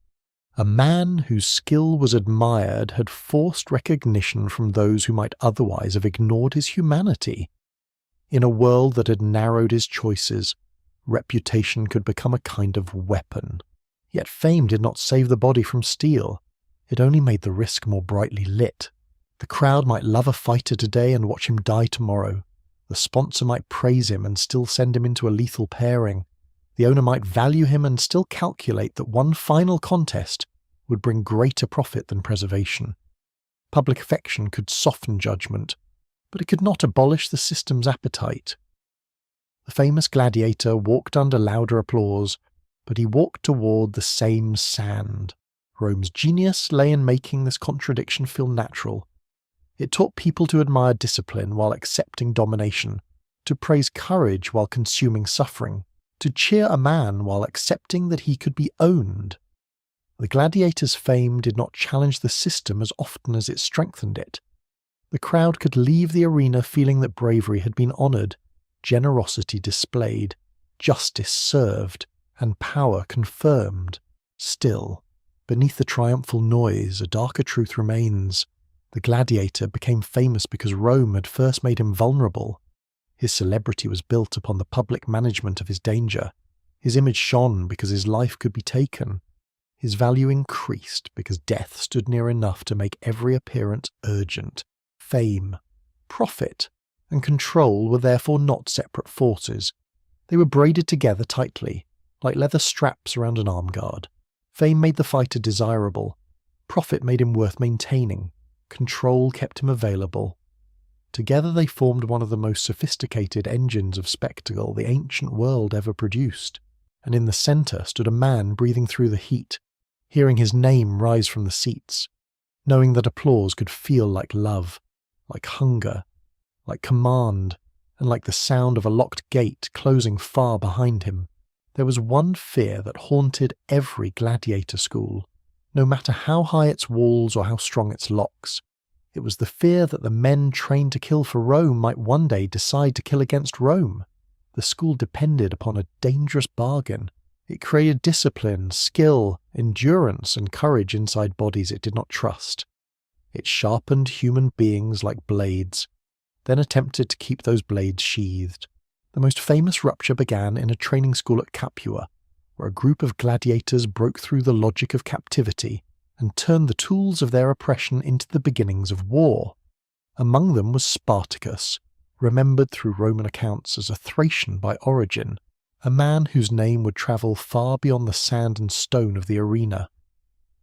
A man whose skill was admired had forced recognition from those who might otherwise have ignored his humanity. In a world that had narrowed his choices, reputation could become a kind of weapon. Yet fame did not save the body from steel. It only made the risk more brightly lit. The crowd might love a fighter today and watch him die tomorrow. The sponsor might praise him and still send him into a lethal pairing. The owner might value him and still calculate that one final contest would bring greater profit than preservation. Public affection could soften judgment, but it could not abolish the system's appetite. The famous gladiator walked under louder applause, but he walked toward the same sand. Rome's genius lay in making this contradiction feel natural. It taught people to admire discipline while accepting domination, to praise courage while consuming suffering, to cheer a man while accepting that he could be owned. The gladiator's fame did not challenge the system as often as it strengthened it. The crowd could leave the arena feeling that bravery had been honoured, generosity displayed, justice served, and power confirmed. Still, beneath the triumphal noise, a darker truth remains. The gladiator became famous because Rome had first made him vulnerable. His celebrity was built upon the public management of his danger. His image shone because his life could be taken. His value increased because death stood near enough to make every appearance urgent. Fame, profit, and control were therefore not separate forces. They were braided together tightly, like leather straps around an arm guard. Fame made the fighter desirable. Profit made him worth maintaining. Control kept him available. Together they formed one of the most sophisticated engines of spectacle the ancient world ever produced. And in the centre stood a man breathing through the heat, hearing his name rise from the seats, knowing that applause could feel like love, like hunger, like command, and like the sound of a locked gate closing far behind him. There was one fear that haunted every gladiator school, no matter how high its walls or how strong its locks. It was the fear that the men trained to kill for Rome might one day decide to kill against Rome. The school depended upon a dangerous bargain. It created discipline, skill, endurance, and courage inside bodies it did not trust. It sharpened human beings like blades, then attempted to keep those blades sheathed. The most famous rupture began in a training school at Capua, where a group of gladiators broke through the logic of captivity and turned the tools of their oppression into the beginnings of war. Among them was Spartacus, remembered through Roman accounts as a Thracian by origin, a man whose name would travel far beyond the sand and stone of the arena.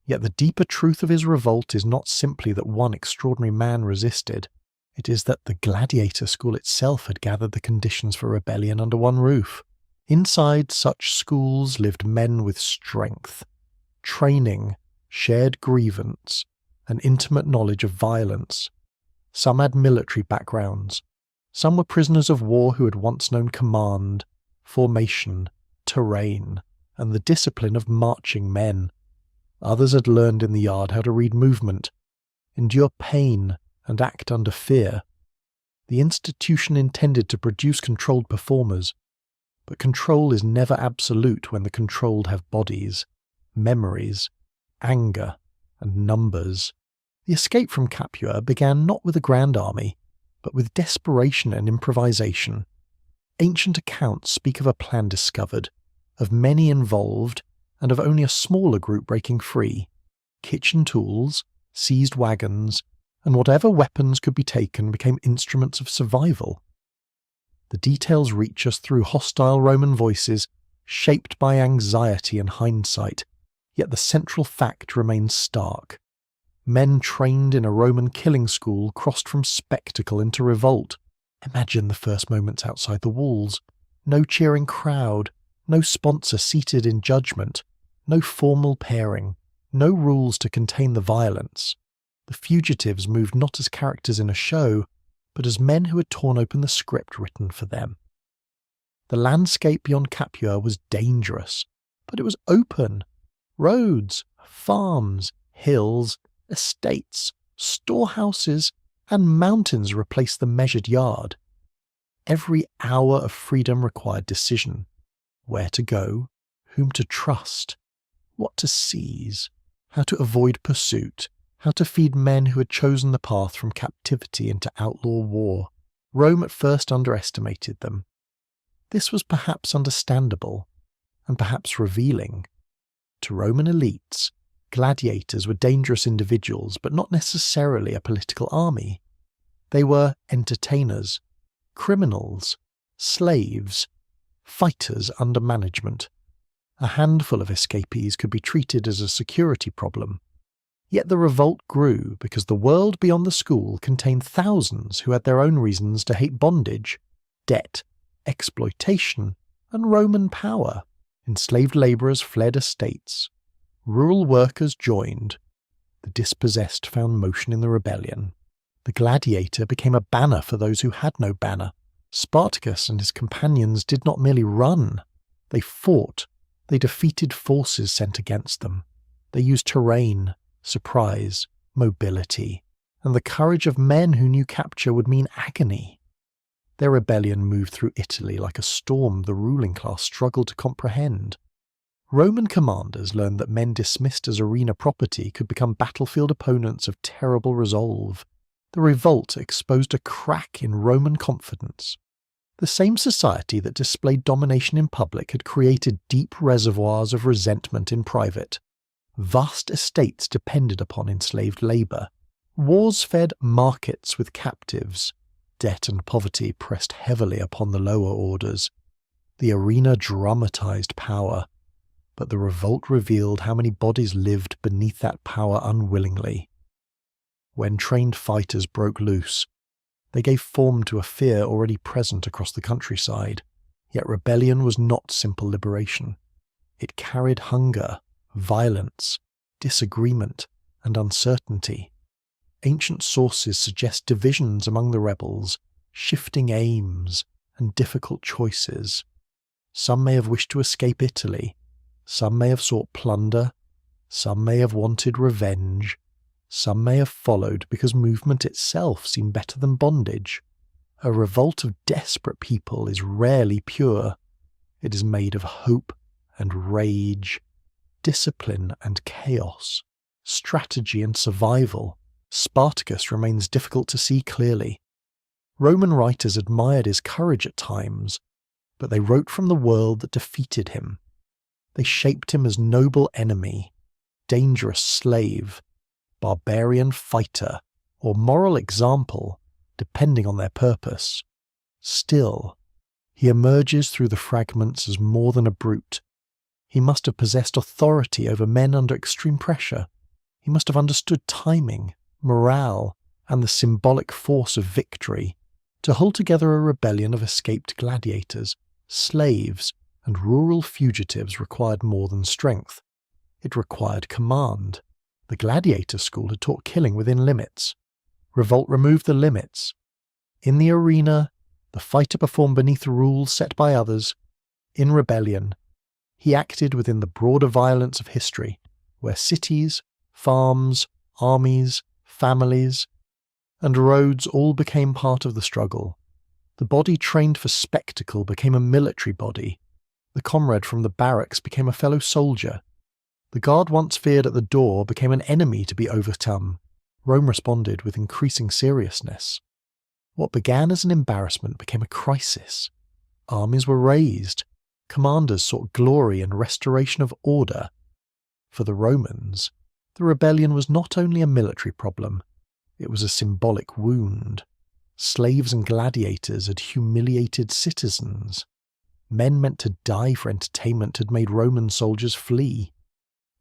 Yet the deeper truth of his revolt is not simply that one extraordinary man resisted. It is that the gladiator school itself had gathered the conditions for rebellion under one roof. Inside such schools lived men with strength, training, shared grievance, and intimate knowledge of violence. Some had military backgrounds. Some were prisoners of war who had once known command, formation, terrain, and the discipline of marching men. Others had learned in the yard how to read movement, endure pain, and act under fear. The institution intended to produce controlled performers, but control is never absolute when the controlled have bodies, memories, anger, and numbers. The escape from Capua began not with a grand army, but with desperation and improvisation. Ancient accounts speak of a plan discovered, of many involved, and of only a smaller group breaking free. Kitchen tools, seized wagons, and whatever weapons could be taken became instruments of survival. The details reach us through hostile Roman voices, shaped by anxiety and hindsight, yet the central fact remains stark. Men trained in a Roman killing school crossed from spectacle into revolt. Imagine the first moments outside the walls. No cheering crowd, no sponsor seated in judgment, no formal pairing, no rules to contain the violence. The fugitives moved not as characters in a show, but as men who had torn open the script written for them. The landscape beyond Capua was dangerous, but it was open. Roads, farms, hills, estates, storehouses, and mountains replaced the measured yard. Every hour of freedom required decision. Where to go, whom to trust, what to seize, how to avoid pursuit, how to feed men who had chosen the path from captivity into outlaw war. Rome at first underestimated them. This was perhaps understandable, and perhaps revealing. To Roman elites, gladiators were dangerous individuals, but not necessarily a political army. They were entertainers, criminals, slaves, fighters under management. A handful of escapees could be treated as a security problem. Yet the revolt grew because the world beyond the school contained thousands who had their own reasons to hate bondage, debt, exploitation, and Roman power. Enslaved labourers fled estates. Rural workers joined. The dispossessed found motion in the rebellion. The gladiator became a banner for those who had no banner. Spartacus and his companions did not merely run. They fought. They defeated forces sent against them. They used terrain, surprise, mobility, and the courage of men who knew capture would mean agony. Their rebellion moved through Italy like a storm the ruling class struggled to comprehend. Roman commanders learned that men dismissed as arena property could become battlefield opponents of terrible resolve. The revolt exposed a crack in Roman confidence. The same society that displayed domination in public had created deep reservoirs of resentment in private. Vast estates depended upon enslaved labour. Wars fed markets with captives. Debt and poverty pressed heavily upon the lower orders. The arena dramatized power, but the revolt revealed how many bodies lived beneath that power unwillingly. When trained fighters broke loose, they gave form to a fear already present across the countryside. Yet rebellion was not simple liberation. It carried hunger, violence, disagreement, and uncertainty. Ancient sources suggest divisions among the rebels, shifting aims, and difficult choices. Some may have wished to escape Italy, some may have sought plunder, some may have wanted revenge, some may have followed because movement itself seemed better than bondage. A revolt of desperate people is rarely pure. It is made of hope and rage, discipline and chaos, strategy and survival. Spartacus remains difficult to see clearly. Roman writers admired his courage at times, but they wrote from the world that defeated him. They shaped him as noble enemy, dangerous slave, barbarian fighter, or moral example, depending on their purpose. Still, he emerges through the fragments as more than a brute. He must have possessed authority over men under extreme pressure. He must have understood timing, morale, and the symbolic force of victory. To hold together a rebellion of escaped gladiators, slaves, and rural fugitives required more than strength. It required command. The gladiator school had taught killing within limits. Revolt removed the limits. In the arena, the fighter performed beneath rules set by others. In rebellion, he acted within the broader violence of history, where cities, farms, armies, families, and roads all became part of the struggle. The body trained for spectacle became a military body. The comrade from the barracks became a fellow soldier. The guard once feared at the door became an enemy to be overcome. Rome responded with increasing seriousness. What began as an embarrassment became a crisis. Armies were raised. Commanders sought glory and restoration of order. For the Romans, the rebellion was not only a military problem, it was a symbolic wound. Slaves and gladiators had humiliated citizens. Men meant to die for entertainment had made Roman soldiers flee.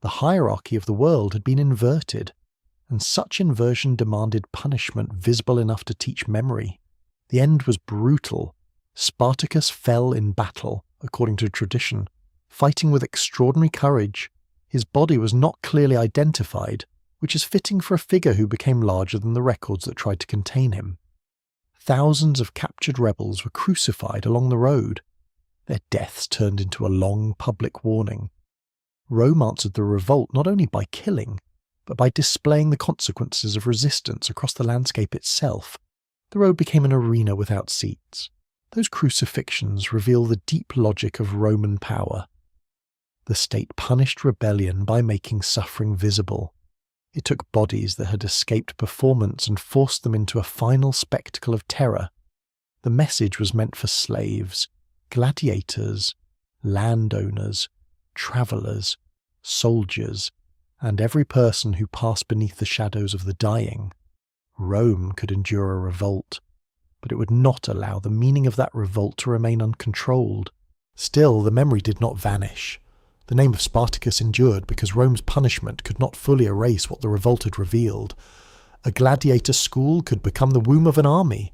The hierarchy of the world had been inverted, and such inversion demanded punishment visible enough to teach memory. The end was brutal. Spartacus fell in battle, according to tradition, fighting with extraordinary courage. His body was not clearly identified, which is fitting for a figure who became larger than the records that tried to contain him. Thousands of captured rebels were crucified along the road. Their deaths turned into a long public warning. Rome answered the revolt not only by killing, but by displaying the consequences of resistance across the landscape itself. The road became an arena without seats. Those crucifixions reveal the deep logic of Roman power. The state punished rebellion by making suffering visible. It took bodies that had escaped performance and forced them into a final spectacle of terror. The message was meant for slaves, gladiators, landowners, travellers, soldiers, and every person who passed beneath the shadows of the dying. Rome could endure a revolt, but it would not allow the meaning of that revolt to remain uncontrolled. Still, the memory did not vanish. The name of Spartacus endured because Rome's punishment could not fully erase what the revolt had revealed. A gladiator school could become the womb of an army.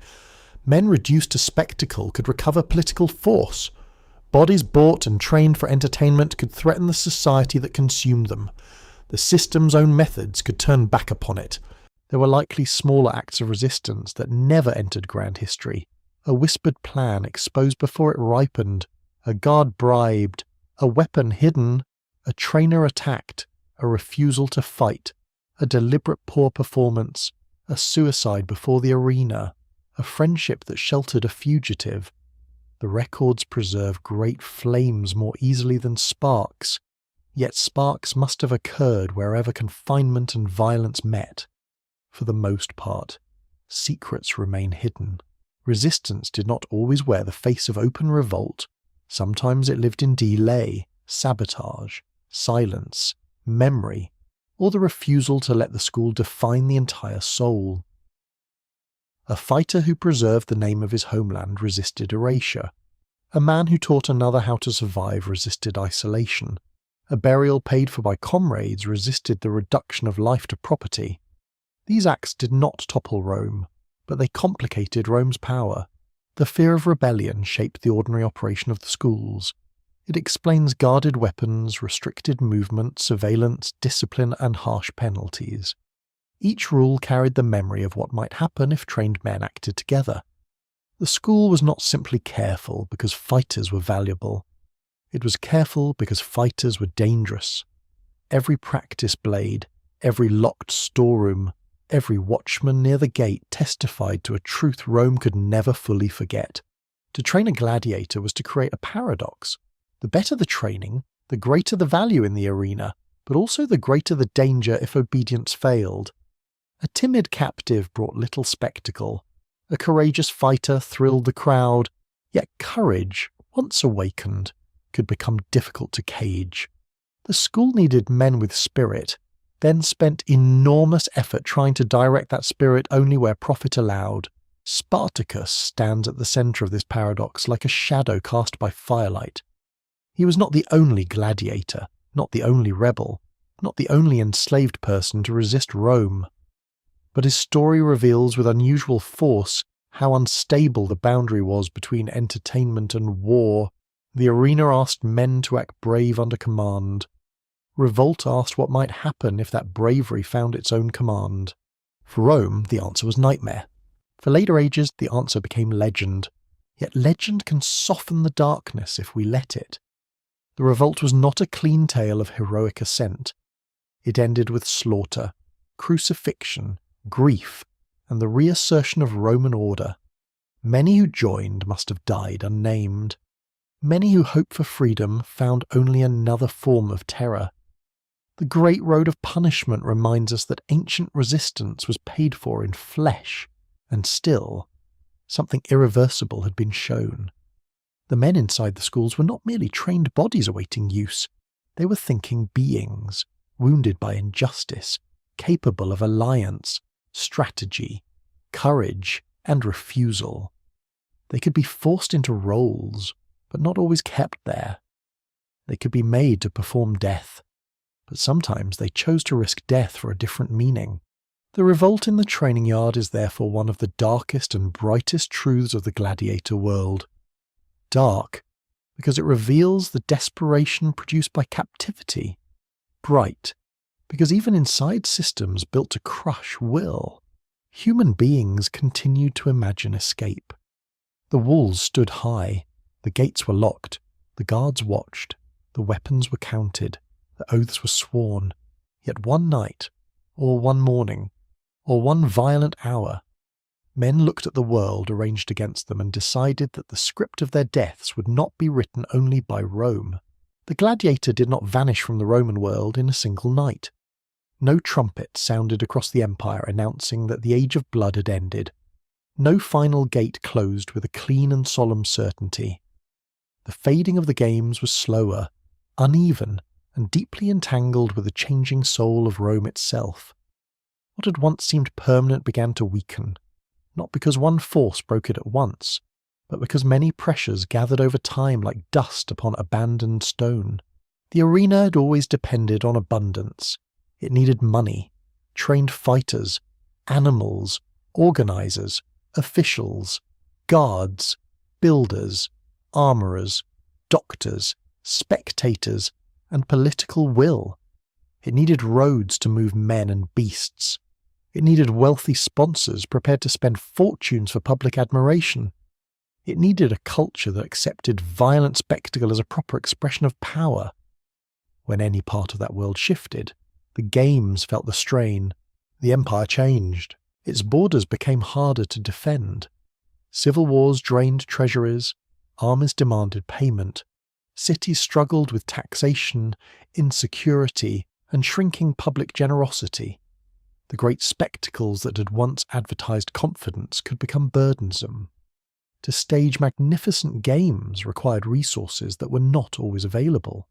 Men reduced to spectacle could recover political force. Bodies bought and trained for entertainment could threaten the society that consumed them. The system's own methods could turn back upon it. There were likely smaller acts of resistance that never entered grand history. A whispered plan exposed before it ripened, a guard bribed, a weapon hidden, a trainer attacked, a refusal to fight, a deliberate poor performance, a suicide before the arena, a friendship that sheltered a fugitive. The records preserve great flames more easily than sparks, yet sparks must have occurred wherever confinement and violence met. For the most part, secrets remain hidden. Resistance did not always wear the face of open revolt. Sometimes it lived in delay, sabotage, silence, memory, or the refusal to let the school define the entire soul. A fighter who preserved the name of his homeland resisted erasure. A man who taught another how to survive resisted isolation. A burial paid for by comrades resisted the reduction of life to property. These acts did not topple Rome, but they complicated Rome's power. The fear of rebellion shaped the ordinary operation of the schools. It explains guarded weapons, restricted movement, surveillance, discipline, and harsh penalties. Each rule carried the memory of what might happen if trained men acted together. The school was not simply careful because fighters were valuable. It was careful because fighters were dangerous. Every practice blade, every locked storeroom, every watchman near the gate testified to a truth Rome could never fully forget. To train a gladiator was to create a paradox. The better the training, the greater the value in the arena, but also the greater the danger if obedience failed. A timid captive brought little spectacle. A courageous fighter thrilled the crowd, yet courage, once awakened, could become difficult to cage. The school needed men with spirit, then spent enormous effort trying to direct that spirit only where profit allowed. Spartacus stands at the centre of this paradox like a shadow cast by firelight. He was not the only gladiator, not the only rebel, not the only enslaved person to resist Rome. But his story reveals with unusual force how unstable the boundary was between entertainment and war. The arena asked men to act brave under command. Revolt asked what might happen if that bravery found its own command. For Rome, the answer was nightmare. For later ages, the answer became legend. Yet legend can soften the darkness if we let it. The revolt was not a clean tale of heroic ascent. It ended with slaughter, crucifixion, grief, and the reassertion of Roman order. Many who joined must have died unnamed. Many who hoped for freedom found only another form of terror. The great road of punishment reminds us that ancient resistance was paid for in flesh, and still, something irreversible had been shown. The men inside the schools were not merely trained bodies awaiting use. They were thinking beings, wounded by injustice, capable of alliance, strategy, courage, and refusal. They could be forced into roles, but not always kept there. They could be made to perform death, but sometimes they chose to risk death for a different meaning. The revolt in the training yard is therefore one of the darkest and brightest truths of the gladiator world. Dark, because it reveals the desperation produced by captivity. Bright, because even inside systems built to crush will, human beings continued to imagine escape. The walls stood high, the gates were locked, the guards watched, the weapons were counted, the oaths were sworn. Yet one night, or one morning, or one violent hour, men looked at the world arranged against them and decided that the script of their deaths would not be written only by Rome. The gladiator did not vanish from the Roman world in a single night. No trumpet sounded across the empire announcing that the age of blood had ended. No final gate closed with a clean and solemn certainty. The fading of the games was slower, uneven, and deeply entangled with the changing soul of Rome itself. What had once seemed permanent began to weaken, not because one force broke it at once, but because many pressures gathered over time like dust upon abandoned stone. The arena had always depended on abundance. It needed money, trained fighters, animals, organizers, officials, guards, builders, armorers, doctors, spectators, and political will. It needed roads to move men and beasts. It needed wealthy sponsors prepared to spend fortunes for public admiration. It needed a culture that accepted violent spectacle as a proper expression of power. When any part of that world shifted, the games felt the strain. The empire changed. Its borders became harder to defend. Civil wars drained treasuries. Armies demanded payment. Cities struggled with taxation, insecurity, and shrinking public generosity. The great spectacles that had once advertised confidence could become burdensome. To stage magnificent games required resources that were not always available.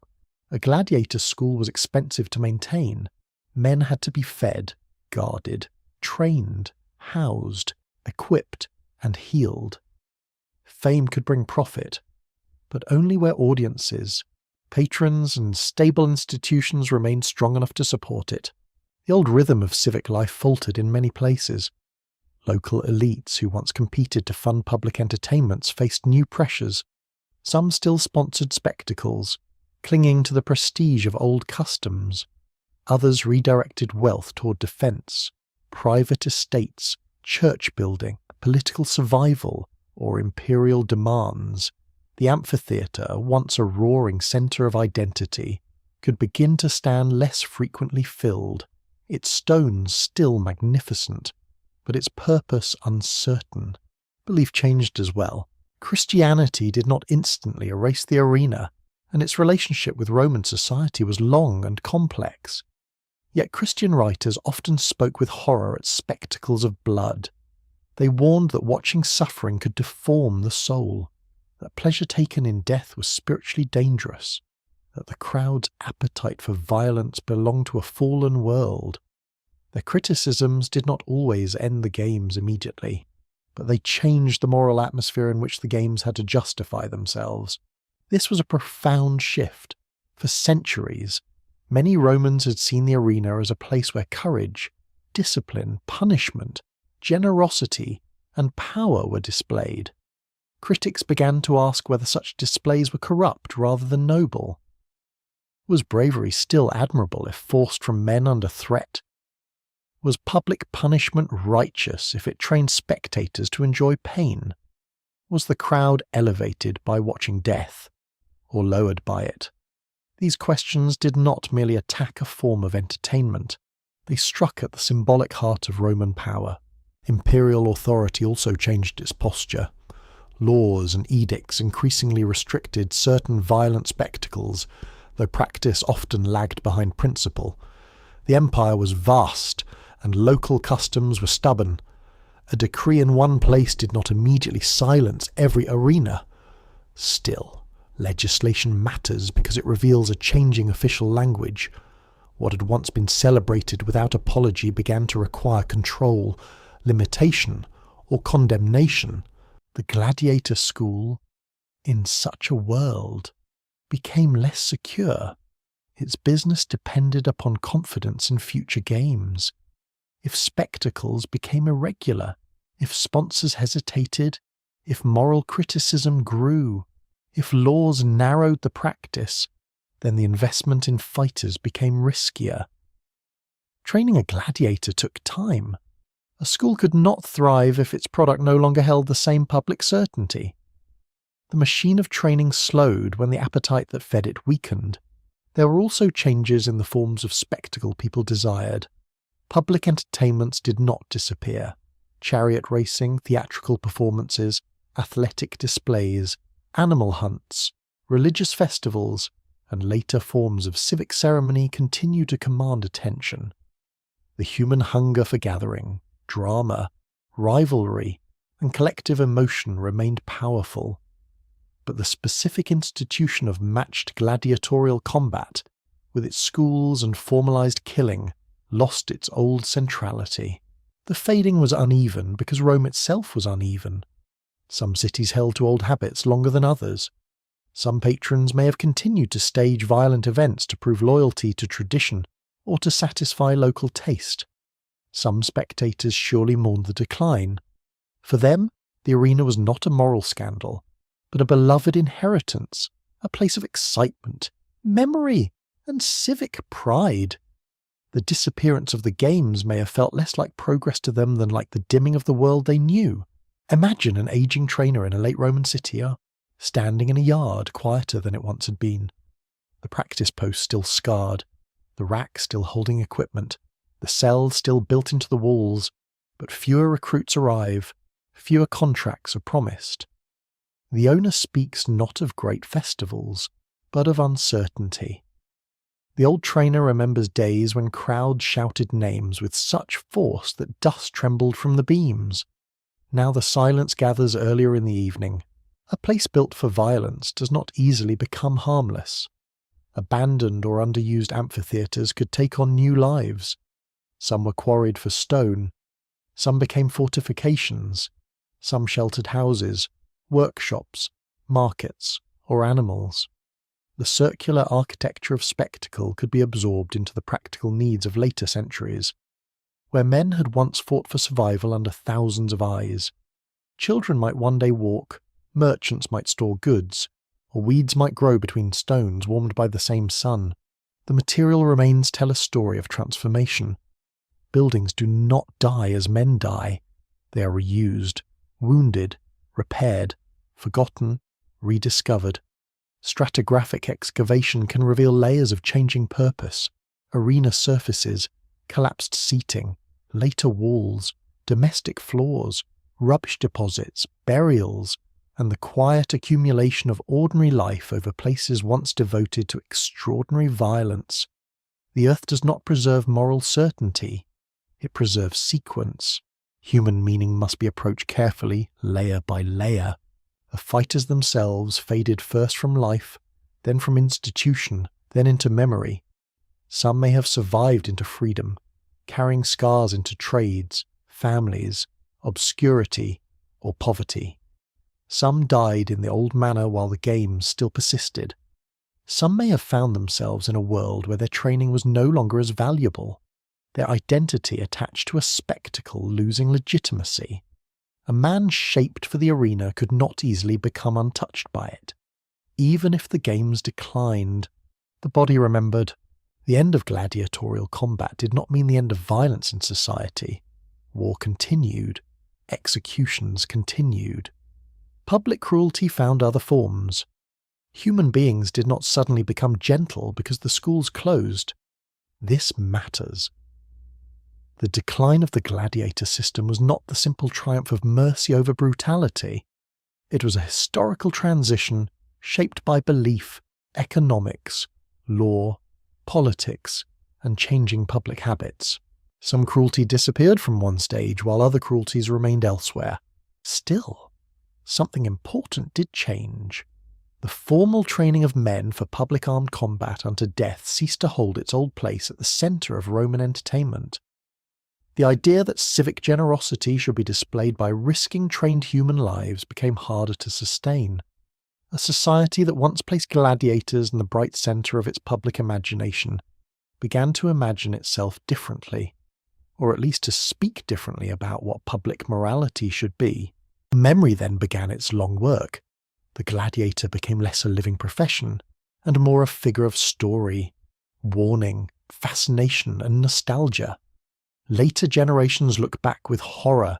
A gladiator school was expensive to maintain. Men had to be fed, guarded, trained, housed, equipped, and healed. Fame could bring profit, but only where audiences, patrons, and stable institutions remained strong enough to support it. The old rhythm of civic life faltered in many places. Local elites who once competed to fund public entertainments faced new pressures. Some still sponsored spectacles, clinging to the prestige of old customs. Others redirected wealth toward defense, private estates, church building, political survival, or imperial demands. The amphitheatre, once a roaring centre of identity, could begin to stand less frequently filled, its stones still magnificent, but its purpose uncertain. Belief changed as well. Christianity did not instantly erase the arena, and its relationship with Roman society was long and complex. Yet Christian writers often spoke with horror at spectacles of blood. They warned that watching suffering could deform the soul, that pleasure taken in death was spiritually dangerous, that the crowd's appetite for violence belonged to a fallen world. Their criticisms did not always end the games immediately, but they changed the moral atmosphere in which the games had to justify themselves. This was a profound shift. For centuries, many Romans had seen the arena as a place where courage, discipline, punishment, generosity, and power were displayed. Critics began to ask whether such displays were corrupt rather than noble. Was bravery still admirable if forced from men under threat? Was public punishment righteous if it trained spectators to enjoy pain? Was the crowd elevated by watching death, or lowered by it? These questions did not merely attack a form of entertainment. They struck at the symbolic heart of Roman power. Imperial authority also changed its posture. Laws and edicts increasingly restricted certain violent spectacles, though practice often lagged behind principle. The empire was vast, and local customs were stubborn. A decree in one place did not immediately silence every arena. Still, legislation matters because it reveals a changing official language. What had once been celebrated without apology began to require control, limitation, or condemnation. The Gladiator school, in such a world, became less secure. Its business depended upon confidence in future games. If spectacles became irregular, if sponsors hesitated, if moral criticism grew, if laws narrowed the practice, then the investment in fighters became riskier. Training a gladiator took time. A school could not thrive if its product no longer held the same public certainty. The machine of training slowed when the appetite that fed it weakened. There were also changes in the forms of spectacle people desired. Public entertainments did not disappear. Chariot racing, theatrical performances, athletic displays, animal hunts, religious festivals, and later forms of civic ceremony continued to command attention. The human hunger for gathering, drama, rivalry, and collective emotion remained powerful, but the specific institution of matched gladiatorial combat, with its schools and formalized killing, lost its old centrality. The fading was uneven because Rome itself was uneven. Some cities held to old habits longer than others. Some patrons may have continued to stage violent events to prove loyalty to tradition or to satisfy local taste. Some spectators surely mourned the decline. For them, the arena was not a moral scandal, but a beloved inheritance, a place of excitement, memory, and civic pride. The disappearance of the games may have felt less like progress to them than like the dimming of the world they knew. Imagine an aging trainer in a late Roman city, standing in a yard quieter than it once had been. The practice post still scarred, the rack still holding equipment, the cells still built into the walls, but fewer recruits arrive, fewer contracts are promised. The owner speaks not of great festivals, but of uncertainty. The old trainer remembers days when crowds shouted names with such force that dust trembled from the beams. Now the silence gathers earlier in the evening. A place built for violence does not easily become harmless. Abandoned or underused amphitheatres could take on new lives. Some were quarried for stone, some became fortifications, some sheltered houses, workshops, markets, or animals. The circular architecture of spectacle could be absorbed into the practical needs of later centuries. Where men had once fought for survival under thousands of eyes, children might one day walk, merchants might store goods, or weeds might grow between stones warmed by the same sun. The material remains tell a story of transformation. Buildings do not die as men die. They are reused, wounded, repaired, forgotten, rediscovered. Stratigraphic excavation can reveal layers of changing purpose, arena surfaces, collapsed seating, later walls, domestic floors, rubbish deposits, burials, and the quiet accumulation of ordinary life over places once devoted to extraordinary violence. The earth does not preserve moral certainty, it preserves sequence. Human meaning must be approached carefully, layer by layer. The fighters themselves faded first from life, then from institution, then into memory. Some may have survived into freedom, carrying scars into trades, families, obscurity, or poverty. Some died in the old manner while the games still persisted. Some may have found themselves in a world where their training was no longer as valuable, their identity attached to a spectacle losing legitimacy. A man shaped for the arena could not easily become untouched by it. Even if the games declined, the body remembered. The end of gladiatorial combat did not mean the end of violence in society. War continued. Executions continued. Public cruelty found other forms. Human beings did not suddenly become gentle because the schools closed. This matters. The decline of the gladiator system was not the simple triumph of mercy over brutality. It was a historical transition shaped by belief, economics, law, politics, and changing public habits. Some cruelty disappeared from one stage while other cruelties remained elsewhere. Still, something important did change. The formal training of men for public armed combat unto death ceased to hold its old place at the centre of Roman entertainment. The idea that civic generosity should be displayed by risking trained human lives became harder to sustain. A society that once placed gladiators in the bright centre of its public imagination began to imagine itself differently, or at least to speak differently about what public morality should be. Memory then began its long work. The gladiator became less a living profession, and more a figure of story, warning, fascination, and nostalgia. Later generations look back with horror,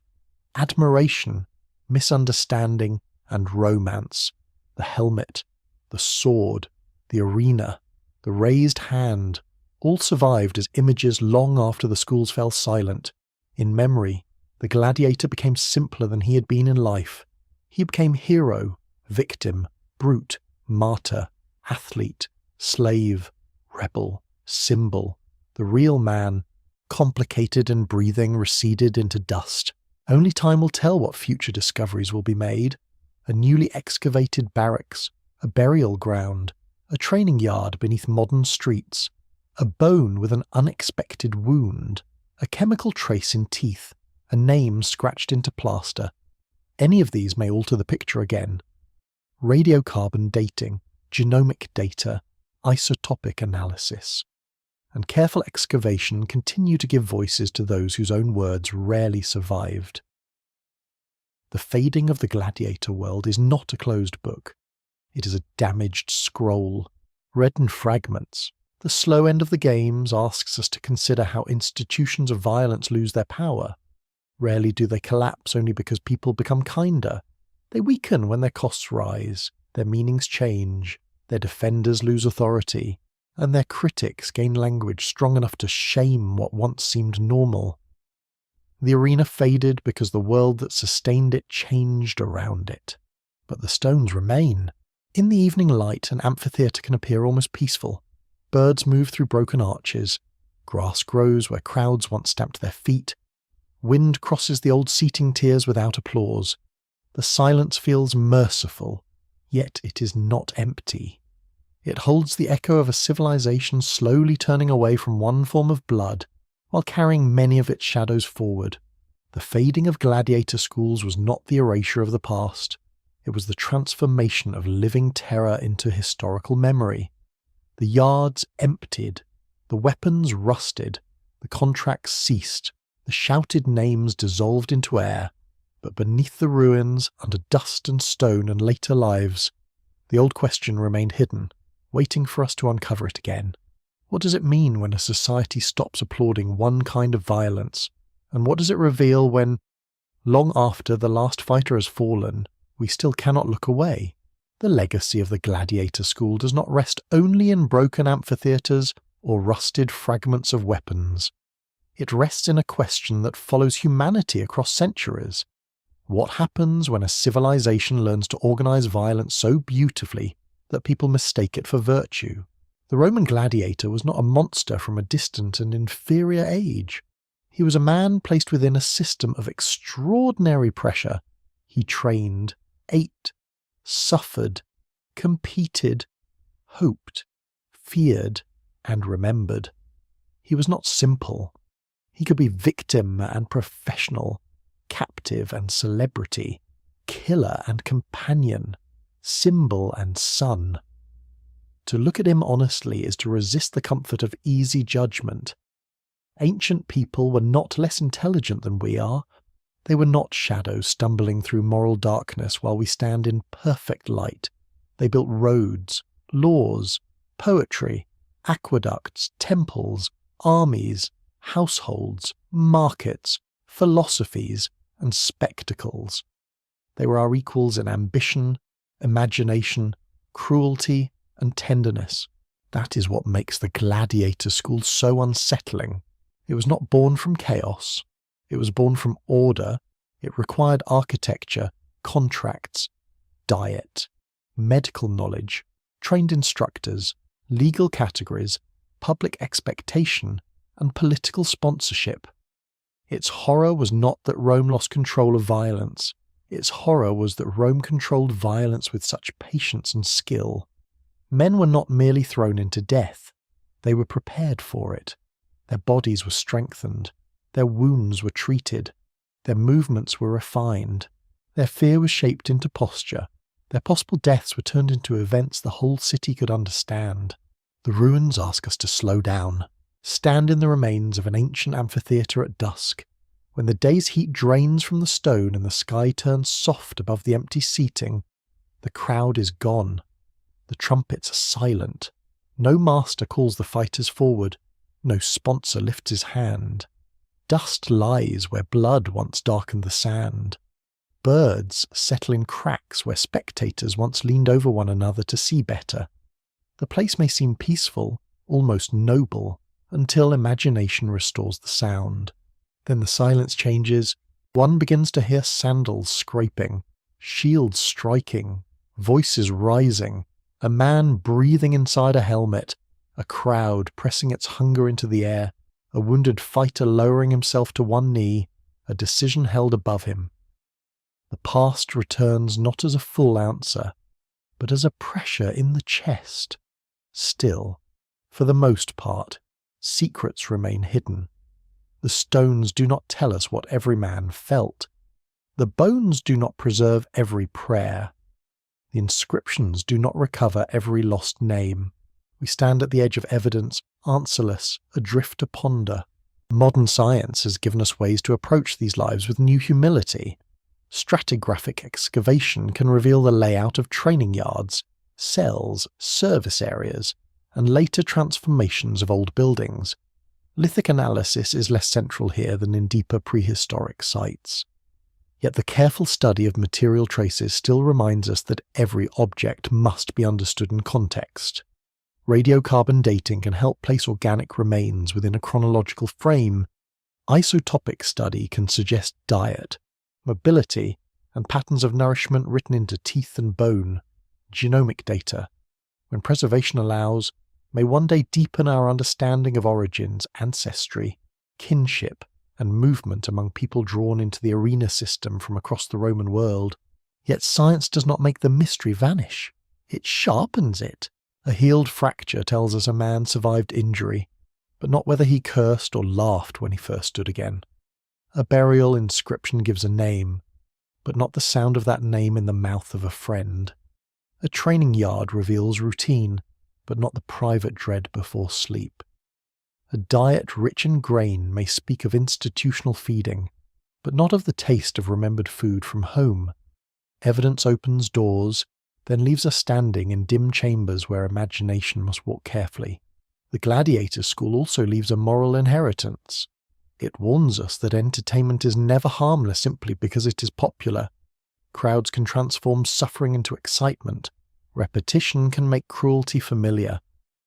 admiration, misunderstanding, and romance. The helmet, the sword, the arena, the raised hand, all survived as images long after the schools fell silent. In memory, the gladiator became simpler than he had been in life. He became hero, victim, brute, martyr, athlete, slave, rebel, symbol. The real man, complicated and breathing, receded into dust. Only time will tell what future discoveries will be made. A newly excavated barracks, a burial ground, a training yard beneath modern streets, a bone with an unexpected wound, a chemical trace in teeth, a name scratched into plaster. Any of these may alter the picture again. Radiocarbon dating, genomic data, isotopic analysis, and careful excavation continue to give voices to those whose own words rarely survived. The fading of the gladiator world is not a closed book. It is a damaged scroll, read in fragments. The slow end of the games asks us to consider how institutions of violence lose their power. Rarely do they collapse only because people become kinder. They weaken when their costs rise, their meanings change, their defenders lose authority, and their critics gain language strong enough to shame what once seemed normal. The arena faded because the world that sustained it changed around it. But the stones remain. In the evening light, an amphitheatre can appear almost peaceful. Birds move through broken arches. Grass grows where crowds once stamped their feet. Wind crosses the old seating tiers without applause. The silence feels merciful, yet it is not empty. It holds the echo of a civilization slowly turning away from one form of blood while carrying many of its shadows forward. The fading of gladiator schools was not the erasure of the past. It was the transformation of living terror into historical memory. The yards emptied, the weapons rusted, the contracts ceased, the shouted names dissolved into air, but beneath the ruins, under dust and stone and later lives, the old question remained hidden, waiting for us to uncover it again. What does it mean when a society stops applauding one kind of violence? And what does it reveal when, long after the last fighter has fallen, we still cannot look away? The legacy of the gladiator school does not rest only in broken amphitheatres or rusted fragments of weapons. It rests in a question that follows humanity across centuries. What happens when a civilization learns to organize violence so beautifully that people mistake it for virtue? The Roman gladiator was not a monster from a distant and inferior age. He was a man placed within a system of extraordinary pressure. He trained, ate, suffered, competed, hoped, feared, and remembered. He was not simple. He could be victim and professional, captive and celebrity, killer and companion, symbol and son. To look at him honestly is to resist the comfort of easy judgment. Ancient people were not less intelligent than we are. They were not shadows stumbling through moral darkness while we stand in perfect light. They built roads, laws, poetry, aqueducts, temples, armies, households, markets, philosophies, and spectacles. They were our equals in ambition, imagination, cruelty, and tenderness. That is what makes the gladiator school so unsettling. It was not born from chaos. It was born from order. It required architecture, contracts, diet, medical knowledge, trained instructors, legal categories, public expectation, and political sponsorship. Its horror was not that Rome lost control of violence. Its horror was that Rome controlled violence with such patience and skill. Men were not merely thrown into death. They were prepared for it. Their bodies were strengthened. Their wounds were treated. Their movements were refined. Their fear was shaped into posture. Their possible deaths were turned into events the whole city could understand. The ruins ask us to slow down. Stand in the remains of an ancient amphitheatre at dusk. When the day's heat drains from the stone and the sky turns soft above the empty seating, the crowd is gone. The trumpets are silent. No master calls the fighters forward. No sponsor lifts his hand. Dust lies where blood once darkened the sand. Birds settle in cracks where spectators once leaned over one another to see better. The place may seem peaceful, almost noble, until imagination restores the sound. Then the silence changes. One begins to hear sandals scraping, shields striking, voices rising, a man breathing inside a helmet, a crowd pressing its hunger into the air, a wounded fighter lowering himself to one knee, a decision held above him. The past returns not as a full answer, but as a pressure in the chest. Still, for the most part, secrets remain hidden. The stones do not tell us what every man felt. The bones do not preserve every prayer. The inscriptions do not recover every lost name. We stand at the edge of evidence, answerless, adrift to ponder. Modern science has given us ways to approach these lives with new humility. Stratigraphic excavation can reveal the layout of training yards, cells, service areas, and later transformations of old buildings. Lithic analysis is less central here than in deeper prehistoric sites. Yet the careful study of material traces still reminds us that every object must be understood in context. Radiocarbon dating can help place organic remains within a chronological frame. Isotopic study can suggest diet, mobility, and patterns of nourishment written into teeth and bone. Genomic data, when preservation allows, may one day deepen our understanding of origins, ancestry, kinship, and movement among people drawn into the arena system from across the Roman world. Yet science does not make the mystery vanish. It sharpens it. A healed fracture tells us a man survived injury, but not whether he cursed or laughed when he first stood again. A burial inscription gives a name, but not the sound of that name in the mouth of a friend. A training yard reveals routine, but not the private dread before sleep. A diet rich in grain may speak of institutional feeding, but not of the taste of remembered food from home. Evidence opens doors, then leaves us standing in dim chambers where imagination must walk carefully. The Gladiator school also leaves a moral inheritance. It warns us that entertainment is never harmless simply because it is popular. Crowds can transform suffering into excitement. Repetition can make cruelty familiar.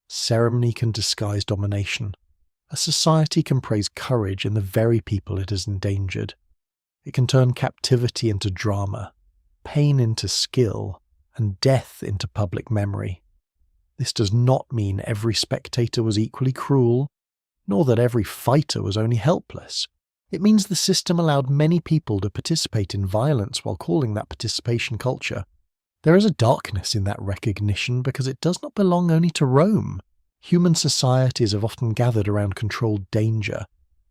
Ceremony can disguise domination. A society can praise courage in the very people it has endangered. It can turn captivity into drama, pain into skill, and death into public memory. This does not mean every spectator was equally cruel, nor that every fighter was only helpless. It means the system allowed many people to participate in violence while calling that participation culture. There is a darkness in that recognition because it does not belong only to Rome. Human societies have often gathered around controlled danger.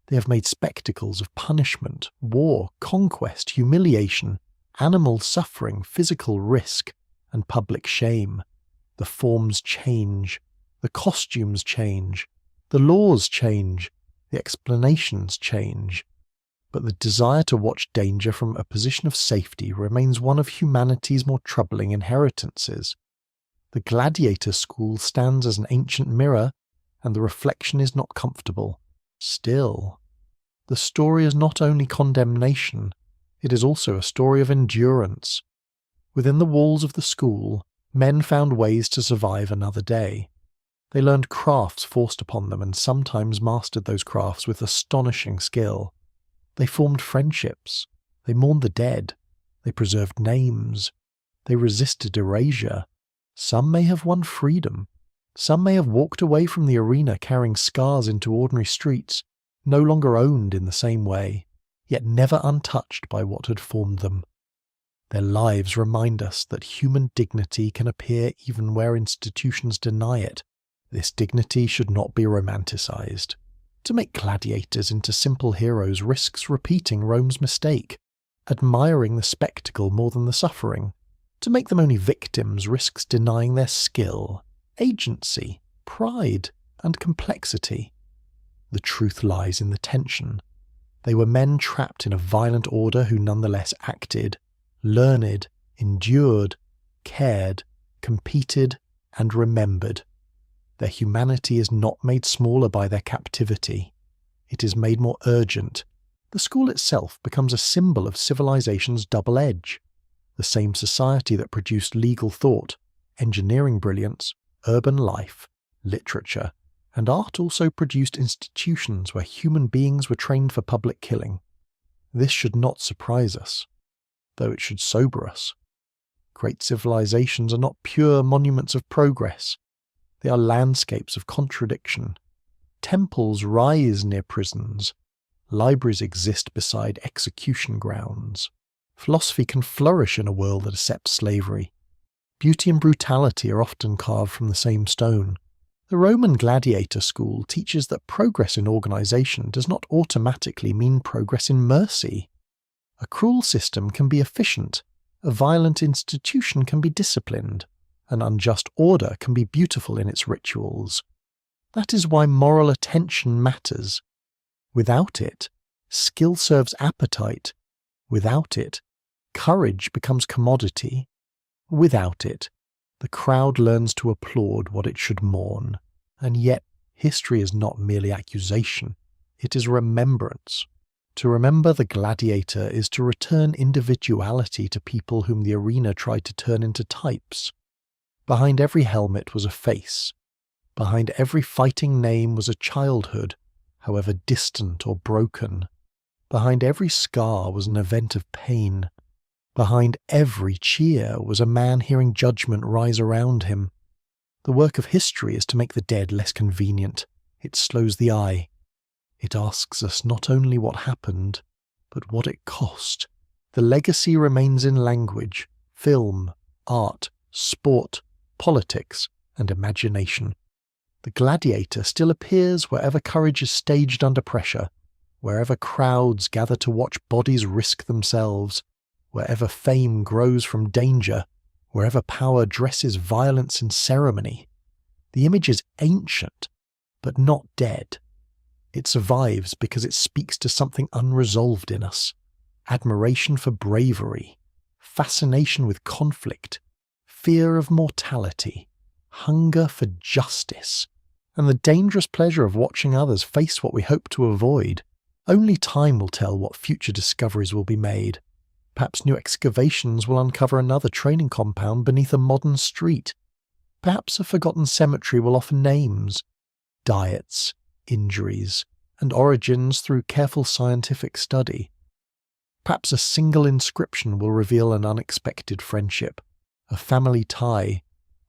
They have made spectacles of punishment, war, conquest, humiliation, animal suffering, physical risk, and public shame. The forms change, the costumes change, the laws change, the explanations change. But the desire to watch danger from a position of safety remains one of humanity's more troubling inheritances. The Gladiator school stands as an ancient mirror, and the reflection is not comfortable. Still, the story is not only condemnation, it is also a story of endurance. Within the walls of the school, men found ways to survive another day. They learned crafts forced upon them and sometimes mastered those crafts with astonishing skill. They formed friendships. They mourned the dead. They preserved names. They resisted erasure. Some may have won freedom. Some may have walked away from the arena carrying scars into ordinary streets, no longer owned in the same way, yet never untouched by what had formed them. Their lives remind us that human dignity can appear even where institutions deny it. This dignity should not be romanticized. To make gladiators into simple heroes risks repeating Rome's mistake, admiring the spectacle more than the suffering. To make them only victims risks denying their skill, agency, pride, and complexity. The truth lies in the tension. They were men trapped in a violent order who nonetheless acted, learned, endured, cared, competed, and remembered. Their humanity is not made smaller by their captivity. It is made more urgent. The school itself becomes a symbol of civilization's double edge. The same society that produced legal thought, engineering brilliance, urban life, literature, and art also produced institutions where human beings were trained for public killing. This should not surprise us, though it should sober us. Great civilizations are not pure monuments of progress. They are landscapes of contradiction. Temples rise near prisons. Libraries exist beside execution grounds. Philosophy can flourish in a world that accepts slavery. Beauty and brutality are often carved from the same stone. The Roman gladiator school teaches that progress in organization does not automatically mean progress in mercy. A cruel system can be efficient. A violent institution can be disciplined. An unjust order can be beautiful in its rituals. That is why moral attention matters. Without it, skill serves appetite. Without it, courage becomes commodity. Without it, the crowd learns to applaud what it should mourn. And yet, history is not merely accusation. It is remembrance. To remember the gladiator is to return individuality to people whom the arena tried to turn into types. Behind every helmet was a face. Behind every fighting name was a childhood, however distant or broken. Behind every scar was an event of pain. Behind every cheer was a man hearing judgment rise around him. The work of history is to make the dead less convenient. It slows the eye. It asks us not only what happened, but what it cost. The legacy remains in language, film, art, sport, politics, and imagination. The gladiator still appears wherever courage is staged under pressure, wherever crowds gather to watch bodies risk themselves, wherever fame grows from danger, wherever power dresses violence in ceremony. The image is ancient, but not dead. It survives because it speaks to something unresolved in us. Admiration for bravery, fascination with conflict, fear of mortality, hunger for justice, and the dangerous pleasure of watching others face what we hope to avoid. Only time will tell what future discoveries will be made. Perhaps new excavations will uncover another training compound beneath a modern street. Perhaps a forgotten cemetery will offer names, diets, injuries, and origins through careful scientific study. Perhaps a single inscription will reveal an unexpected friendship, a family tie,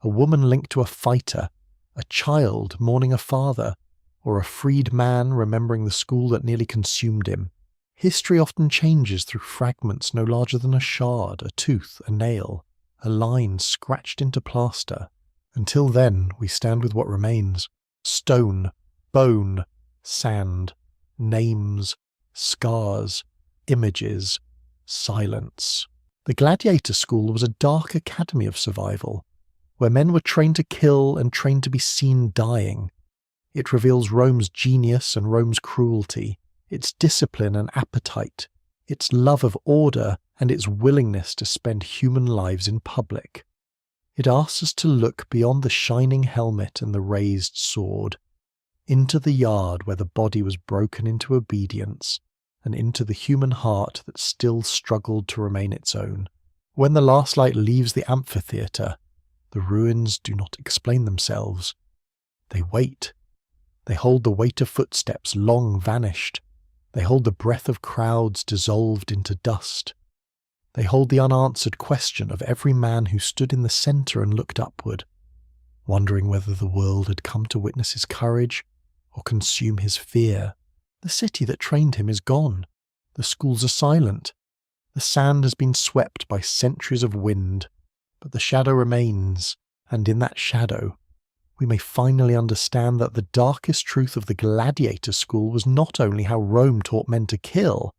a woman linked to a fighter, a child mourning a father, or a freed man remembering the school that nearly consumed him. History often changes through fragments no larger than a shard, a tooth, a nail, a line scratched into plaster. Until then, we stand with what remains: stone, bone, sand, names, scars, images, silence. The Gladiator School was a dark academy of survival, where men were trained to kill and trained to be seen dying. It reveals Rome's genius and Rome's cruelty, its discipline and appetite, its love of order and its willingness to spend human lives in public. It asks us to look beyond the shining helmet and the raised sword, into the yard where the body was broken into obedience, and into the human heart that still struggled to remain its own. When the last light leaves the amphitheatre, the ruins do not explain themselves. They wait. They hold the weight of footsteps long vanished. They hold the breath of crowds dissolved into dust. They hold the unanswered question of every man who stood in the centre and looked upward, wondering whether the world had come to witness his courage or consume his fear. The city that trained him is gone. The schools are silent. The sand has been swept by centuries of wind, but the shadow remains, and in that shadow, we may finally understand that the darkest truth of the Gladiator School was not only how Rome taught men to kill,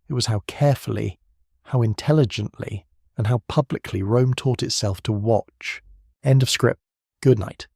it was how carefully, how intelligently, and how publicly Rome taught itself to watch. End of script. Good night.